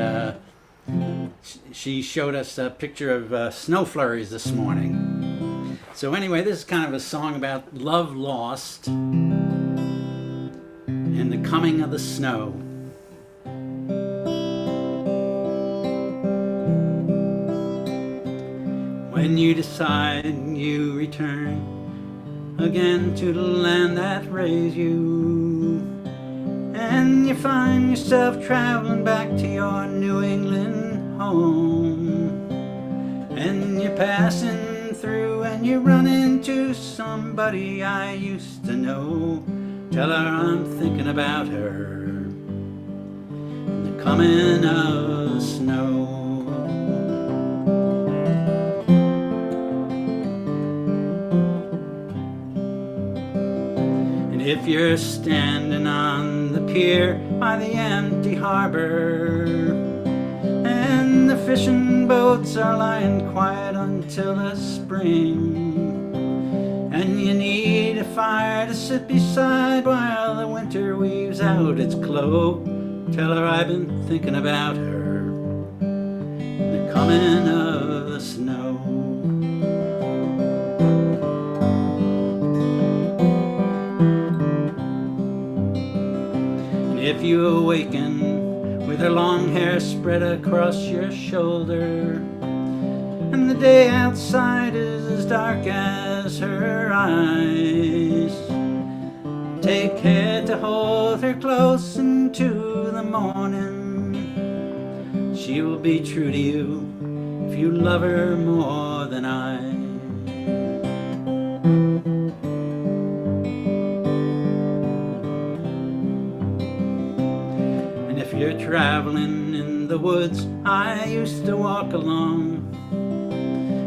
she showed us a picture of snow flurries this morning. So anyway, this is kind of a song about love lost and the coming of the snow. When you decide you return again to the land that raised you, and you find yourself traveling back to your New England home, and you're passing through and you run into somebody I used to know. Tell her I'm thinking about her and the coming of the snow. If you're standing on the pier by the empty harbor, and the fishing boats are lying quiet until the spring, and you need a fire to sit beside while the winter weaves out its cloak, tell her I've been thinking about her, the coming of the snow. If you awaken with her long hair spread across your shoulder, and the day outside is as dark as her eyes, take care to hold her close into the morning. She will be true to you if you love her more than I. You're traveling in the woods I used to walk along,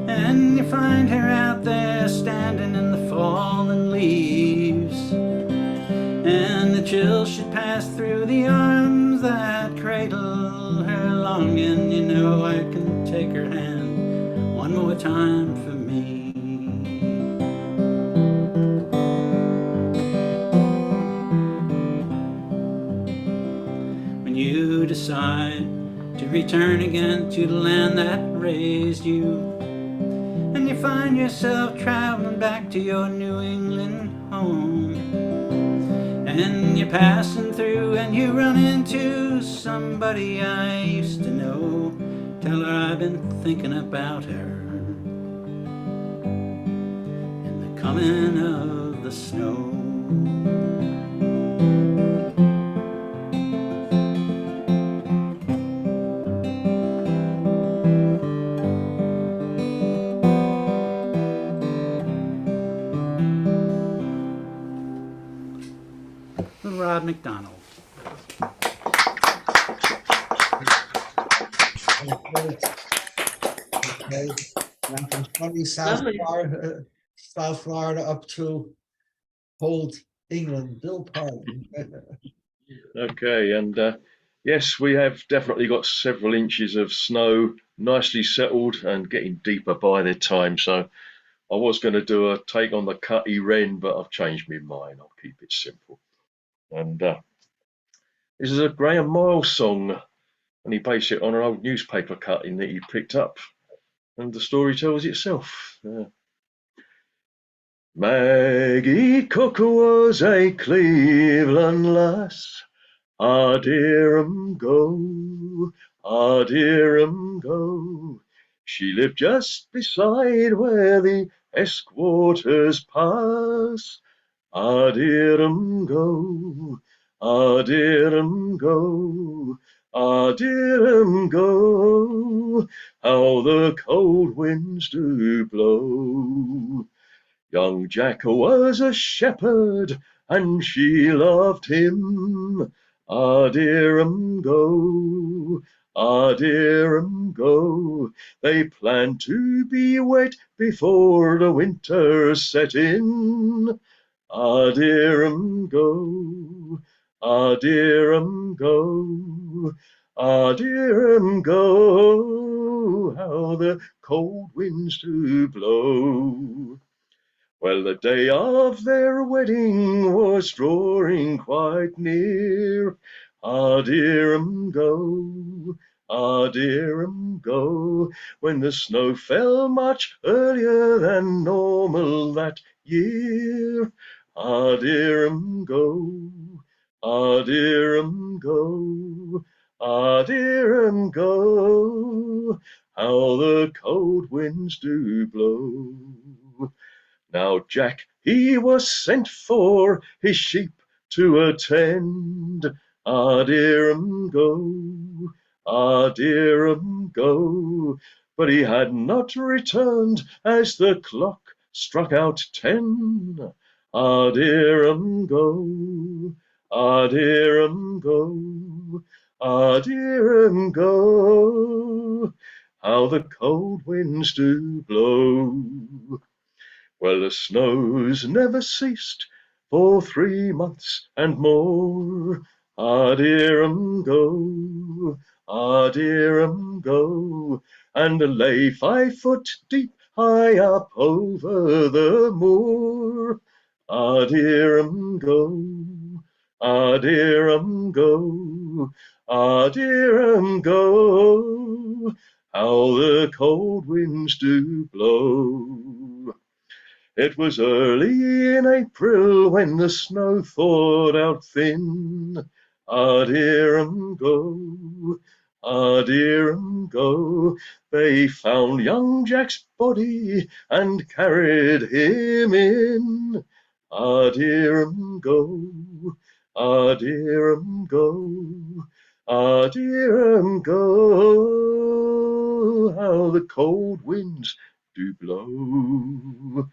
and you find her out there standing in the fallen leaves, and the chill should pass through the arms that cradle her longing. You know I can take her hand one more time for me. You decide to return again to the land that raised you, and you find yourself traveling back to your New England home, and you're passing through and you run into somebody I used to know. Tell her I've been thinking about her and the coming of the snow. Rod McDonald. Okay. I'm from sunny Lovely. South Florida up to cold England. Bill Parlin. Okay, and yes, we have definitely got several inches of snow, nicely settled and getting deeper by the time. So I was going to do a take on the Cutty Wren, but I've changed my mind. I'll keep it simple. And this is a Graham Miles song, and he based it on an old newspaper cutting that he picked up. And the story tells itself. Maggie Cook was a Cleveland lass. Ah, dear go, ah, dear go. She lived just beside where the Esquarters pass. Ah, dear go, ah, dear go, ah, dear go, how the cold winds do blow. Young Jack was a shepherd, and she loved him. Ah, dear go, ah, dear go. They planned to be wed before the winter set in. Ah, dear go, ah, dear go, ah, dear go, how the cold winds do blow. Well, the day of their wedding was drawing quite near. Ah, dear go, ah, dear go, when the snow fell much earlier than normal that year. Ah, dear go, ah, dear go, ah, dear go, how the cold winds do blow. Now Jack, he was sent for his sheep to attend. Ah, dear go, ah, dear go. But he had not returned as the clock struck out 10. Ah, dear go, ah, dear go, ah, dear go. How the cold winds do blow. Well, the snows never ceased for 3 months and more. Ah, dear go, ah, dear go, and lay 5 foot deep high up over the moor. Ah, dear go, ah, dear go, ah, dear go, how the cold winds do blow. It was early in April when the snow thawed out thin. Ah, dear go, ah, dear go. They found young Jack's body and carried him in. Ah, dear go, ah, dear go, ah, dear go. How the cold winds do blow.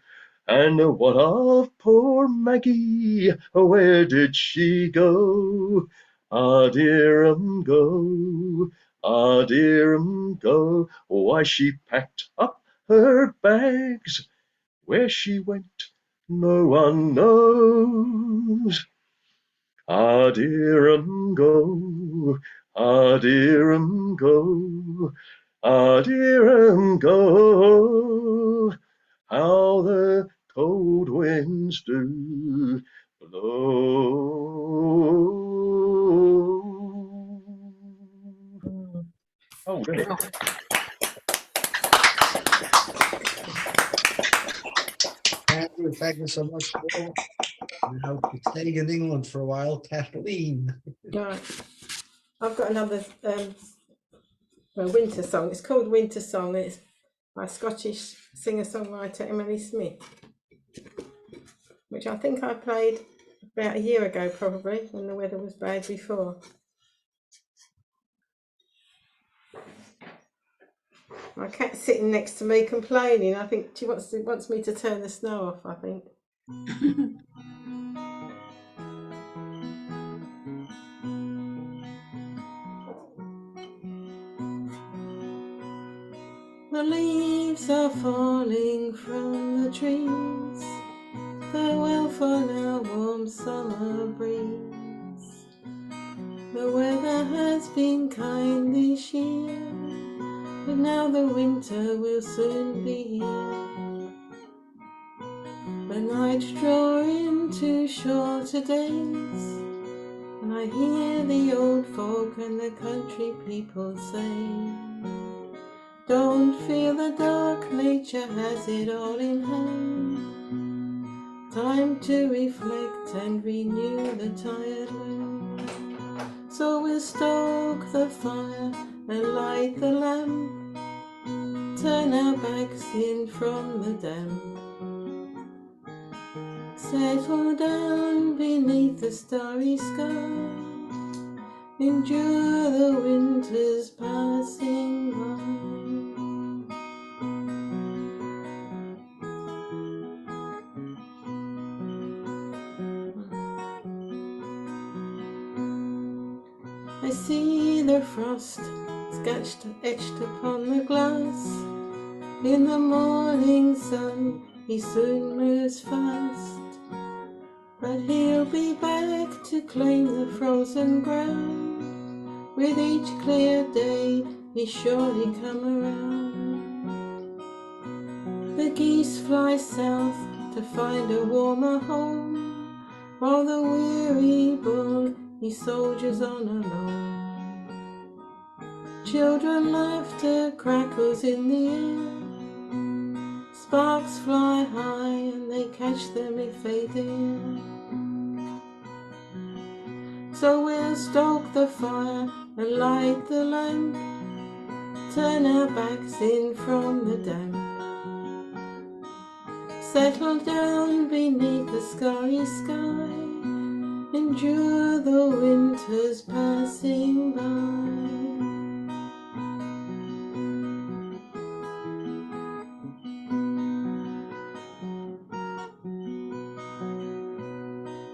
And what of poor Maggie? Where did she go? Ah, dear go, ah, dear go. Why, she packed up her bags. Where she went, no one knows. Ah, dear go, ah, dear go, ah, dear go. How the cold winds do blow. Oh, really? Thank you so much, Paul. Now, staying in England for a while, Kathleen. Right. I've got another winter song. It's called Winter Song. It's by Scottish singer-songwriter Emily Smith, which I think I played about a year ago, probably, when the weather was bad before. My cat's sitting next to me complaining. I think she wants me to turn the snow off, I think. The leaves are falling from the trees. Farewell for now, warm summer breeze. The weather has been kind this year, but now the winter will soon be here. The nights draw into shorter days, and I hear the old folk and the country people say, don't fear the dark, nature has it all in hand. Time to reflect and renew the tired will. So we'll stoke the fire and light the lamp. turn our backs in from the damp. Settle down beneath the starry sky. Endure the winter's passing by. I see the frost sketched, etched upon the glass. In the morning sun, he soon moves fast. But he'll be back to claim the frozen ground. With each clear day, he surely come around. The geese fly south to find a warmer home, while the weary bull, he soldiers on alone. Children laughter crackles in the air. Sparks fly high and they catch them if they dare. So we'll stoke the fire and light the lamp. Turn our backs in from the damp. Settle down beneath the starry sky. Endure the winter's passing by.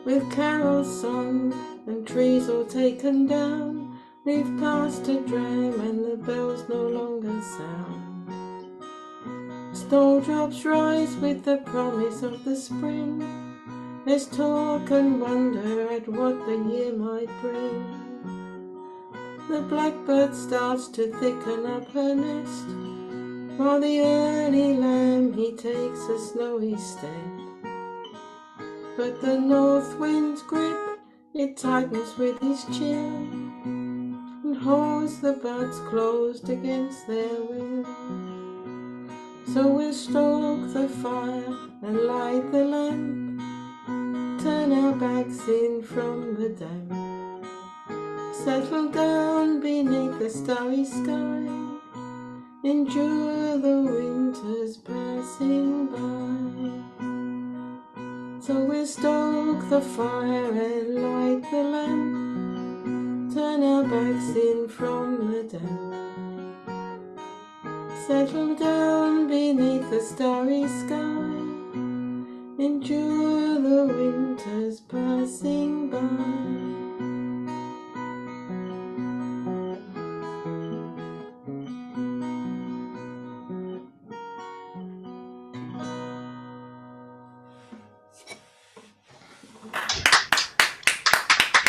With carol song and trees all taken down, we've passed a dram and the bells no longer sound. Snowdrops rise with the promise of the spring. There's talk and wonder at what the year might bring. The blackbird starts to thicken up her nest, while the early lamb he takes a snowy step. But the north wind's grip, it tightens with his chill, and holds the buds closed against their will. So we'll stoke the fire and light the lamp, turn our backs in from the damp. Settle down beneath the starry sky, endure the winter's passing by. So we'll stoke the fire and light the lamp, turn our backs in from the damp. Settle down beneath the starry sky, endure the winter's passing by.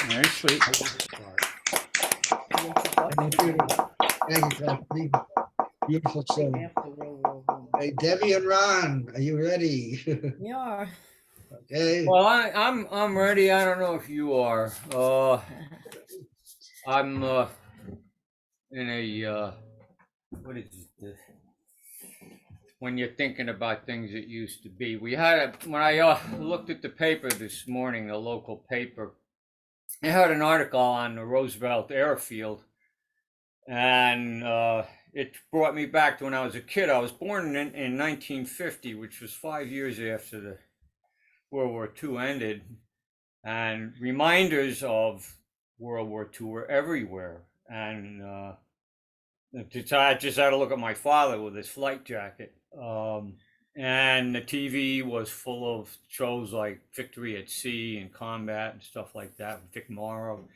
Very sweet. Thank you for that beautiful song. Hey, Debbie and Ron, are you ready? Yeah. Okay. Well, I'm ready. I don't know if you are. I'm in a what is it? When you're thinking about things that used to be. We had when I looked at the paper this morning, a local paper. It had an article on the Roosevelt Airfield, and it brought me back to when I was a kid. I was born in 1950, which was 5 years after the World War II ended, and reminders of World War II were everywhere. And I just had to look at my father with his flight jacket. And the TV was full of shows like Victory at Sea and Combat and stuff like that with Vic Morrow.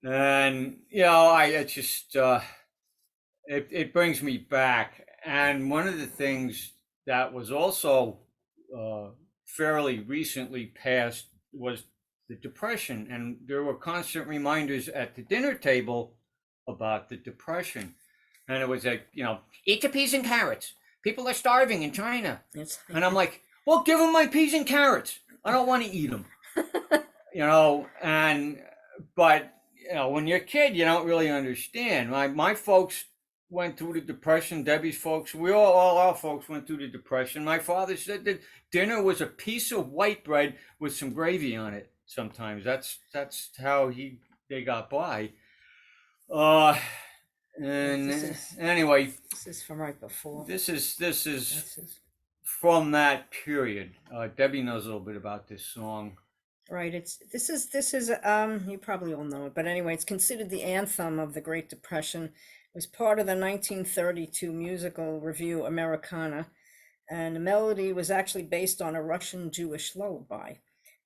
And, it just, it brings me back. And one of the things that was also fairly recently passed was the Depression. And there were constant reminders at the dinner table about the Depression. And it was like, eat your peas and carrots. People are starving in China. And I'm like, well, give them my peas and carrots. I don't want to eat them. But when you're a kid, you don't really understand. My folks went through the Depression. Debbie's folks, all our folks went through the Depression. My father said that dinner was a piece of white bread with some gravy on it. Sometimes that's how they got by. And This anyway, is from right before. this is from that period. Debbie knows a little bit about this song. Right. This is you probably all know it, but anyway, it's considered the anthem of the Great Depression. It was part of the 1932 musical review Americana, and the melody was actually based on a Russian Jewish lullaby.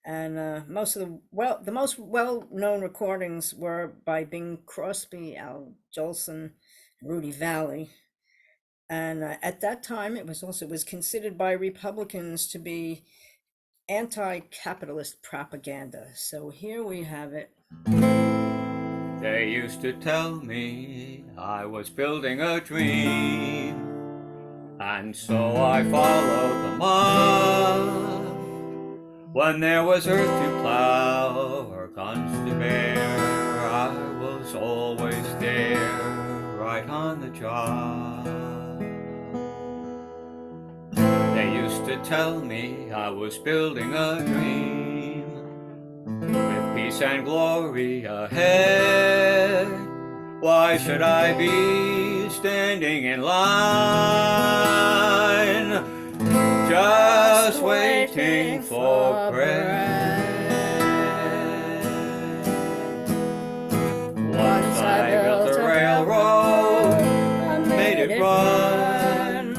And most of the most well-known recordings were by Bing Crosby, Al Jolson, Rudy Valley. And at that time, it was considered by Republicans to be anti-capitalist propaganda. So here we have it. They used to tell me I was building a dream, and so I followed them up. When there was earth to plow or guns to bear, I was always there, right on the job. They used to tell me I was building a dream, with peace and glory ahead. Why should I be standing in line, just waiting for bread? Once I built a railroad, made it run,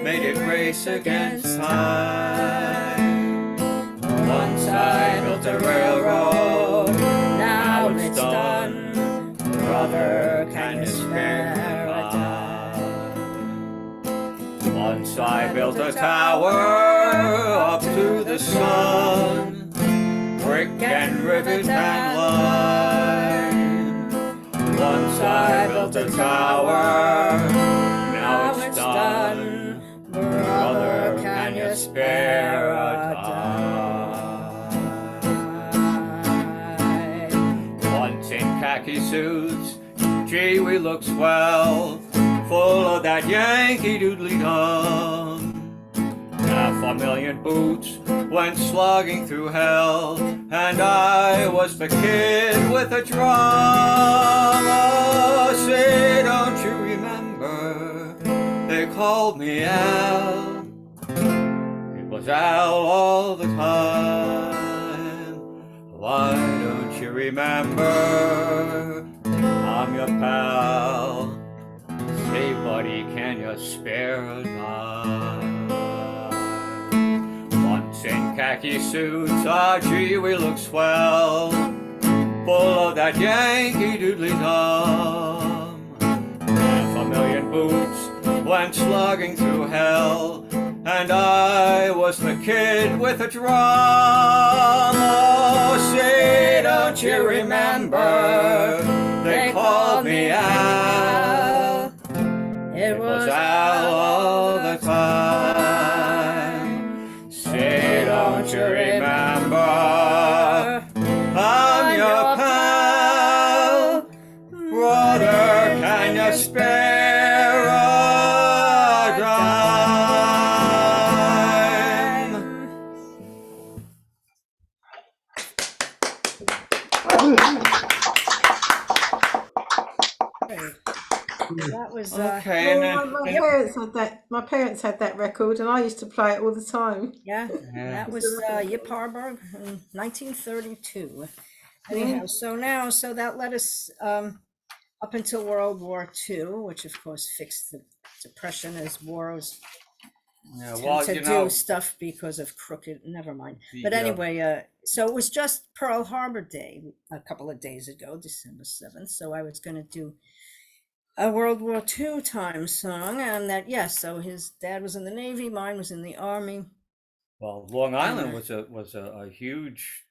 made it race against time. Once I built a railroad, now it's done. Brother, can you spare a dime? Once I built a tower up to the sun, brick and rivet and lime. Once I built a tower, now it's done. Brother, can you spare a dime? Once in khaki suits, gee, we look swell, full of that Yankee Doodly dum. 500,000 boots went slogging through hell, and I was the kid with a drum. Oh, say, don't you remember, they called me Al. It was Al all the time. Why don't you remember, I'm your pal. Say, buddy, can you spare a dime? Once in khaki suits, ah, gee, we look swell, full of that Yankee Doodly dum. 500,000 boots went slogging through hell, and I was the kid with a drum. Oh, say, don't you remember, they called me Al. It was Al all the time. Say, don't you remember, I'm your pal. Brother, can you spare a dime? That was okay. Well, my parents had that record, and I used to play it all the time. yeah, that was Yip Harburg in 1932. Anyhow, so that led us up until World War II, which of course fixed the Depression, as wars Yeah, tend well, to you do know, stuff because of crooked. Never mind. The, But anyway, so it was just Pearl Harbor Day a couple of days ago, December 7th. So I was going to do a World War II time song, and that so his dad was in the Navy, mine was in the Army. well, Long Island was a huge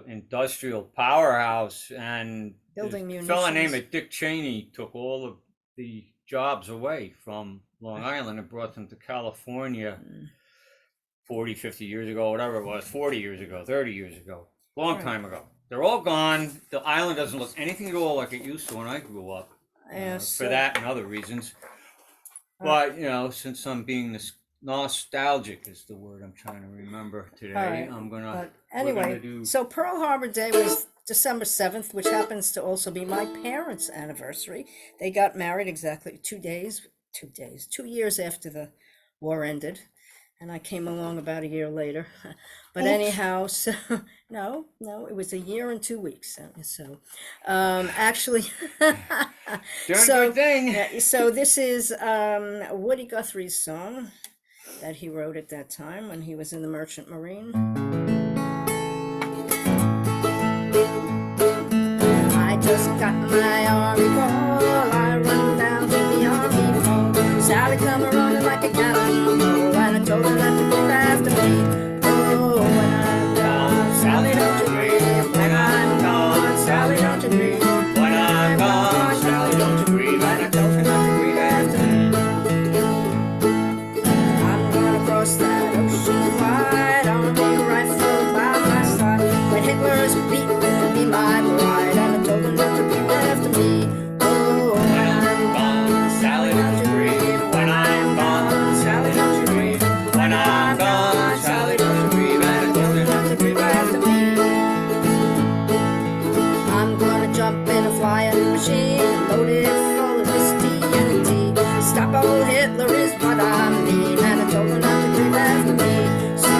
industrial powerhouse, and Building a fella named munitions. Dick Cheney took all of the jobs away from Long Island and brought them to California 40, 50 years ago, whatever it was, 40 years ago, 30 years ago, long Right. time ago. They're all gone. The island doesn't look anything at all like it used to when I grew up, Yeah, for so- that and other reasons. But, you know, since I'm being this nostalgic is the word I'm trying to remember today, All right, I'm gonna but we're gonna anyway, do so Pearl Harbor Day was December 7th, which happens to also be my parents' anniversary. They got married exactly 2 years after the war ended. And I came along about a year later. But Oops. anyhow, so no, it was a year and 2 weeks. So actually, Doing so, your thing. so this is Woody Guthrie's song that he wrote at that time when he was in the Merchant Marine. I just got my army call. I run down to the army hall. Sally come running like a cannonball, and I told her not to come after me. Oh, when I'm gone, Sally, don't you grieve. When I'm gone, Sally, don't you grieve. When I'm gone, Sally, don't you grieve. And I told her not to grieve after me. I'm gonna cross that ocean wide, army rifle by my side. When Hitler's beaten to be my bride, and I told her not to grieve after me. Oh, when I'm gone, Sally, don't you grieve. When I'm gone, Sally, don't you grieve. When I'm gone, Sally, don't you grieve. And I told her not to grieve after me. I'm gonna jump in a flying machine, loaded full of this TNT. Stop old Hitler is what I mean, and I told her not to grieve after me. So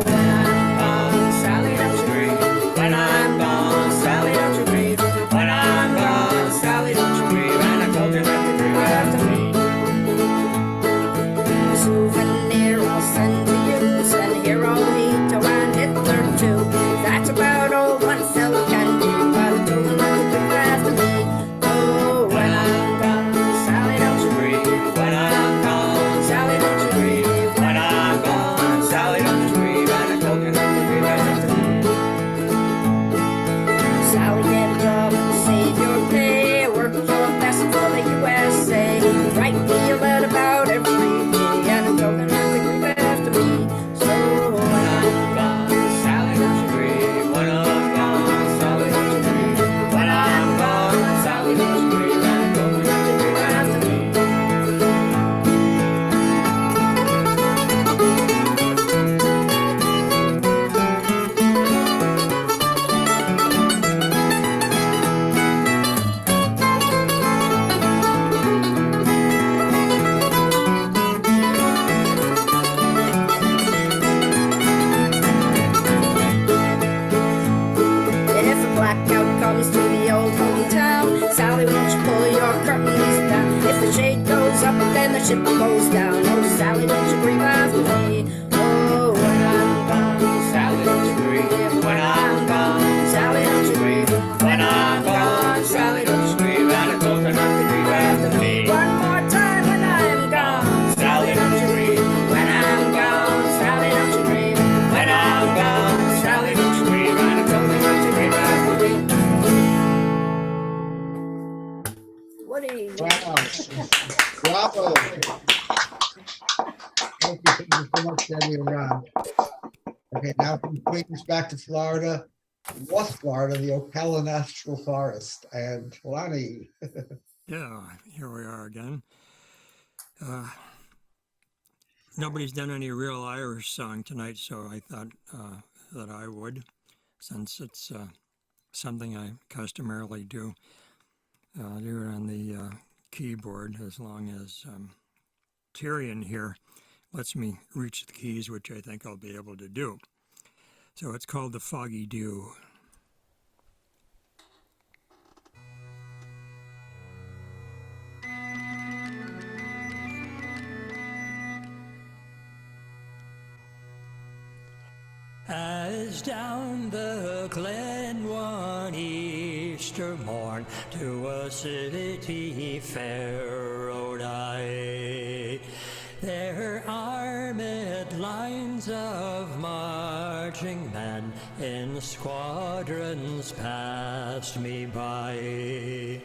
when I'm gone, Sally, don't you grieve. When I'm gone, Sally, don't you grieve. When I'm gone, Sally, don't you grieve. And I told her not to grieve after me. A souvenir I'll send to you, send Hirohito and Hitler too. That's about all one fella can do, but I told her not to grieve after me. Oh, when I'm gone, Sally, don't you grieve. When I'm gone, Sally, don't you grieve. When I'm gone, Sally, don't you grieve. And I told her not to grieve after me. Sally, get a job and save your pay. Work your best for the USA. Write me a letter about every day, and I told her not to grieve after me. So when I'm gone, Sally, don't you grieve. When I'm gone, Sally, don't you grieve. When I'm gone, Sally, don't you grieve. And I told her not to grieve after me. If a blackout comes to the old hometown, Sally, won't you pull your curtains down? If the shade goes up, then the ship goes down. Oh, Sally, don't you grieve after me. Oh, when I'm gone, Sally, don't you grieve. When I'm gone, Sally, don't you grieve. When I'm gone, Sally, don't you grieve. And I told her not to grieve after me. One more time, when I'm gone, Sally, don't you grieve. When I'm gone, Sally, don't you grieve. When I'm gone, Sally, don't you grieve. And I told her not to grieve after me. Woody. Wow. Bravo. Thank you so much, Debbie and Ron. Okay, now we take us back to Florida, North Florida, the Ocala National Forest, and Lonnie. Yeah, here we are again. Nobody's done any real Irish song tonight, so I thought that I would, since it's something I customarily do. Do it on the keyboard, as long as Tyrion here lets me reach the keys, which I think I'll be able to do. So it's called The Foggy Dew. As down the glen one Easter morn to a city fair rode I, their armed lines of marching men in squadrons passed me by.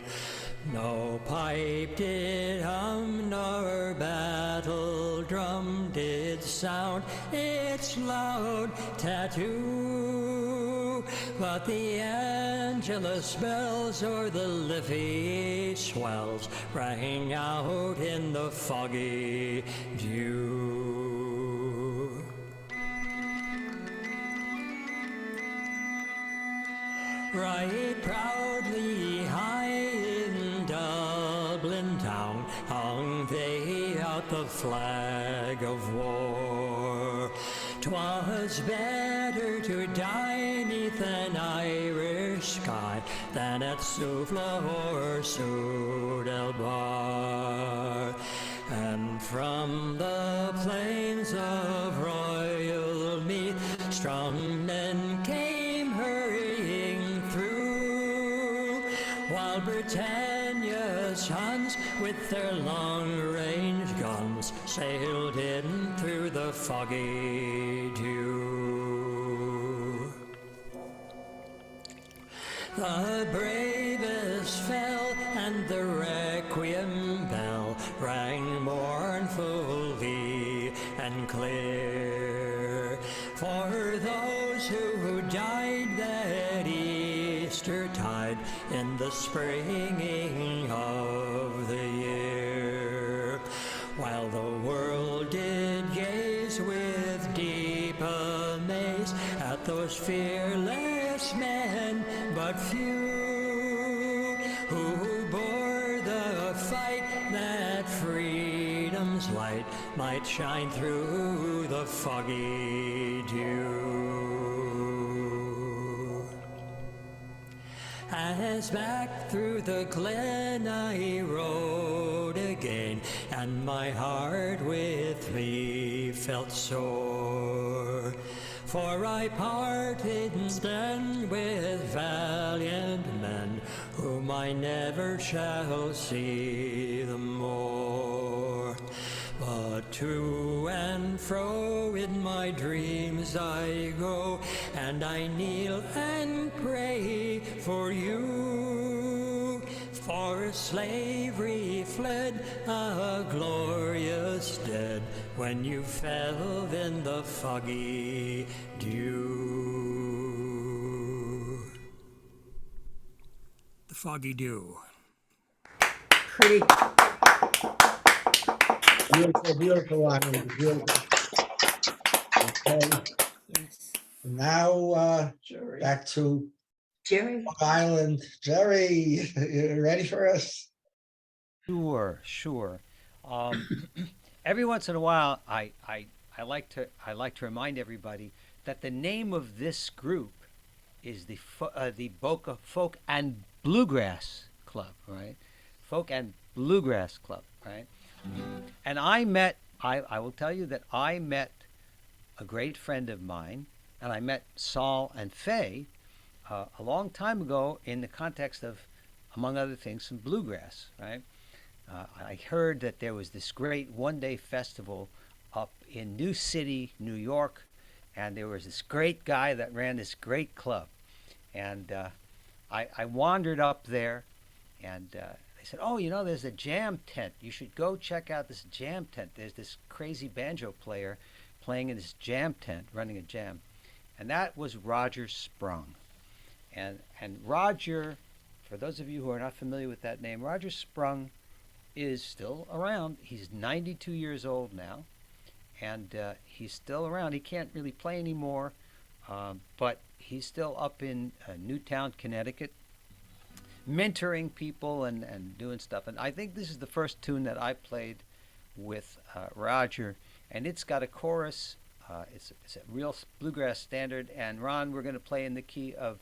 No pipe did hum, nor battle drum did sound its loud tattoo, but the Angelus bells or the Livy swells rang out in the foggy dew. Right proudly high in Dublin town hung they out the flag of war. 'Twas better to die 'neath an Irish sky than at Suvla or Sudelbar. And from the plains of Royal Meath strong men came hurrying through, while Britannia's sons with their long-range guns sailed in through the foggy dew. The bravest fell, and the requiem bell rang mournfully and clear for those who died that Eastertide in the springing of the year. While the world did gaze with deep amaze at those fearless men, but few who bore the fight that freedom's light might shine through the foggy dew. As back through the glen I rode again, and my heart with me felt sore, for I parted then with valiant men, whom I never shall see them more. But to and fro in my dreams I go, and I kneel and pray for you. For slavery fled a glorious dead when you fell in the foggy dew. The foggy dew. Pretty. Beautiful, beautiful, Island, beautiful. Okay. Yes. Now, back to Jerry. Long Island. Jerry, you ready for us? Sure. Every once in a while, I like to remind everybody that the name of this group is the Boca Folk and Bluegrass Club, right? Folk and Bluegrass Club, right? And I will tell you that I met a great friend of mine, and I met Saul and Faye a long time ago in the context of, among other things, some bluegrass, right? I heard that there was this great one-day festival up in New City, New York, and there was this great guy that ran this great club. And I wandered up there, and they said, oh, there's a jam tent. You should go check out this jam tent. There's this crazy banjo player playing in this jam tent, running a jam. And that was Roger Sprung. And Roger, for those of you who are not familiar with that name, Roger Sprung is still around. He's 92 years old now, and he's still around. He can't really play anymore, but he's still up in Newtown, Connecticut, mentoring people and doing stuff. And I think this is the first tune that I played with Roger, and it's got a chorus. It's a real bluegrass standard. And Ron, we're going to play in the key of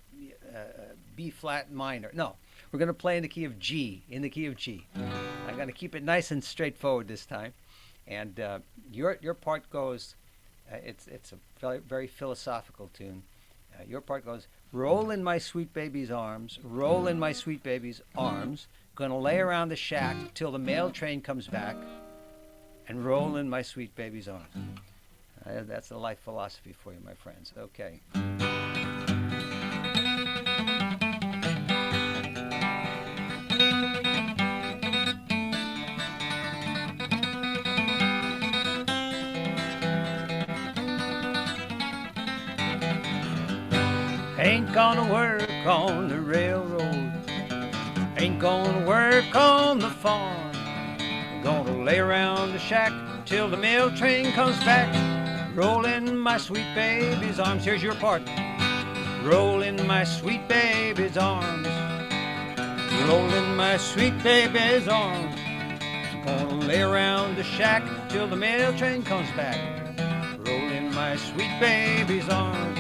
B flat minor. No, we're going to play in the key of G. In the key of G. I'm going to keep it nice and straightforward this time. And your part goes. It's a very, very philosophical tune. Your part goes, roll in my sweet baby's arms, roll in my sweet baby's arms, gonna lay around the shack till the mail train comes back, and roll in my sweet baby's arms. That's the life philosophy for you, my friends. Okay. Ain't gonna work on the railroad, ain't gonna work on the farm, gonna lay around the shack till the mail train comes back, roll in my sweet baby's arms. Here's your part. roll in my sweet baby's arms, roll in my sweet baby's arms. I'm gonna lay around the shack till the mail train comes back, roll in my sweet baby's arms.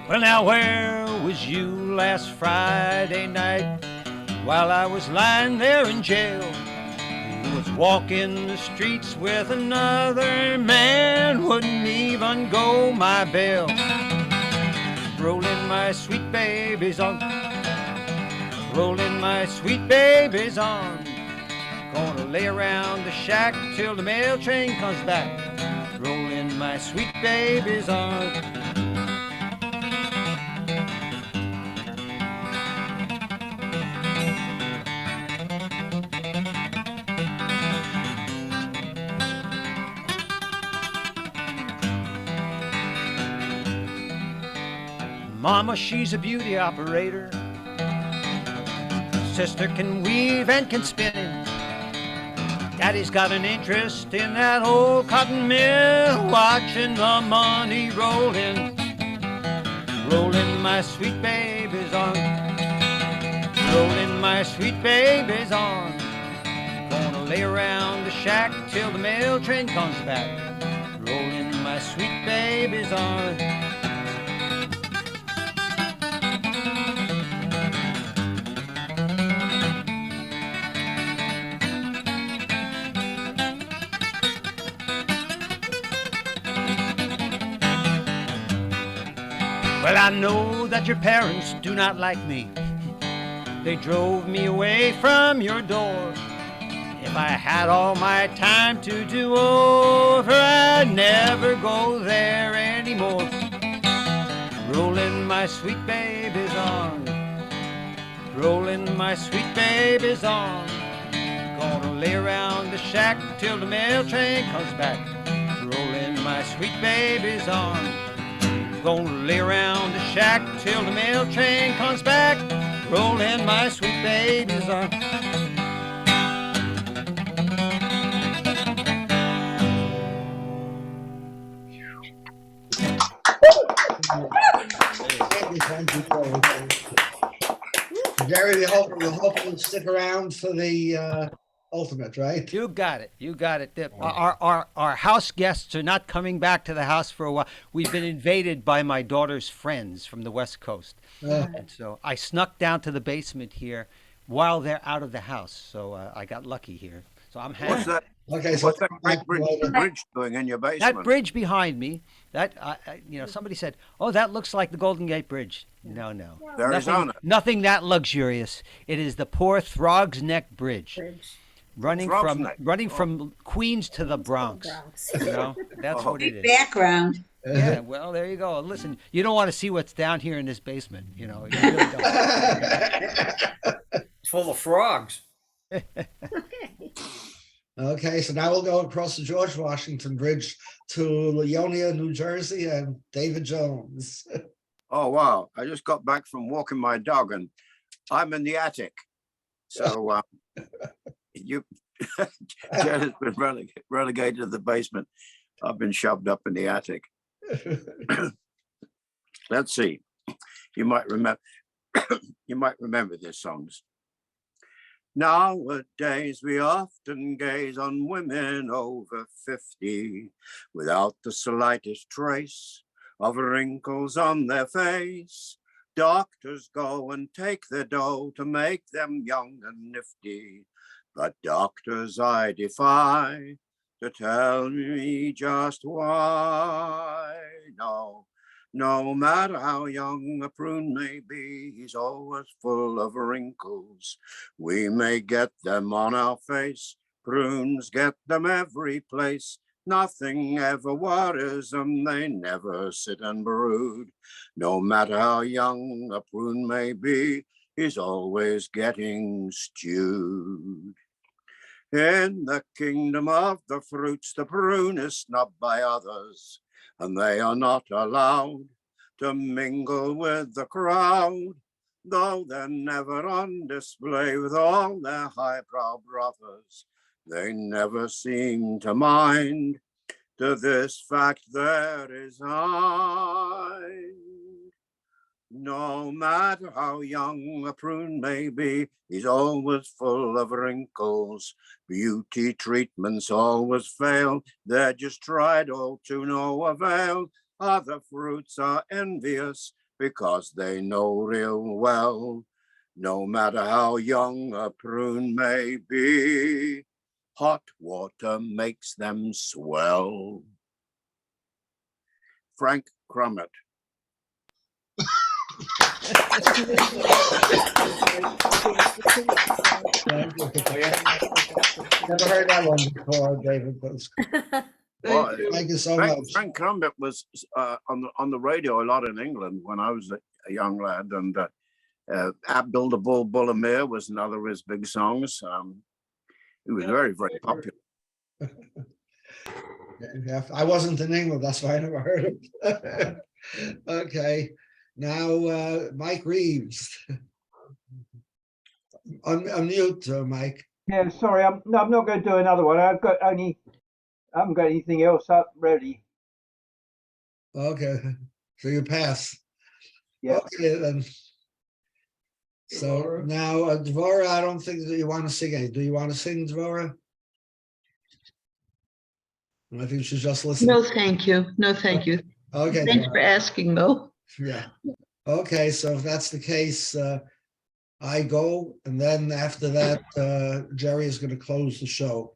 Well, now where was you last Friday night while I was lying there in jail? You was walking the streets with another man, wouldn't even go my bail. Rolling my sweet baby's arms, rolling my sweet baby's arms. Gonna lay around the shack till the mail train comes back, rolling my sweet baby's arms. Mama, she's a beauty operator. Sister can weave and can spin. Daddy's got an interest in that old cotton mill, watching the money roll in. Rolling my sweet baby's arm, rolling my sweet baby's arm. Gonna lay around the shack till the mail train comes back, rolling my sweet baby's arm. Well, I know that your parents do not like me. They drove me away from your door. If I had all my time to do over, I'd never go there anymore. Rolling my sweet baby's arm, rolling my sweet baby's arm. Gonna lay around the shack till the mail train comes back, rolling my sweet baby's arm. Gonna lay around the shack till the mail train comes back, rolling my sweet baby's arm. Jerry, we hope you'll stick around for the ultimate, right? You got it. You got it. Our house guests are not coming back to the house for a while. We've been invaded by my daughter's friends from the West Coast. And so I snuck down to the basement here while they're out of the house. So I got lucky here. So I'm happy. What's that? Okay, so What's that great bridge doing in your basement? That bridge behind me, that somebody said, "Oh, that looks like the Golden Gate Bridge." No, Arizona. nothing that luxurious. It is the poor Throgs Neck Bridge. Running from Queens to the Bronx. That's what it is. Background. Yeah, well, there you go. Listen, you don't want to see what's down here in this basement. You really don't. It's full of frogs. Okay, so now we'll go across the George Washington Bridge to Leonia, New Jersey, and David Jones. Oh, wow. I just got back from walking my dog and I'm in the attic. So Jen has been relegated to the basement. I've been shoved up in the attic. Let's see. You might remember these songs. Nowadays, we often gaze on women over 50 without the slightest trace of wrinkles on their face. Doctors go and take their dough to make them young and nifty. But doctors I defy to tell me just why. No matter how young a prune may be, he's always full of wrinkles. We may get them on our face, prunes get them every place. Nothing ever worries them, they never sit and brood. No matter how young a prune may be, he's always getting stewed. In the kingdom of the fruits, the prune is snubbed by others, and they are not allowed to mingle with the crowd, though they're never on display with all their highbrow brothers. They never seem to mind To this fact there is I. No matter how young a prune may be, he's always full of wrinkles. Beauty treatments always fail. They're just tried all to no avail. Other fruits are envious because they know real well. No matter how young a prune may be, hot water makes them swell. Frank Crummett. Never heard that one before, David. Well, Thank you so Frank, much. Frank Crummett was on the radio a lot in England when I was a young lad, and Abdul the Bull Bullamir was another of his big songs. He was very, very popular. Yeah, I wasn't in England, that's why I never heard it. Okay, now Mike Reeves. Unmute, Mike. Yeah, sorry, I'm not going to do another one. I haven't got anything else up ready. Okay, so you pass. Yeah. Okay, then. So now, Dvorah, I don't think that you want to sing anything. Do you want to sing, Dvorah? I think she's just listening. No, thank you. No, thank you. Okay. Thanks for asking, though. Yeah. Okay, so if that's the case, I go, and then after that, Jerry is going to close the show.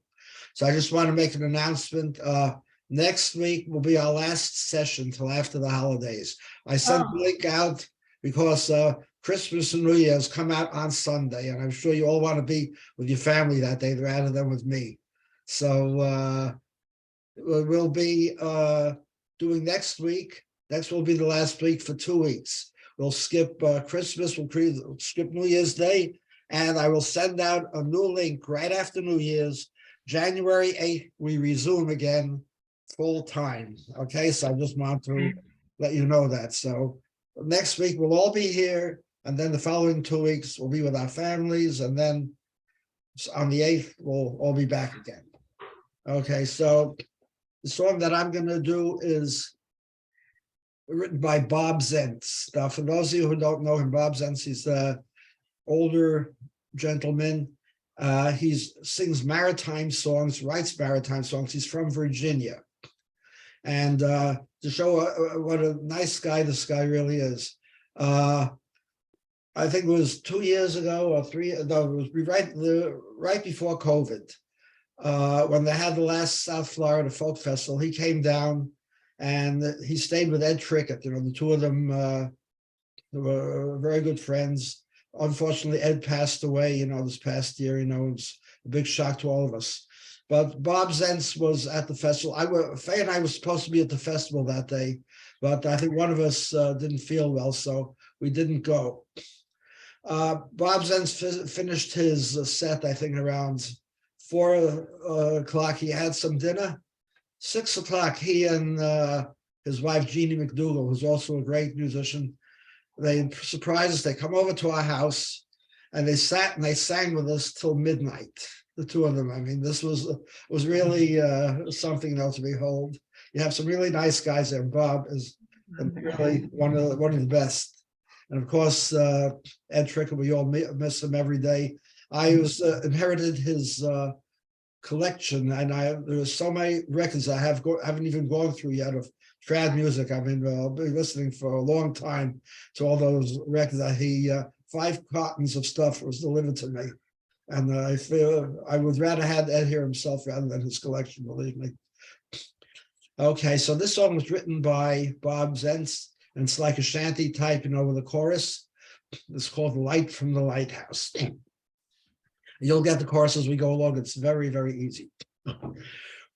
So I just want to make an announcement. Next week will be our last session till after the holidays. I sent the link out because Christmas and New Year's come out on Sunday, and I'm sure you all want to be with your family that day rather than with me. So we'll be doing next week. Next will be the last week for 2 weeks. We'll skip Christmas, we'll skip New Year's Day, and I will send out a new link right after New Year's. January 8th, we resume again full time. Okay, so I just want to let you know that. So next week we'll all be here, and then the following 2 weeks we'll be with our families, and then on the 8th we'll all be back again. Okay, so the song that I'm going to do is written by Bob Zentz. Now, for those of you who don't know him, Bob Zentz, he's an older gentleman. He sings maritime songs, writes maritime songs. He's from Virginia. And to show what a nice guy this guy really is, I think it was 2 years ago or three, no, it was right before COVID, when they had the last South Florida Folk Festival. He came down and he stayed with Ed Trickett. You know, the two of them were very good friends. Unfortunately, Ed passed away, this past year. It was a big shock to all of us. But Bob Zentz was at the festival. Faye and I were supposed to be at the festival that day, but I think one of us didn't feel well, so we didn't go. Bob Zentz finished his set, I think, around 4 o'clock. He had some dinner. 6 o'clock, he and his wife, Jeannie McDougall, who's also a great musician, they surprised us. They come over to our house, and they sat and they sang with us till midnight, the two of them. I mean, this was really something, to behold. You have some really nice guys there. Bob is really one of the best. And of course, Ed Trickett, we all miss him every day. I inherited his collection, and there are so many records I haven't even gone through yet of trad music. I mean, I've been listening for a long time to all those records. That 5 cartons of stuff was delivered to me, and I feel I would rather have Ed here himself rather than his collection, believe me. Okay, so this song was written by Bob Zentz, and it's like a shanty type, with a chorus. It's called "Light from the Lighthouse." You'll get the chorus as we go along. It's very, very easy.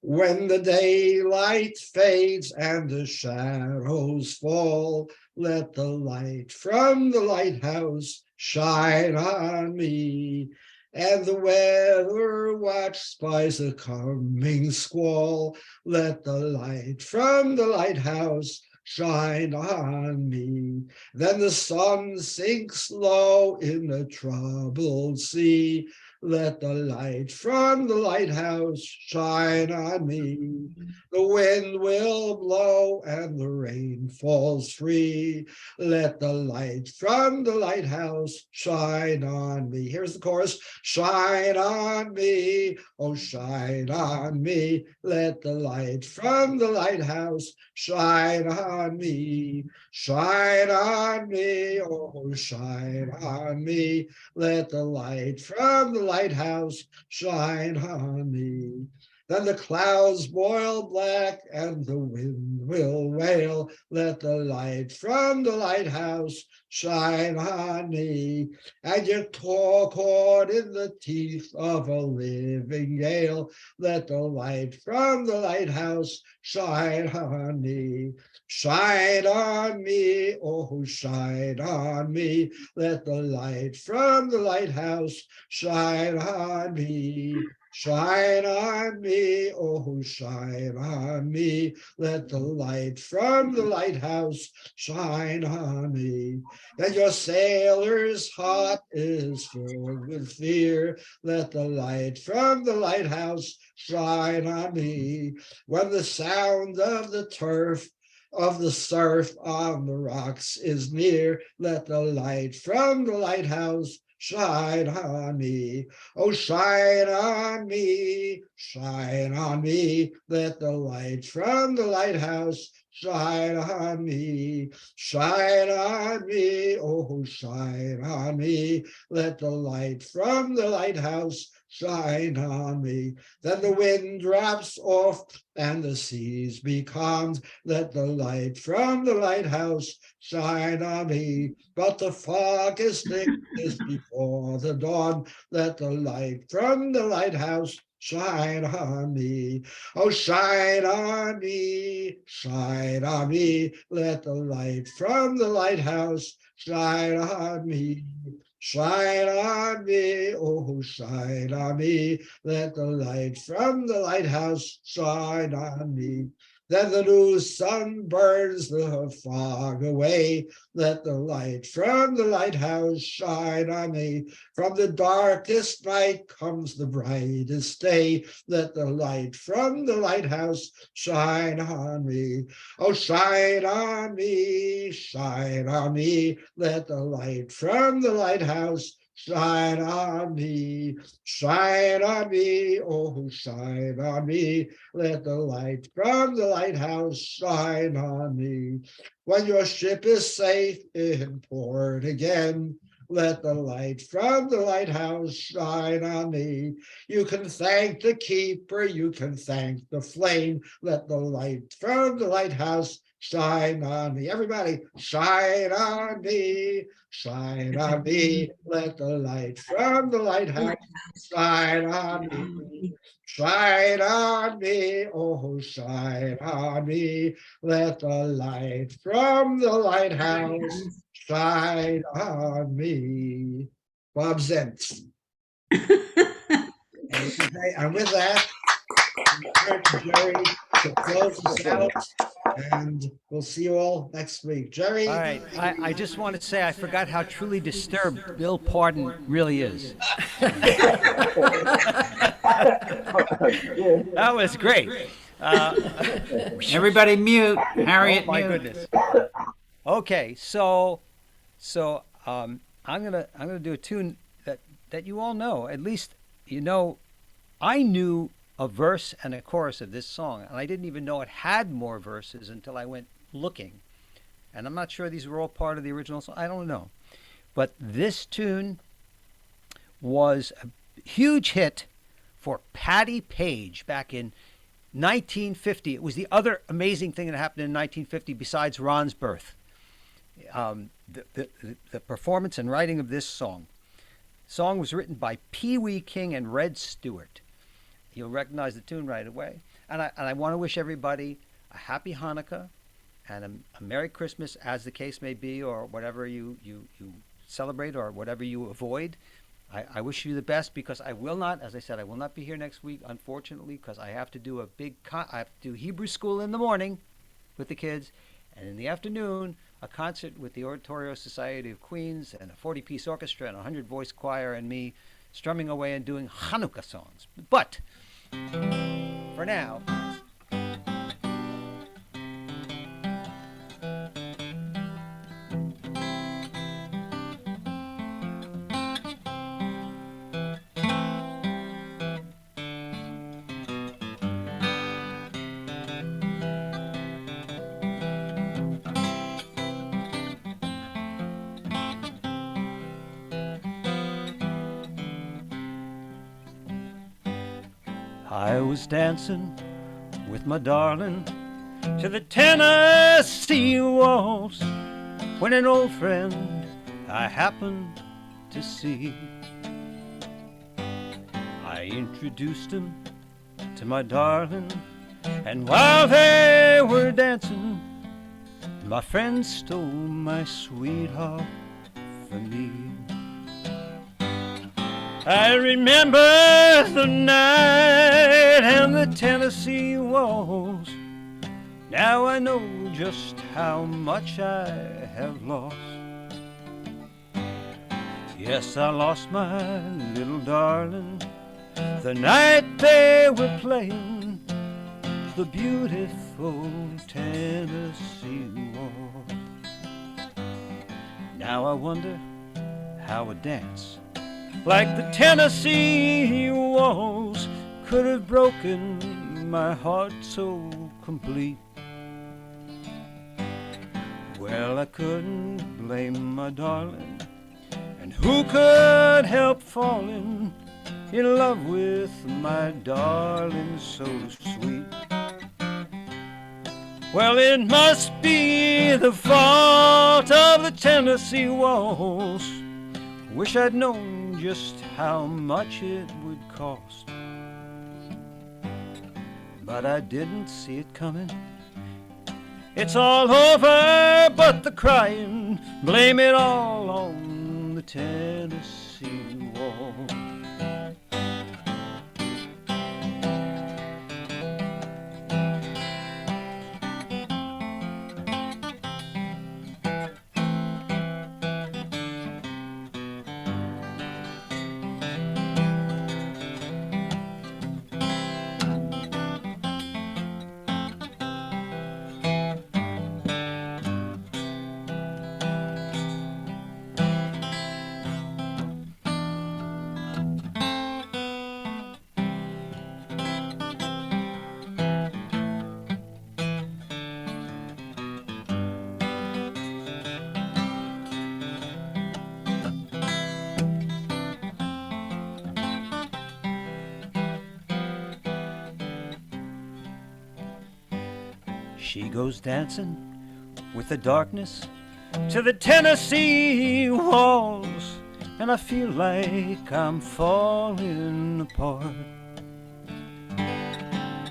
When the daylight fades and the shadows fall, let the light from the lighthouse shine on me. And the weather watch spies a coming squall. Let the light from the lighthouse shine on me. Then the sun sinks low in the troubled sea. Let the light from the lighthouse shine on me. The wind will blow and the rain falls free. Let the light from the lighthouse shine on me. Here's the chorus. Shine on me, oh shine on me. Let the light from the lighthouse shine on me. Shine on me, oh shine on me. Let the light from the lighthouse shine on me. Then the clouds boil black and the wind will wail. Let the light from the lighthouse shine on me. And you're caught in the teeth of a living gale. Let the light from the lighthouse shine on me. Shine on me, oh shine on me. Let the light from the lighthouse shine on me. Shine on me, oh shine on me. Let the light from the lighthouse shine on me. And your sailor's heart is filled with fear. Let the light from the lighthouse shine on me. When the sound of the turf of the surf on the rocks is near, let the light from the lighthouse shine on me. Oh, shine on me, shine on me. Let the light from the lighthouse shine on me. Shine on me, oh, shine on me. Let the light from the lighthouse shine on me. Then the wind drops off and the seas be calmed. Let the light from the lighthouse shine on me. But the fog is thick is before the dawn. Let the light from the lighthouse shine on me. Oh, shine on me, shine on me. Let the light from the lighthouse shine on me. Shine on me, oh, shine on me. Let the light from the lighthouse shine on me. Then the new sun burns the fog away. Let the light from the lighthouse shine on me. From the darkest night comes the brightest day. Let the light from the lighthouse shine on me. Oh, shine on me, shine on me. Let the light from the lighthouse shine on me. Shine on me, oh, shine on me. Let the light from the lighthouse shine on me. When your ship is safe in port again, let the light from the lighthouse shine on me. You can thank the keeper, you can thank the flame. Let the light from the lighthouse shine on me. Everybody, shine on me, shine on me. Let the light from the lighthouse shine on me. Shine on me, oh, shine on me. Let the light from the lighthouse shine on me. Bob Zent. And with that, we turn to Jerry to close us out, and we'll see you all next week. Jerry. All right. I just want to say I forgot how truly disturbed Bill Pardon really is. That was great. Everybody mute. Harriet, oh my mute. goodness. Okay, so I'm gonna do a tune that you all know. At least you know. I knew a verse and a chorus of this song, and I didn't even know it had more verses until I went looking. And I'm not sure these were all part of the original song. I don't know. But this tune was a huge hit for Patti Page back in 1950. It was the other amazing thing that happened in 1950 besides Ron's birth. The performance and writing of this song. The song was written by Pee Wee King and Red Stewart. You'll recognize the tune right away. And I want to wish everybody a happy Hanukkah and a Merry Christmas, as the case may be, or whatever you celebrate or whatever you avoid. I wish you the best, because I will not, as I said, I will not be here next week, unfortunately, because I have to do I have to do Hebrew school in the morning with the kids, and in the afternoon, a concert with the Oratorio Society of Queens and a 40-piece orchestra and a 100-voice choir and me strumming away and doing Hanukkah songs. But for now, I was dancing with my darling to the Tennessee waltz when an old friend I happened to see. I introduced him to my darling, and while they were dancing, my friend stole my sweetheart from me. I remember the night and the Tennessee waltz. Now I know just how much I have lost. Yes, I lost my little darling the night they were playing the beautiful Tennessee waltz. Now I wonder how a dance like the Tennessee waltz could have broken my heart so complete. Well, I couldn't blame my darling, and who could help falling in love with my darling so sweet? Well, it must be the fault of the Tennessee waltz. Wish I'd known just how much it would cost, but I didn't see it coming. It's all over but the crying, blame it all on the Tennessee waltz. She goes dancing with the darkness to the Tennessee waltz, and I feel like I'm falling apart.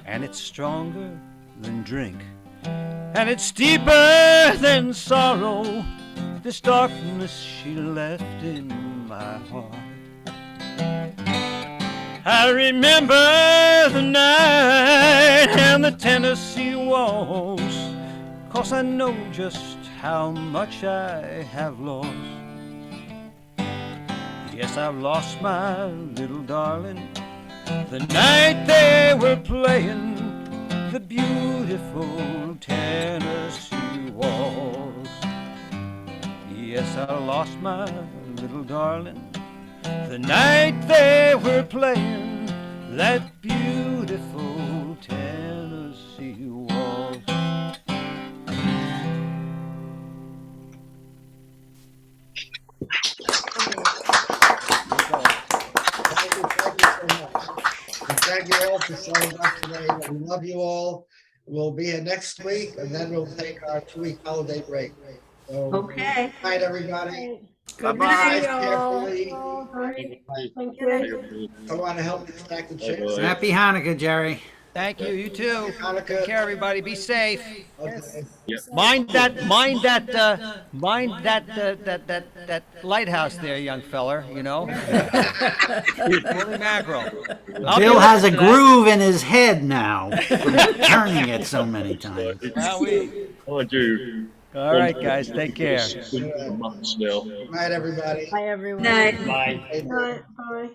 And it's stronger than drink, and it's deeper than sorrow, this darkness she left in my heart. I remember the night and the Tennessee waltz, 'cause I know just how much I have lost. Yes, I've lost my little darling the night they were playing the beautiful Tennessee waltz. Yes, I lost my little darling the night they were playing that beautiful Tennessee waltz. Thank you all for showing up today. We love you all. We'll be here next week, and then we'll take our 2-week holiday break. So, Okay. Good night, everybody. Good Bye-bye. night, y'all. Carefully. Thank you. I want to help you stack the chairs. Happy Hanukkah, Jerry. Thank you. You too. Hanukkah. Take care, everybody. Be safe. Okay. Mind that lighthouse there, young feller. You know. Holy mackerel. Bill has a groove in his head now from turning it so many times. I do. All right, guys. Take care. For months now. Good night, everybody. Bye, everyone. Night. Bye. Bye. Bye.